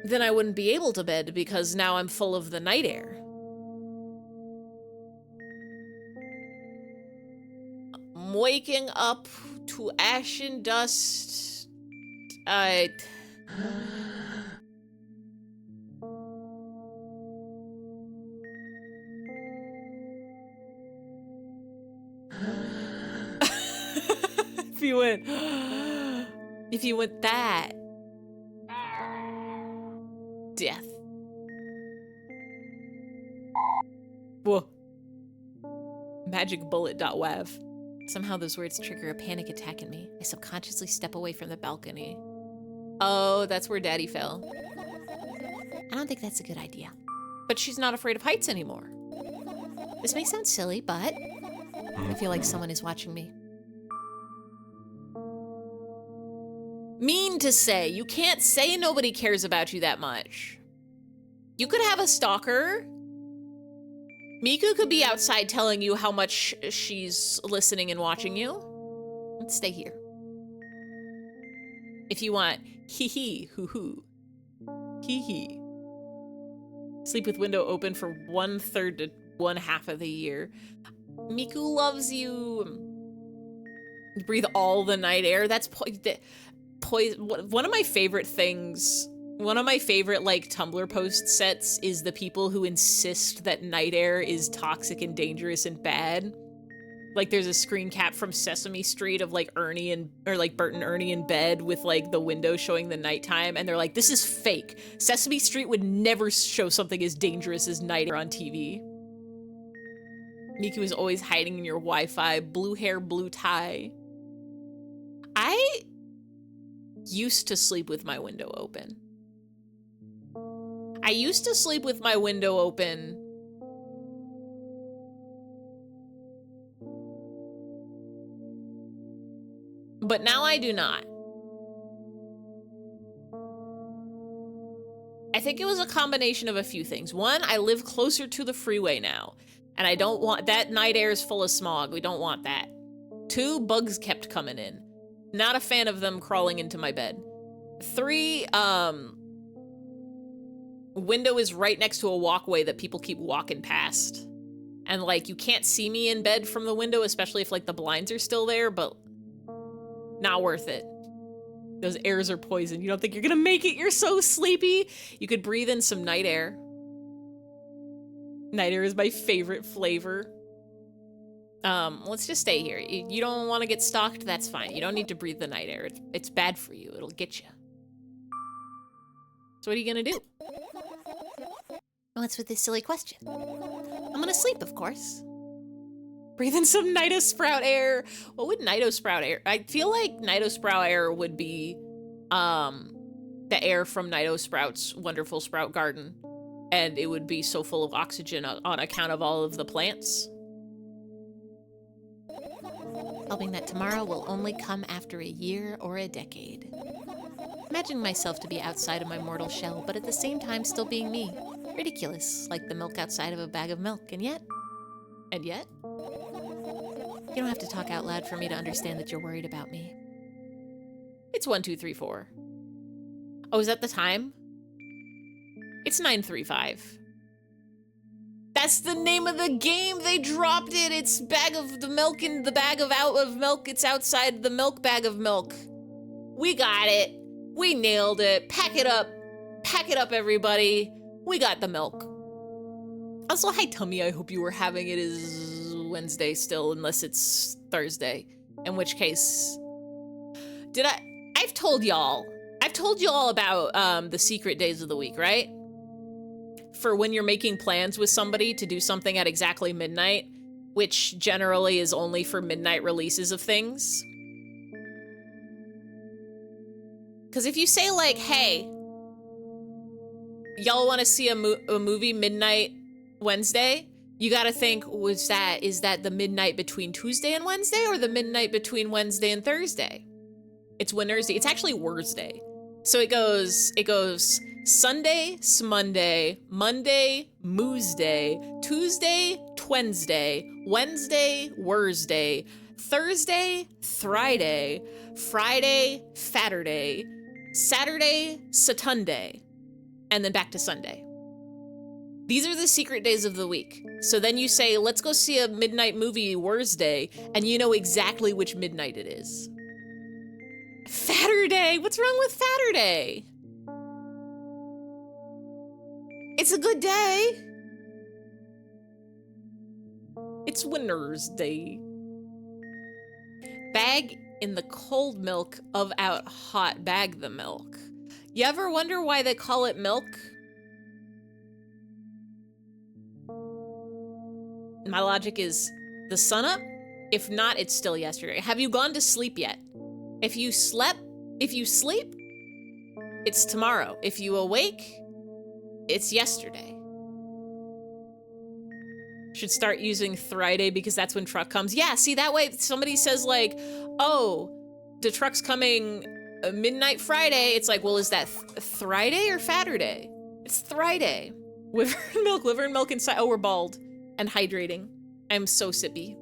then I wouldn't be able to bed because now I'm full of the night air. I'm waking up to ash and dust. If you went that, death. Whoa. Magicbullet.wav. Somehow those words trigger a panic attack in me. I subconsciously step away from the balcony. Oh, that's where Daddy fell. I don't think that's a good idea. But she's not afraid of heights anymore. This may sound silly, but I feel like someone is watching me. Mean to say. You can't say nobody cares about you that much. You could have a stalker. Miku could be outside telling you how much she's listening and watching you. Let's stay here. If you want hee hee hoo hoo. Hee hee. Sleep with window open for 1/3 to 1/2 of the year. Miku loves you. You breathe all the night air. That's one of my favorite things. One of my favorite like Tumblr post sets is the people who insist that night air is toxic and dangerous and bad. Like there's a screen cap from Sesame Street of like Ernie or Bert and Ernie in bed with like the window showing the nighttime, and they're like, this is fake. Sesame Street would never show something as dangerous as night air on TV. Miku is always hiding in your Wi-Fi, blue hair, blue tie. I used to sleep with my window open. I used to sleep with my window open but now I do not. I think it was a combination of a few things. One, I live closer to the freeway now, and I don't want that night air is full of smog. We don't want that. Two, bugs kept coming in. Not a fan of them crawling into my bed. Three, window is right next to a walkway that people keep walking past. And like, you can't see me in bed from the window, especially if like the blinds are still there, but not worth it. Those airs are poison. You don't think you're gonna make it? You're so sleepy. You could breathe in some night air. Night air is my favorite flavor. Let's just stay here. You don't want to get stalked? That's fine. You don't need to breathe the night air. It's bad for you. It'll get you. So what are you gonna do? What's with this silly question? I'm gonna sleep, of course. Breathe in some Nitosprout air. What would Nitosprout air? I feel like Nitosprout air would be the air from Nitosprout's wonderful sprout garden. And it would be so full of oxygen on account of all of the plants. Hoping that tomorrow will only come after a year or a decade. Imagining myself to be outside of my mortal shell, but at the same time still being me. Ridiculous, like the milk outside of a bag of milk, and yet? You don't have to talk out loud for me to understand that you're worried about me. It's 1, 2, 3, 4. Oh, is that the time? It's 9:35. That's the name of the game! They dropped it! It's bag of the milk in the bag of out of milk. It's outside the milk bag of milk. We got it. We nailed it. Pack it up. Pack it up, everybody. We got the milk. Also, hi, Tummy. I hope you were having it as Wednesday still, unless it's Thursday. In which case, I've told y'all about the secret days of the week, right? For when you're making plans with somebody to do something at exactly midnight, which generally is only for midnight releases of things. Because if you say like, hey, y'all want to see a movie midnight Wednesday? You gotta think, is that the midnight between Tuesday and Wednesday, or the midnight between Wednesday and Thursday? It's Wednesday. It's actually Wursday. So it goes Sunday, Smonday, Monday, Moosday, Tuesday, Twensday, Wednesday, Wursday, Thursday, Thriday, Friday, Faturday, Saturday, Satunday, and then back to Sunday. These are the secret days of the week. So then you say, let's go see a midnight movie Wursday, and you know exactly which midnight it is. Faturday! What's wrong with Faturday? It's a good day. It's Winner's Day. Bag in the cold milk of out hot bag the milk. You ever wonder why they call it milk? My logic is the sun up? If not, it's still yesterday. Have you gone to sleep yet? If you sleep, it's tomorrow. If you awake, it's yesterday. Should start using Friday because that's when truck comes. Yeah, see, that way somebody says like, oh, the truck's coming midnight Friday. It's like, well, is that Friday or Fatterday? It's Friday. Liver and milk inside. Oh, we're bald and hydrating. I'm so sippy.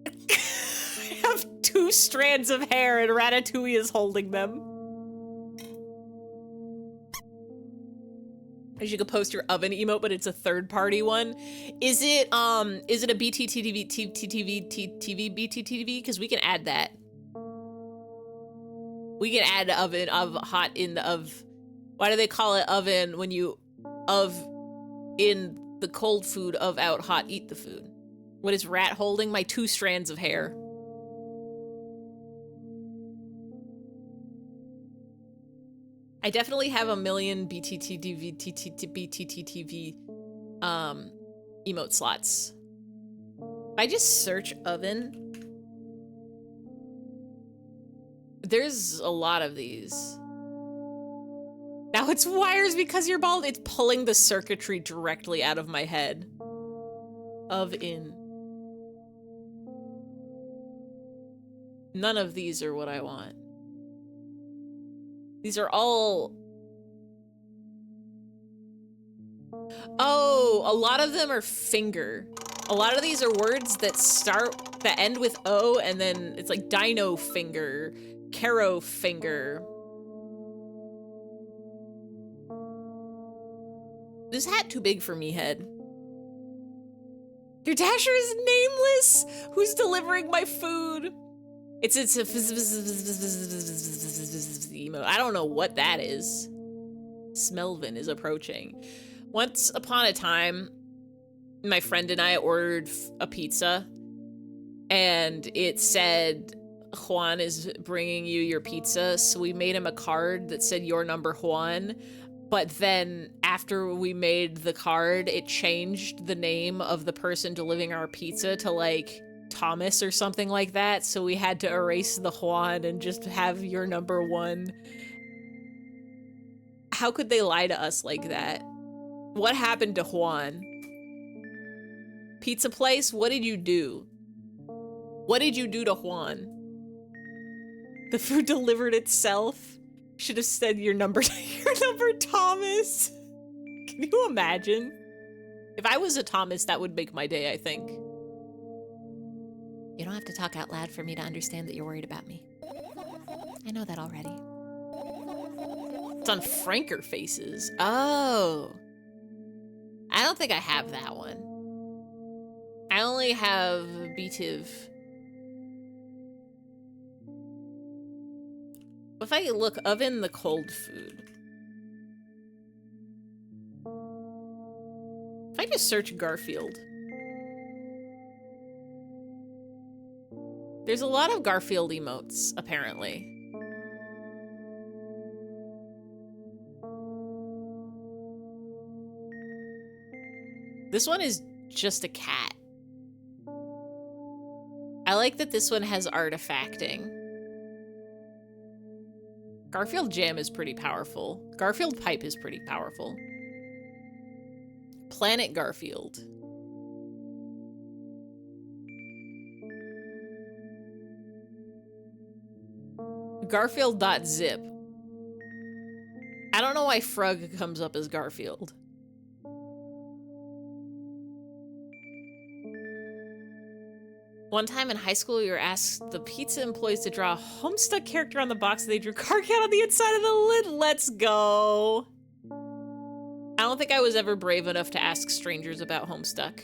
I have 2 strands of hair and Ratatouille is holding them. You could post your oven emote, but it's a third-party one. Is it a BTTV BTTV? Because we can add that. We can add oven of hot in the of. Why do they call it oven when you of in the cold food of out hot eat the food? What is rat holding? My 2 strands of hair. I definitely have a million BTTV emote slots. If I just search oven, there's a lot of these. Now it's wires because you're bald. It's pulling the circuitry directly out of my head. Oven. None of these are what I want. These are all... Oh, a lot of them are finger. A lot of these are words that end with O, and then it's like dino finger, caro finger. This hat too big for me, head. Your Dasher is nameless! Who's delivering my food? It's a emo. I don't know what that is. Smelvin is approaching. Once upon a time, my friend and I ordered a pizza, and it said, Juan is bringing you your pizza, so we made him a card that said your number Juan, but then after we made the card, it changed the name of the person delivering our pizza to like Thomas or something like that, so we had to erase the Juan and just have your number 1. How could they lie to us like that? What happened to Juan? Pizza place, what did you do? What did you do to Juan? The food delivered itself? Should have said your number Thomas. Can you imagine? If I was a Thomas, that would make my day, I think. You don't have to talk out loud for me to understand that you're worried about me. I know that already. It's on Franker Faces. Oh. I don't think I have that one. I only have Beativ. If I look oven the cold food. If I just search Garfield. There's a lot of Garfield emotes, apparently. This one is just a cat. I like that this one has artifacting. Garfield Jam is pretty powerful. Garfield Pipe is pretty powerful. Planet Garfield. Garfield.zip. I don't know why Frug comes up as Garfield. One time in high school, we were asked the pizza employees to draw a Homestuck character on the box. They drew Car Cat on the inside of the lid. Let's go. I don't think I was ever brave enough to ask strangers about Homestuck.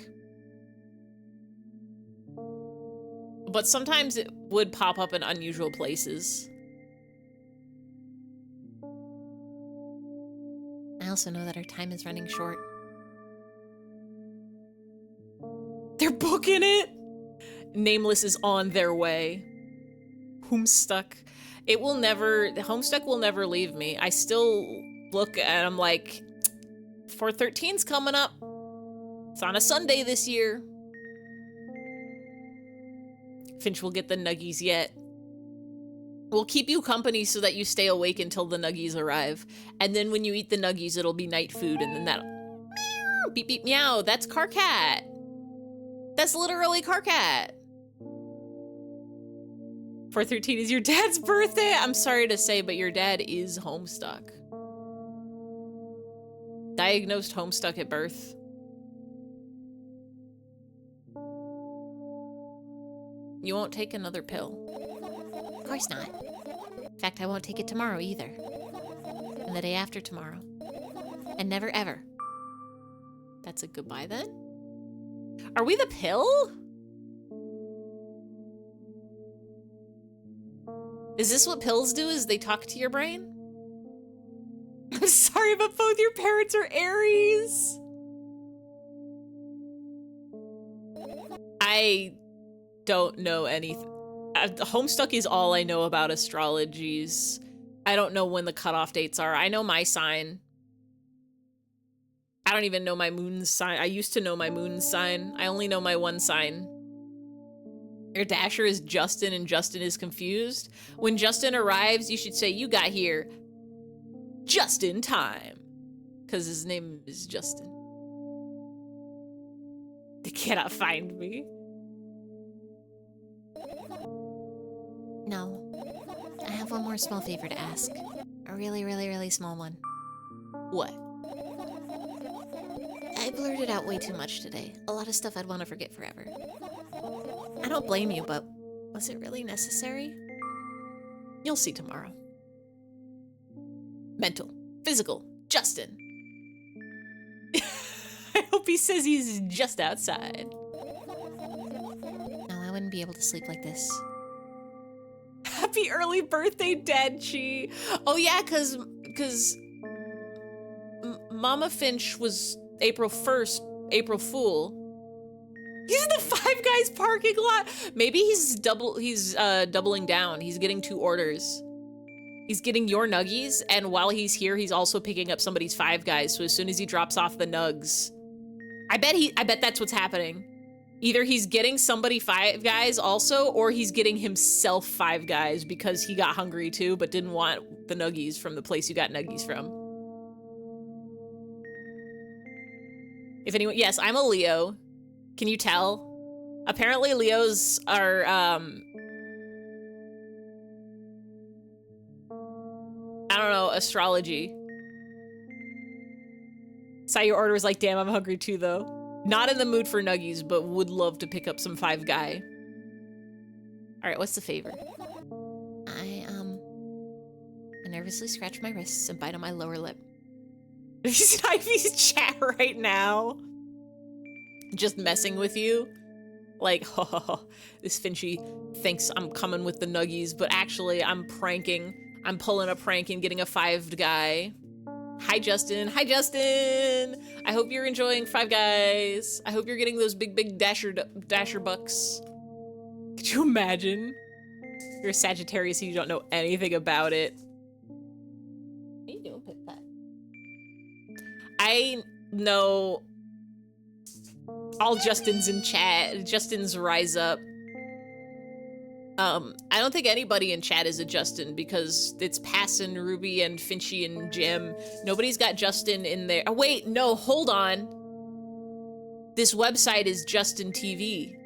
But sometimes it would pop up in unusual places. I also know that our time is running short. They're booking it! Nameless is on their way. Homestuck. It will never... Homestuck will never leave me. I still look and I'm like... 413's coming up. It's on a Sunday this year. Finch will get the nuggies yet. We'll keep you company so that you stay awake until the nuggies arrive. And then when you eat the nuggies, it'll be night food, and then that'll... Meow, beep, beep, meow. That's Carcat. That's literally Carcat. 4/13 is your dad's birthday? I'm sorry to say, but your dad is homestuck. Diagnosed homestuck at birth. You won't take another pill. Of course not. In fact, I won't take it tomorrow either. And the day after tomorrow. And never ever. That's a goodbye then? Are we the pill? Is this what pills do, is they talk to your brain? I'm sorry, but both your parents are Aries. I don't know anything. Homestuck is all I know about astrologies. I don't know when the cutoff dates are. I know my sign. I don't even know my moon's sign. I used to know my moon's sign. I only know my one sign. Your dasher is Justin and Justin is confused. When Justin arrives, you should say, you got here just in time. Because his name is Justin. They cannot find me. No. I have one more small favor to ask. A really, really, really small one. What? I blurted out way too much today. A lot of stuff I'd want to forget forever. I don't blame you, but was it really necessary? You'll see tomorrow. Mental. Physical. Justin. I hope he says he's just outside. No, I wouldn't be able to sleep like this. Happy early birthday, Dad Chi. Oh yeah, cause Mama Finch was April 1st, April Fool. He's in the Five Guys parking lot. Maybe he's doubling down. He's getting 2 orders. He's getting your nuggies, and while he's here, he's also picking up somebody's Five Guys. So as soon as he drops off the nugs, I bet that's what's happening. Either he's getting somebody Five Guys also, or he's getting himself Five Guys because he got hungry too, but didn't want the nuggies from the place you got nuggies from. If anyone, yes, I'm a Leo. Can you tell? Apparently Leos are, I don't know, astrology. Saw your order was like, damn, I'm hungry too though. Not in the mood for nuggies, but would love to pick up some Five Guy. All right, what's the favor? I nervously scratch my wrists and bite on my lower lip. He's in Ivy's chat right now. Just messing with you. Like, oh, this Finchy thinks I'm coming with the nuggies, but actually I'm pranking. I'm pulling a prank and getting a Five Guy. Hi, Justin. Hi, Justin. I hope you're enjoying Five Guys. I hope you're getting those big dasher bucks. Could you imagine? You're a Sagittarius and you don't know anything about it. What are you doing, Pip Pat? I know all Justins in chat. Justin's rise up. I don't think anybody in chat is a Justin because it's Passon, Ruby, and Finchy and Jim. Nobody's got Justin in there. Oh, wait, no, hold on. This website is Justin TV.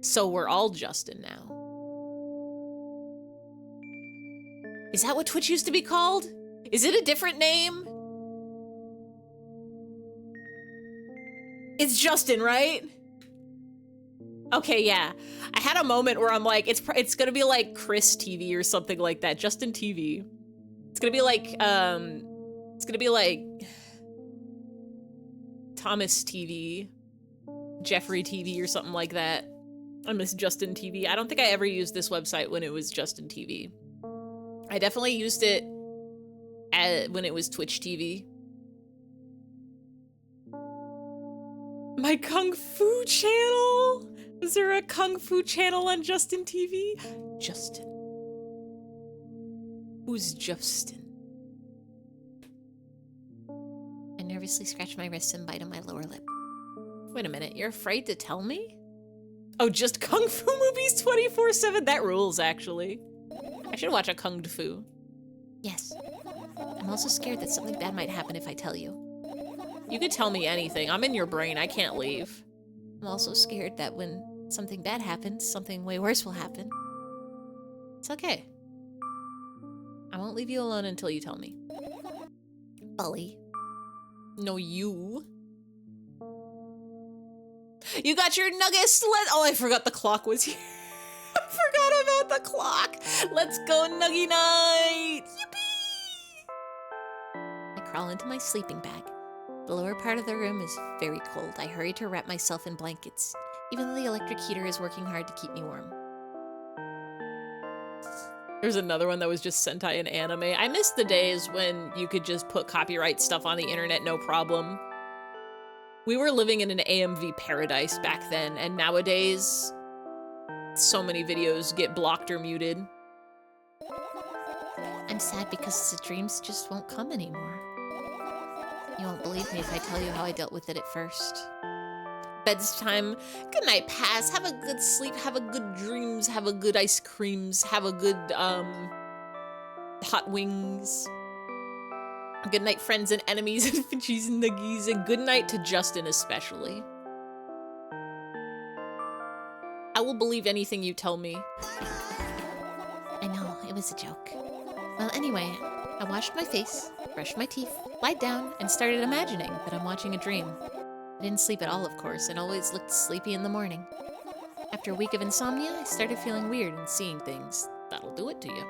So we're all Justin now. Is that what Twitch used to be called? Is it a different name? It's Justin, right? Okay, yeah. I had a moment where I'm like, it's gonna be like Chris TV or something like that. Justin TV. It's gonna be like Thomas TV, Jeffrey TV or something like that. I miss Justin TV. I don't think I ever used this website when it was Justin TV. I definitely used it when it was Twitch TV. My Kung Fu channel? Is there a Kung Fu channel on Justin TV? Justin. Who's Justin? I nervously scratch my wrists and bite on my lower lip. Wait a minute, you're afraid to tell me? Oh, just Kung Fu movies 24/7? That rules, actually. I should watch a Kung Fu. Yes. I'm also scared that something bad might happen if I tell you. You could tell me anything. I'm in your brain. I can't leave. I'm also scared that when something bad happens, something way worse will happen. It's okay. I won't leave you alone until you tell me. Bully. No, you. You got your nuggets. Oh, I forgot the clock was here. I forgot about the clock. Let's go Nuggy night. Yippee! I crawl into my sleeping bag. The lower part of the room is very cold. I hurry to wrap myself in blankets, even though the electric heater is working hard to keep me warm. There's another one that was just Sentai and anime. I miss the days when you could just put copyright stuff on the internet, no problem. We were living in an AMV paradise back then, and nowadays, so many videos get blocked or muted. I'm sad because the dreams just won't come anymore. You won't believe me if I tell you how I dealt with it at first. Bedtime. Good night, Pass. Have a good sleep. Have a good dreams. Have a good ice creams. Have a good, hot wings. Good night, friends and enemies and Finchies and Nuggies. And good night to Justin especially. I will believe anything you tell me. I know, it was a joke. Well, anyway, I washed my face, brushed my teeth, lied down, and started imagining that I'm watching a dream. I didn't sleep at all, of course, and always looked sleepy in the morning. After a week of insomnia, I started feeling weird and seeing things. That'll do it to you.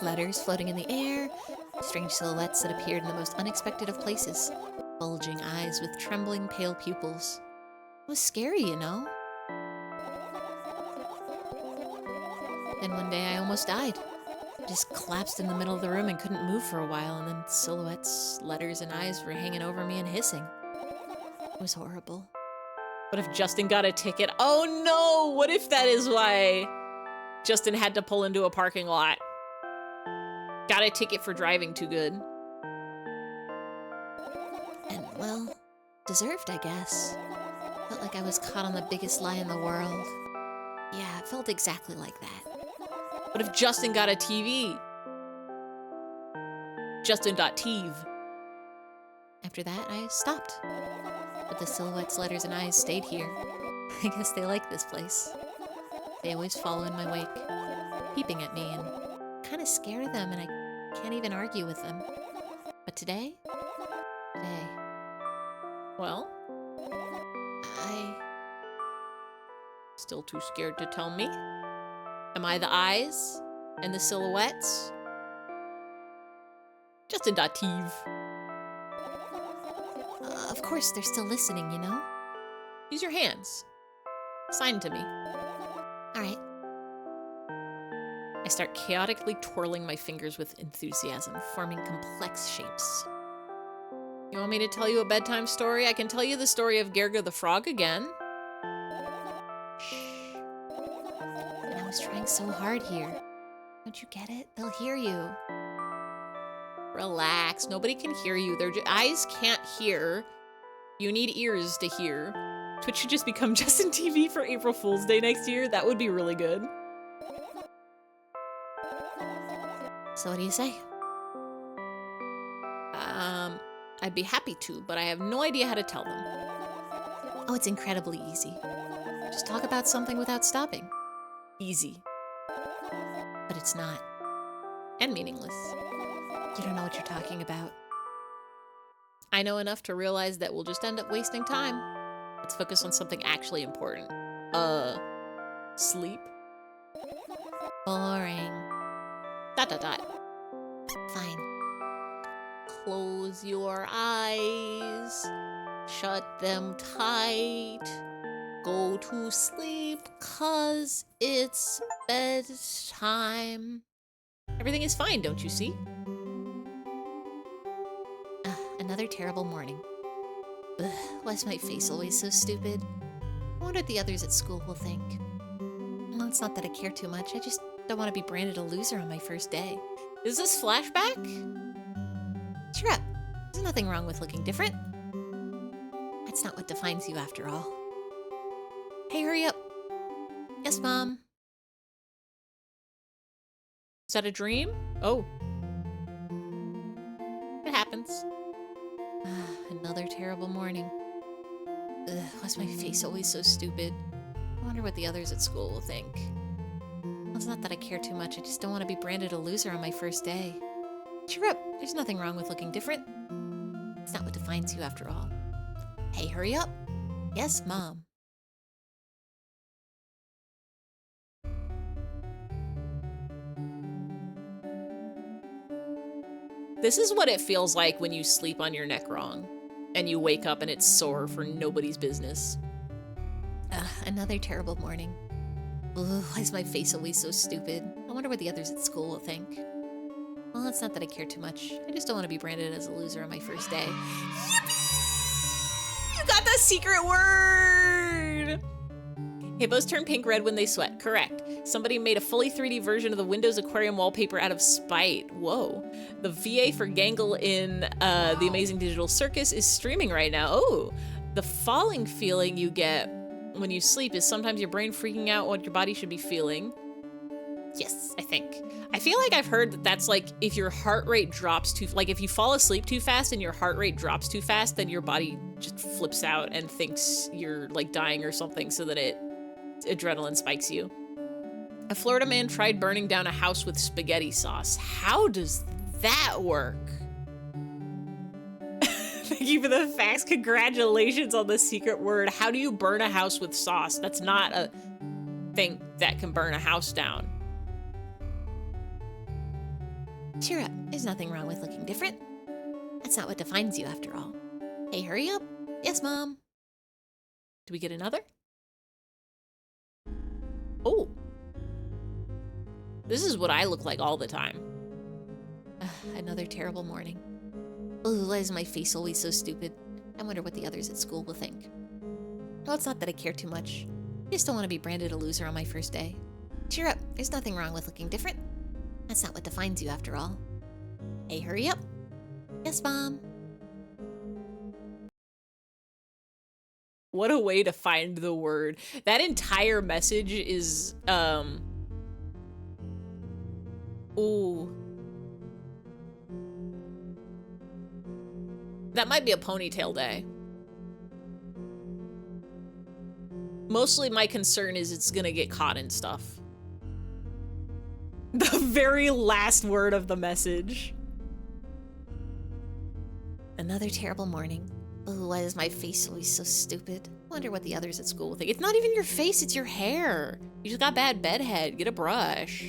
Letters floating in the air, strange silhouettes that appeared in the most unexpected of places, bulging eyes with trembling, pale pupils. It was scary, you know? Then one day I almost died. I just collapsed in the middle of the room and couldn't move for a while, and then silhouettes, letters, and eyes were hanging over me and hissing. It was horrible. What if Justin got a ticket? Oh no! What if that is why Justin had to pull into a parking lot? Got a ticket for driving too good. And, well, deserved, I guess. Felt like I was caught on the biggest lie in the world. Yeah, it felt exactly like that. What if Justin got a TV? Justin.tv. After that, I stopped. But the silhouettes, letters, and eyes stayed here. I guess they like this place. They always follow in my wake, peeping at me, and kind of scare them, and I can't even argue with them. But today, Well, I... still too scared to tell me. Am I the eyes and the silhouettes? Justin.tv. Of course, they're still listening, you know? Use your hands. Sign to me. Alright. I start chaotically twirling my fingers with enthusiasm, forming complex shapes. You want me to tell you a bedtime story? I can tell you the story of Gerga the Frog again. Shh. And I was trying so hard here. Don't you get it? They'll hear you. Relax. Nobody can hear you. Their eyes can't hear. You need ears to hear. Twitch should just become Justin TV for April Fool's Day next year. That would be really good. So what do you say? I'd be happy to, but I have no idea how to tell them. Oh, it's incredibly easy. Just talk about something without stopping. Easy. But it's not. And meaningless. You don't know what you're talking about. I know enough to realize that we'll just end up wasting time. Let's focus on something actually important. Sleep? Boring. ... Fine. Close your eyes. Shut them tight. Go to sleep, 'cause it's bedtime. Everything is fine, don't you see? Another terrible morning. Ugh, why's my face always so stupid? I wonder what the others at school will think. Well, it's not that I care too much. I just don't want to be branded a loser on my first day. Is this flashback? Cheer up. There's nothing wrong with looking different. That's not what defines you after all. Hey, hurry up. Yes, Mom. Is that a dream? Oh. It happens. Another terrible morning. Ugh, why's my face always so stupid? I wonder what the others at school will think. Well, it's not that I care too much, I just don't want to be branded a loser on my first day. Cheer up, there's nothing wrong with looking different. It's not what defines you after all. Hey, hurry up. Yes, Mom. This is what it feels like when you sleep on your neck wrong and you wake up and it's sore for nobody's business. Another terrible morning. Ugh, why is my face always so stupid? I wonder what the others at school will think. Well, it's not that I care too much. I just don't want to be branded as a loser on my first day. Yippee! You got the secret word! Hippos turn pink red when they sweat. Correct. Somebody made a fully 3D version of the Windows Aquarium wallpaper out of spite. Whoa. The VA for Gangle in The Amazing Digital Circus is streaming right now. Oh, the falling feeling you get when you sleep is sometimes your brain freaking out what your body should be feeling. Yes, I think. I feel like I've heard that that's like if your heart rate drops too, like if you fall asleep too fast and your heart rate drops too fast, then your body just flips out and thinks you're like dying or something so that adrenaline spikes you. A Florida man tried burning down a house with spaghetti sauce. How does that work? Thank you for the facts. Congratulations on the secret word. How do you burn a house with sauce? That's not a thing that can burn a house down. Cheer up, there's nothing wrong with looking different. That's not what defines you after all. Hey, hurry up. Yes, Mom. Do we get another? Oh. This is what I look like all the time. Another terrible morning. Ugh, why is my face always so stupid? I wonder what the others at school will think. Well, it's not that I care too much. I just don't want to be branded a loser on my first day. Cheer up, there's nothing wrong with looking different. That's not what defines you after all. Hey, hurry up. Yes, Mom. What a way to find the word. That entire message is, ooh. That might be a ponytail day. Mostly my concern is it's gonna get caught in stuff. The very last word of the message. Another terrible morning. Oh, why is my face always so stupid? Wonder what the others at school will think. It's not even your face, it's your hair. You just got bad bedhead. Get a brush.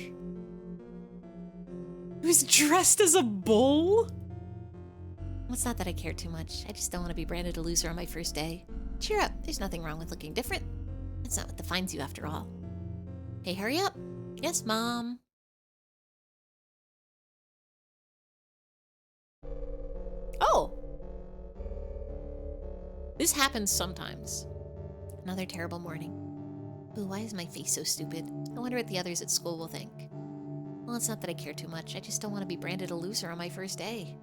He was dressed as a bull? Well, it's not that I care too much. I just don't want to be branded a loser on my first day. Cheer up, there's nothing wrong with looking different. That's not what defines you after all. Hey, hurry up. Yes, Mom. Oh. This happens sometimes. Another terrible morning. Ooh, why is my face so stupid? I wonder what the others at school will think. Well, it's not that I care too much. I just don't want to be branded a loser on my first day.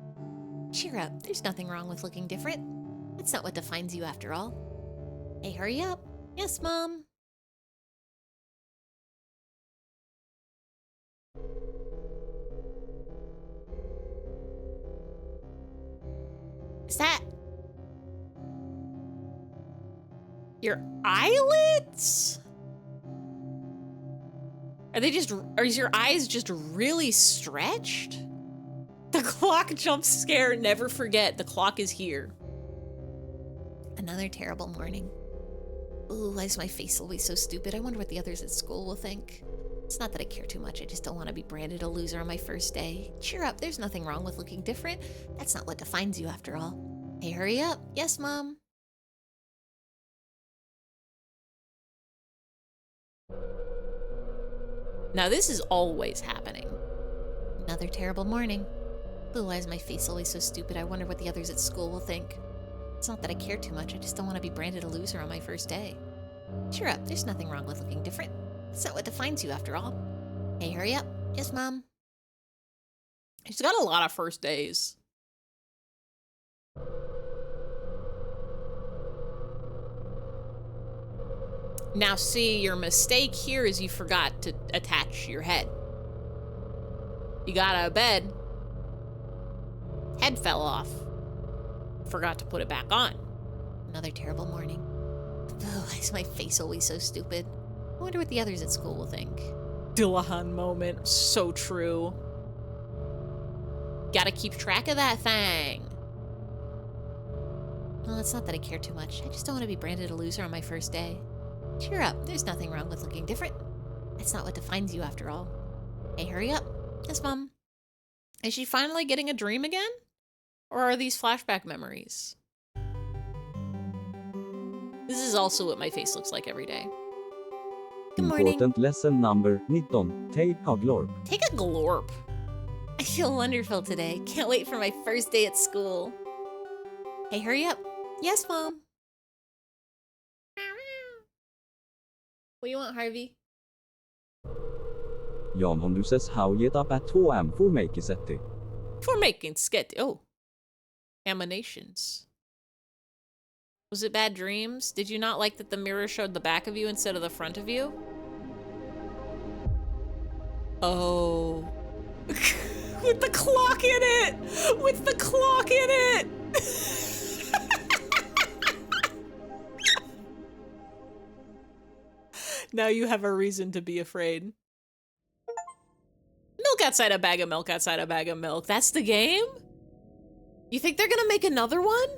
Cheer up, there's nothing wrong with looking different. That's not what defines you after all. Hey, hurry up. Yes, Mom. Is that your eyelids? Are your eyes just really stretched? The clock jump scare, never forget, the clock is here. Another terrible morning. Ooh, why is my face always so stupid? I wonder what the others at school will think. It's not that I care too much, I just don't want to be branded a loser on my first day. Cheer up, there's nothing wrong with looking different. That's not what defines you after all. Hey, hurry up. Yes, Mom. Now this is always happening. Another terrible morning. Ooh, why is my face always so stupid? I wonder what the others at school will think. It's not that I care too much, I just don't want to be branded a loser on my first day. Cheer up, there's nothing wrong with looking different. That's not what defines you after all. Hey, hurry up. Yes, Mom. She's got a lot of first days. Now see, your mistake here is you forgot to attach your head. You got out of bed, head fell off, forgot to put it back on. Another terrible morning. Oh, why is my face always so stupid? I wonder what the others at school will think. Dillahan moment, so true. Gotta keep track of that thing. Well, it's not that I care too much. I just don't want to be branded a loser on my first day. Cheer up. There's nothing wrong with looking different. That's not what defines you after all. Hey, hurry up. Yes, Mom. Is she finally getting a dream again? Or are these flashback memories? This is also what my face looks like every day. Good morning. Important lesson number 19. Take a glorp. Take a glorp. I feel wonderful today. Can't wait for my first day at school. Hey, hurry up. Yes, Mom. What do you want, Harvey? Jan Honduses how get up at 2 am for make it. For making sketch. Oh. Emanations. Was it bad dreams? Did you not like that the mirror showed the back of you instead of the front of you? Oh. With the clock in it! With the clock in it! Now you have a reason to be afraid. Milk outside a bag of milk outside a bag of milk. That's the game? You think they're gonna make another one?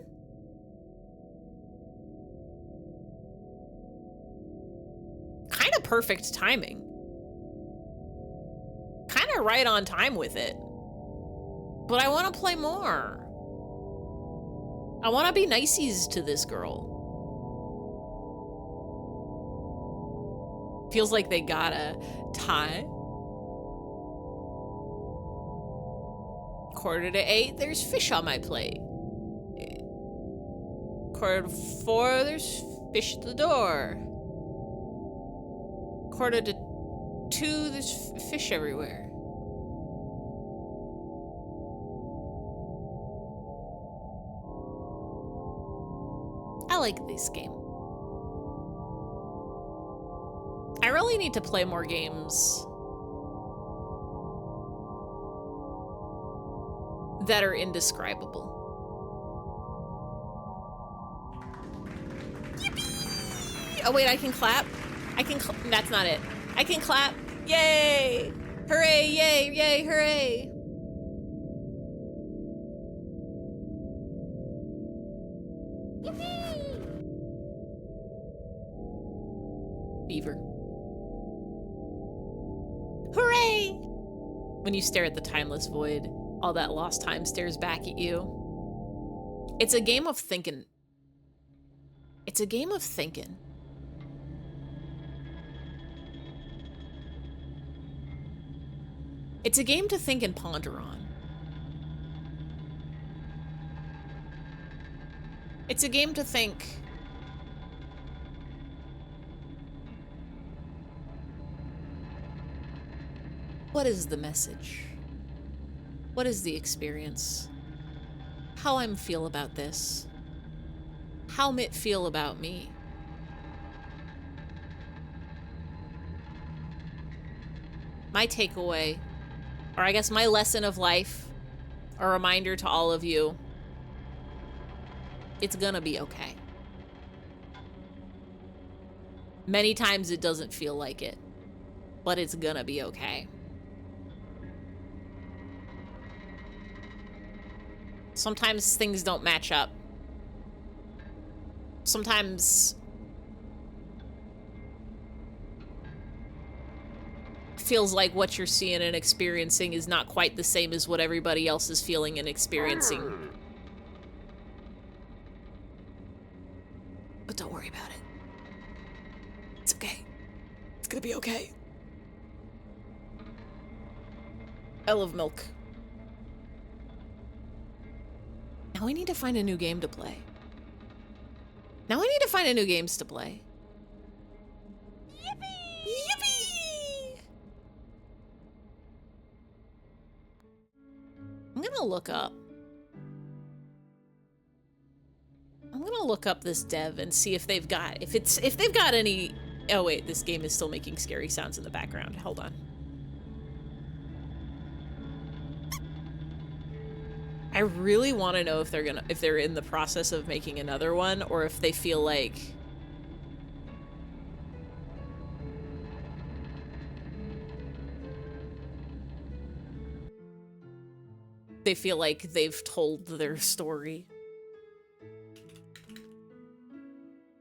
Kind of perfect timing. Kind of right on time with it. But I want to play more. I want to be niceys to this girl. Feels like they gotta tie. 7:45, there's fish on my plate. 4:45, there's fish at the door. 1:45, there's fish everywhere. I like this game. I really need to play more games that are indescribable. Yippee! Oh wait, I can clap? I can that's not it. I can clap. Yay! Hooray, yay, yay, hooray! Yippee! Beaver. Hooray! When you stare at the timeless void, all that lost time stares back at you. It's a game of thinking. It's a game of thinking. It's a game to think and ponder on. It's a game to think. What is the message? What is the experience? How I'm feel about this? How it feel about me? My takeaway, or I guess my lesson of life, a reminder to all of you, it's gonna be okay. Many times it doesn't feel like it, but it's gonna be okay. Sometimes things don't match up. Sometimes feels like what you're seeing and experiencing is not quite the same as what everybody else is feeling and experiencing. But don't worry about it. It's okay. It's gonna be okay. I love milk. Now we need to find a new game to play. Now we need to find a new games to play. Yippee! Yippee! I'm gonna look up. I'm gonna look up this dev and see if they've got if they've got any Oh wait, this game is still making scary sounds in the background. Hold on. I really want to know if they're in the process of making another one, or if they feel like they've told their story.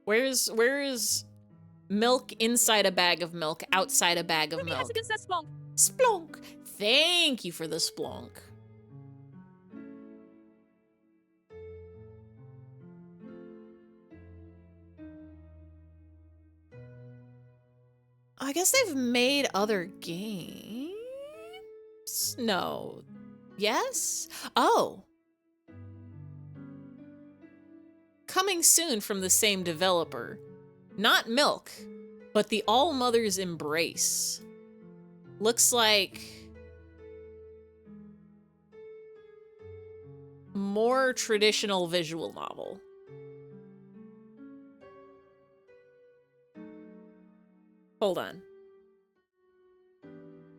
Where is milk inside a bag of milk, outside a bag of Ruby milk? has against that Splunk. Splonk! Thank you for the splonk. I guess they've made other games? No. Yes? Oh. Coming soon from the same developer. Not Milk, but the All Mother's Embrace. Looks like more traditional visual novel. Hold on.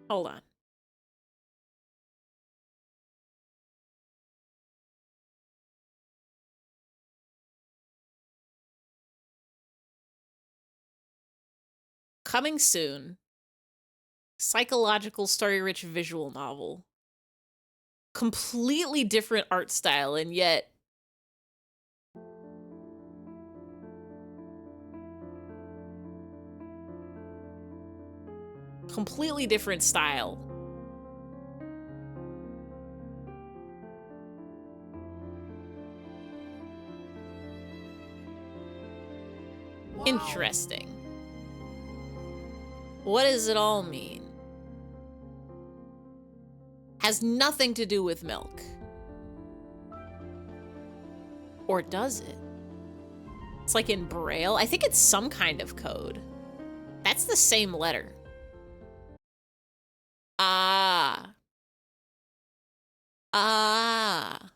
Hold on. Coming soon. Psychological story-rich visual novel. Completely different art style, and yet completely different style. Wow. Interesting. What does it all mean? Has nothing to do with milk. Or does it? It's like in Braille. I think it's some kind of code. That's the same letter. Ah. Ah.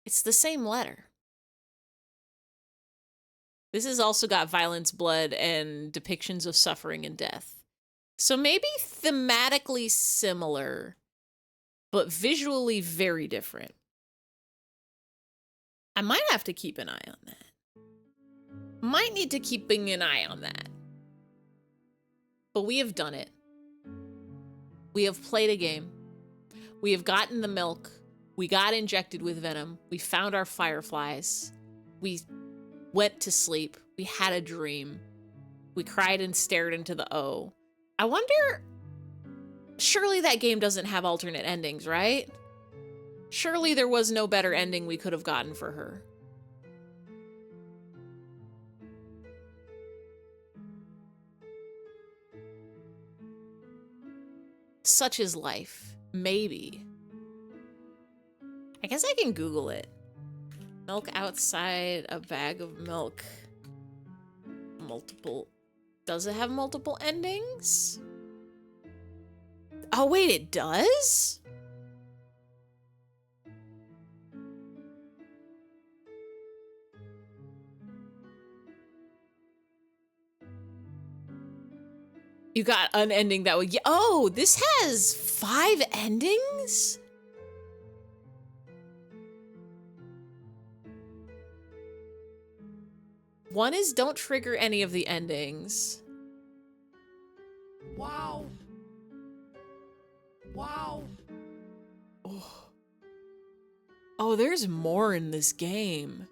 It's the same letter. This has also got violence, blood, and depictions of suffering and death. So maybe thematically similar, but visually very different. I might have to keep an eye on that. Might need to keep an eye on that. But we have done it. We have played a game. We have gotten the milk. We got injected with venom. We found our fireflies. We went to sleep. We had a dream. We cried and stared into the O. I wonder, surely that game doesn't have alternate endings, right? Surely there was no better ending we could have gotten for her. Such is life. Maybe. I guess I can Google it. Milk outside a bag of milk. Multiple. Does it have multiple endings? Oh, wait, it does? You got an ending that would... Oh, this has 5 endings? One is don't trigger any of the endings. Wow. Wow. Oh, there's more in this game.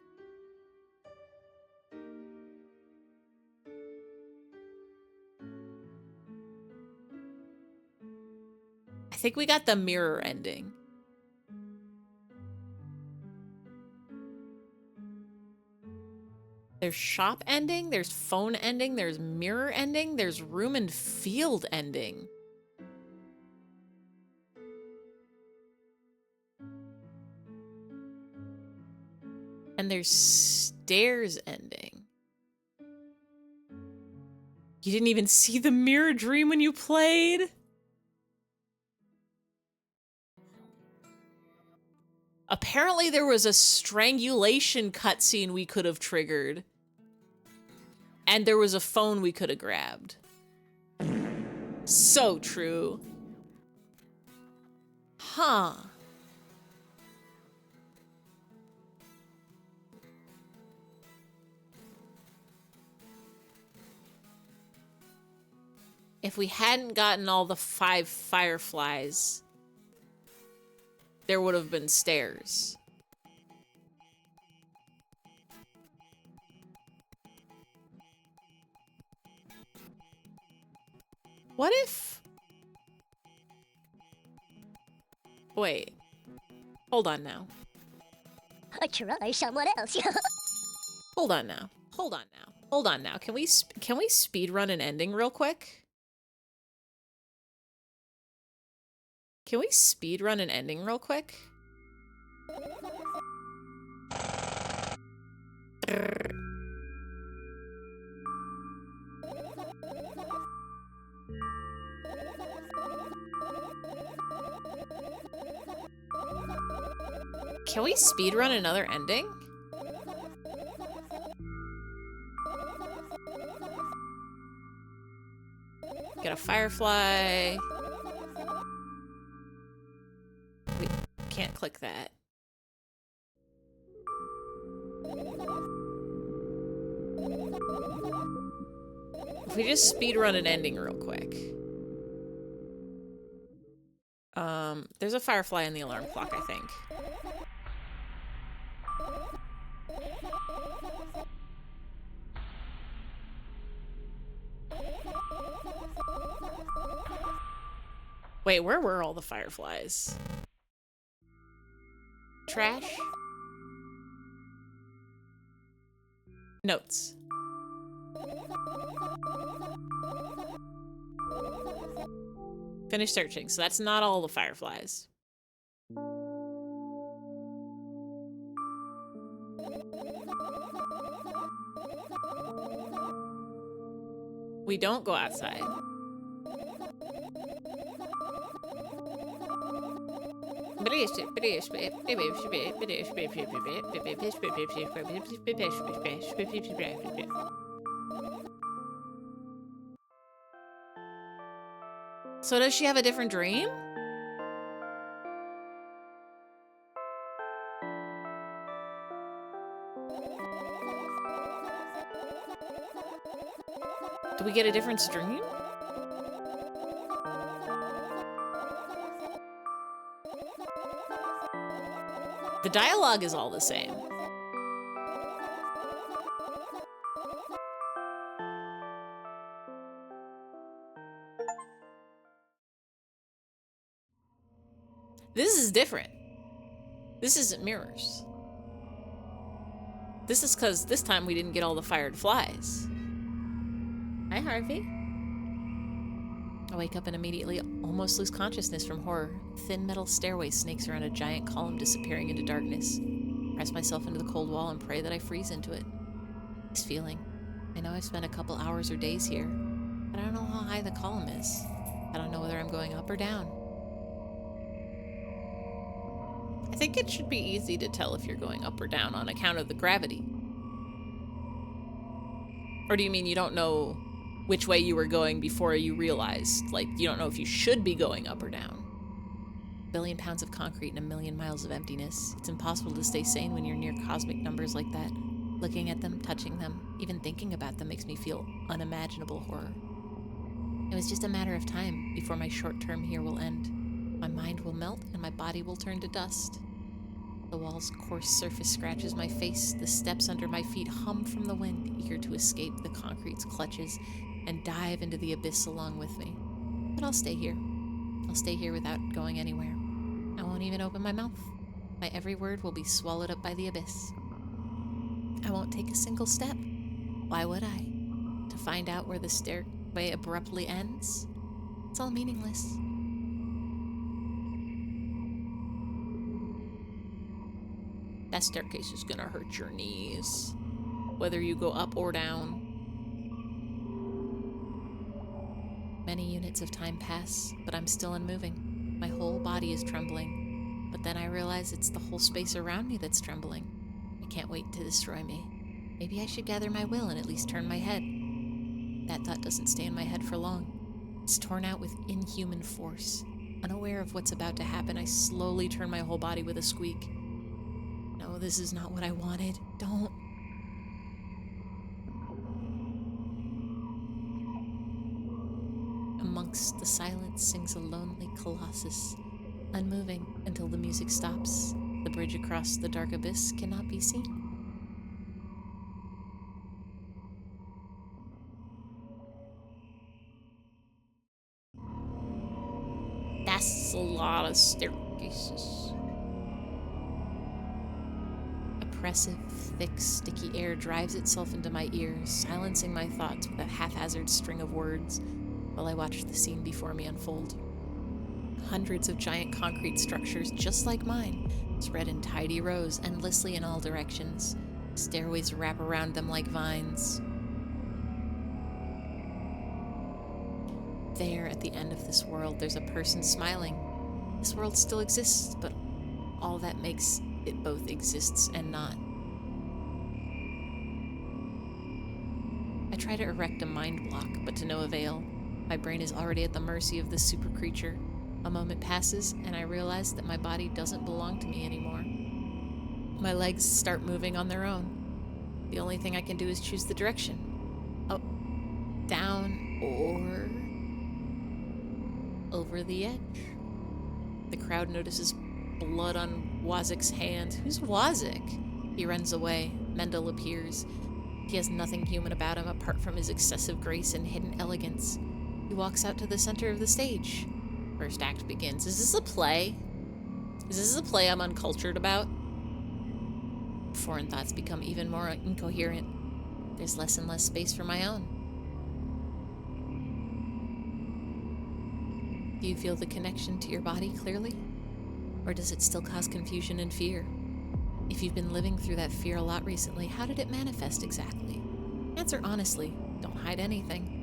I think we got the mirror ending. There's shop ending, there's phone ending, there's mirror ending, there's room and field ending. And there's stairs ending. You didn't even see the mirror dream when you played? Apparently there was a strangulation cutscene we could have triggered. And there was a phone we could have grabbed. So true. Huh. If we hadn't gotten all the 5 fireflies, there would have been stairs. What if... Wait. Hold on now. Try someone else. Hold on now. Hold on now. Hold on now. Can we speed run an ending real quick? Can we speed run an ending real quick? Can we speed run another ending? Get a firefly. We can't click that. If we just speed run an ending real quick. There's a firefly in the alarm clock, I think. Wait, where were all the fireflies? Trash? Notes. Finish searching, so that's not all the fireflies. We don't go outside. So does she have a different dream? Do we get a different stream? The dialogue is all the same. This is different. This isn't mirrors. This is because this time we didn't get all the fired flies. Hi, Harvey. I wake up and immediately almost lose consciousness from horror. Thin metal stairway snakes around a giant column disappearing into darkness. Press myself into the cold wall and pray that I freeze into it. This feeling. I know I've spent a couple hours or days here, but I don't know how high the column is. I don't know whether I'm going up or down. I think it should be easy to tell if you're going up or down on account of the gravity. Or do you mean you don't know which way you were going before you realized? Like, you don't know if you should be going up or down? A billion pounds of concrete and a million miles of emptiness. It's impossible to stay sane when you're near cosmic numbers like that. Looking at them, touching them, even thinking about them makes me feel unimaginable horror. It was just a matter of time before my short term here will end. My mind will melt and my body will turn to dust. The wall's coarse surface scratches my face. The steps under my feet hum from the wind, eager to escape the concrete's clutches and dive into the abyss along with me. But I'll stay here. I'll stay here without going anywhere. I won't even open my mouth. My every word will be swallowed up by the abyss. I won't take a single step. Why would I? To find out where the stairway abruptly ends? It's all meaningless. That staircase is gonna hurt your knees, whether you go up or down. Many units of time pass, but I'm still unmoving. My whole body is trembling, but then I realize it's the whole space around me that's trembling. I can't wait to destroy me. Maybe I should gather my will and at least turn my head. That thought doesn't stay in my head for long. It's torn out with inhuman force. Unaware of what's about to happen, I slowly turn my whole body with a squeak. No, this is not what I wanted. Don't. Amongst the silence sings a lonely colossus, unmoving until the music stops. The bridge across the dark abyss cannot be seen. That's a lot of staircases. Oppressive, thick, sticky air drives itself into my ears, silencing my thoughts with a haphazard string of words while I watch the scene before me unfold. Hundreds of giant concrete structures just like mine, spread in tidy rows endlessly in all directions. Stairways wrap around them like vines. There, at the end of this world, there's a person smiling. This world still exists, but all that makes it both exists and not. I try to erect a mind block, but to no avail. My brain is already at the mercy of this super creature. A moment passes, and I realize that my body doesn't belong to me anymore. My legs start moving on their own. The only thing I can do is choose the direction. Up, down, or over the edge. The crowd notices blood on Wazik's hand. Who's Wazik? He runs away. Mendel appears. He has nothing human about him apart from his excessive grace and hidden elegance. He walks out to the center of the stage. First act begins. Is this a play? Is this a play I'm uncultured about? Foreign thoughts become even more incoherent. There's less and less space for my own. Do you feel the connection to your body clearly? Or does it still cause confusion and fear? If you've been living through that fear a lot recently, how did it manifest exactly? Answer honestly. Don't hide anything.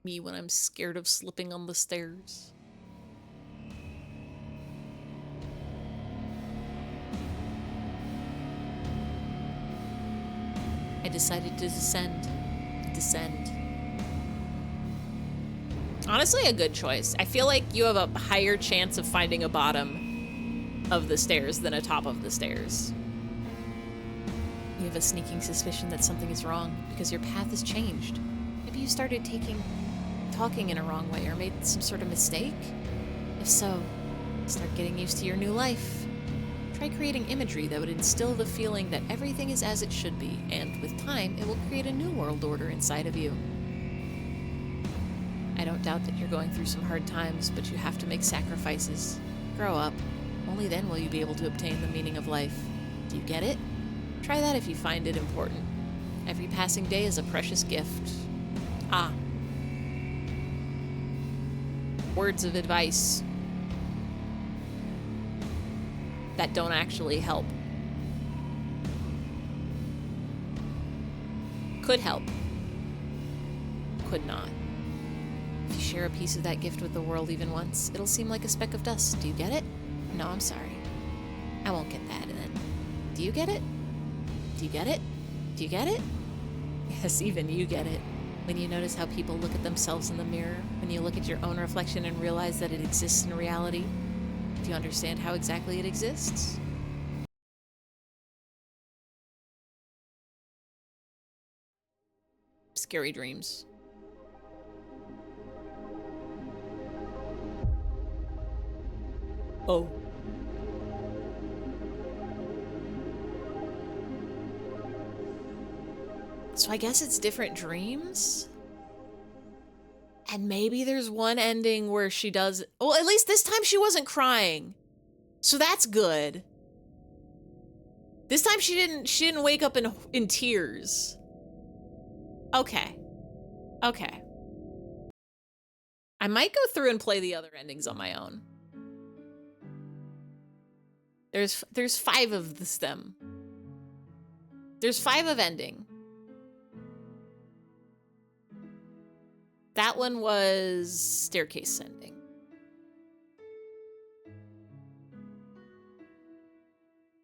Me when I'm scared of slipping on the stairs. I decided to descend. Honestly, a good choice. I feel like you have a higher chance of finding a bottom of the stairs than a top of the stairs. You have a sneaking suspicion that something is wrong because your path has changed. Maybe you started talking in a wrong way or made some sort of mistake? If so, start getting used to your new life. Try creating imagery that would instill the feeling that everything is as it should be, and with time, it will create a new world order inside of you. I don't doubt that you're going through some hard times, but you have to make sacrifices. Grow up. Only then will you be able to obtain the meaning of life. Do you get it? Try that if you find it important. Every passing day is a precious gift. Ah. Words of advice that don't actually help. Could help. Could not. If you share a piece of that gift with the world even once, it'll seem like a speck of dust. Do you get it? No, I'm sorry. I won't get that. And then, do you get it? Do you get it? Do you get it? Yes, even you get it. When you notice how people look at themselves in the mirror, when you look at your own reflection and realize that it exists in reality, do you understand how exactly it exists? Scary dreams. Oh. So I guess it's different dreams? And maybe there's one ending where she does... Well, at least this time she wasn't crying. So that's good. This time she didn't wake up in tears. Okay. Okay. I might go through and play the other endings on my own. There's 5 of them. There's 5 of ending. That one was staircase ending.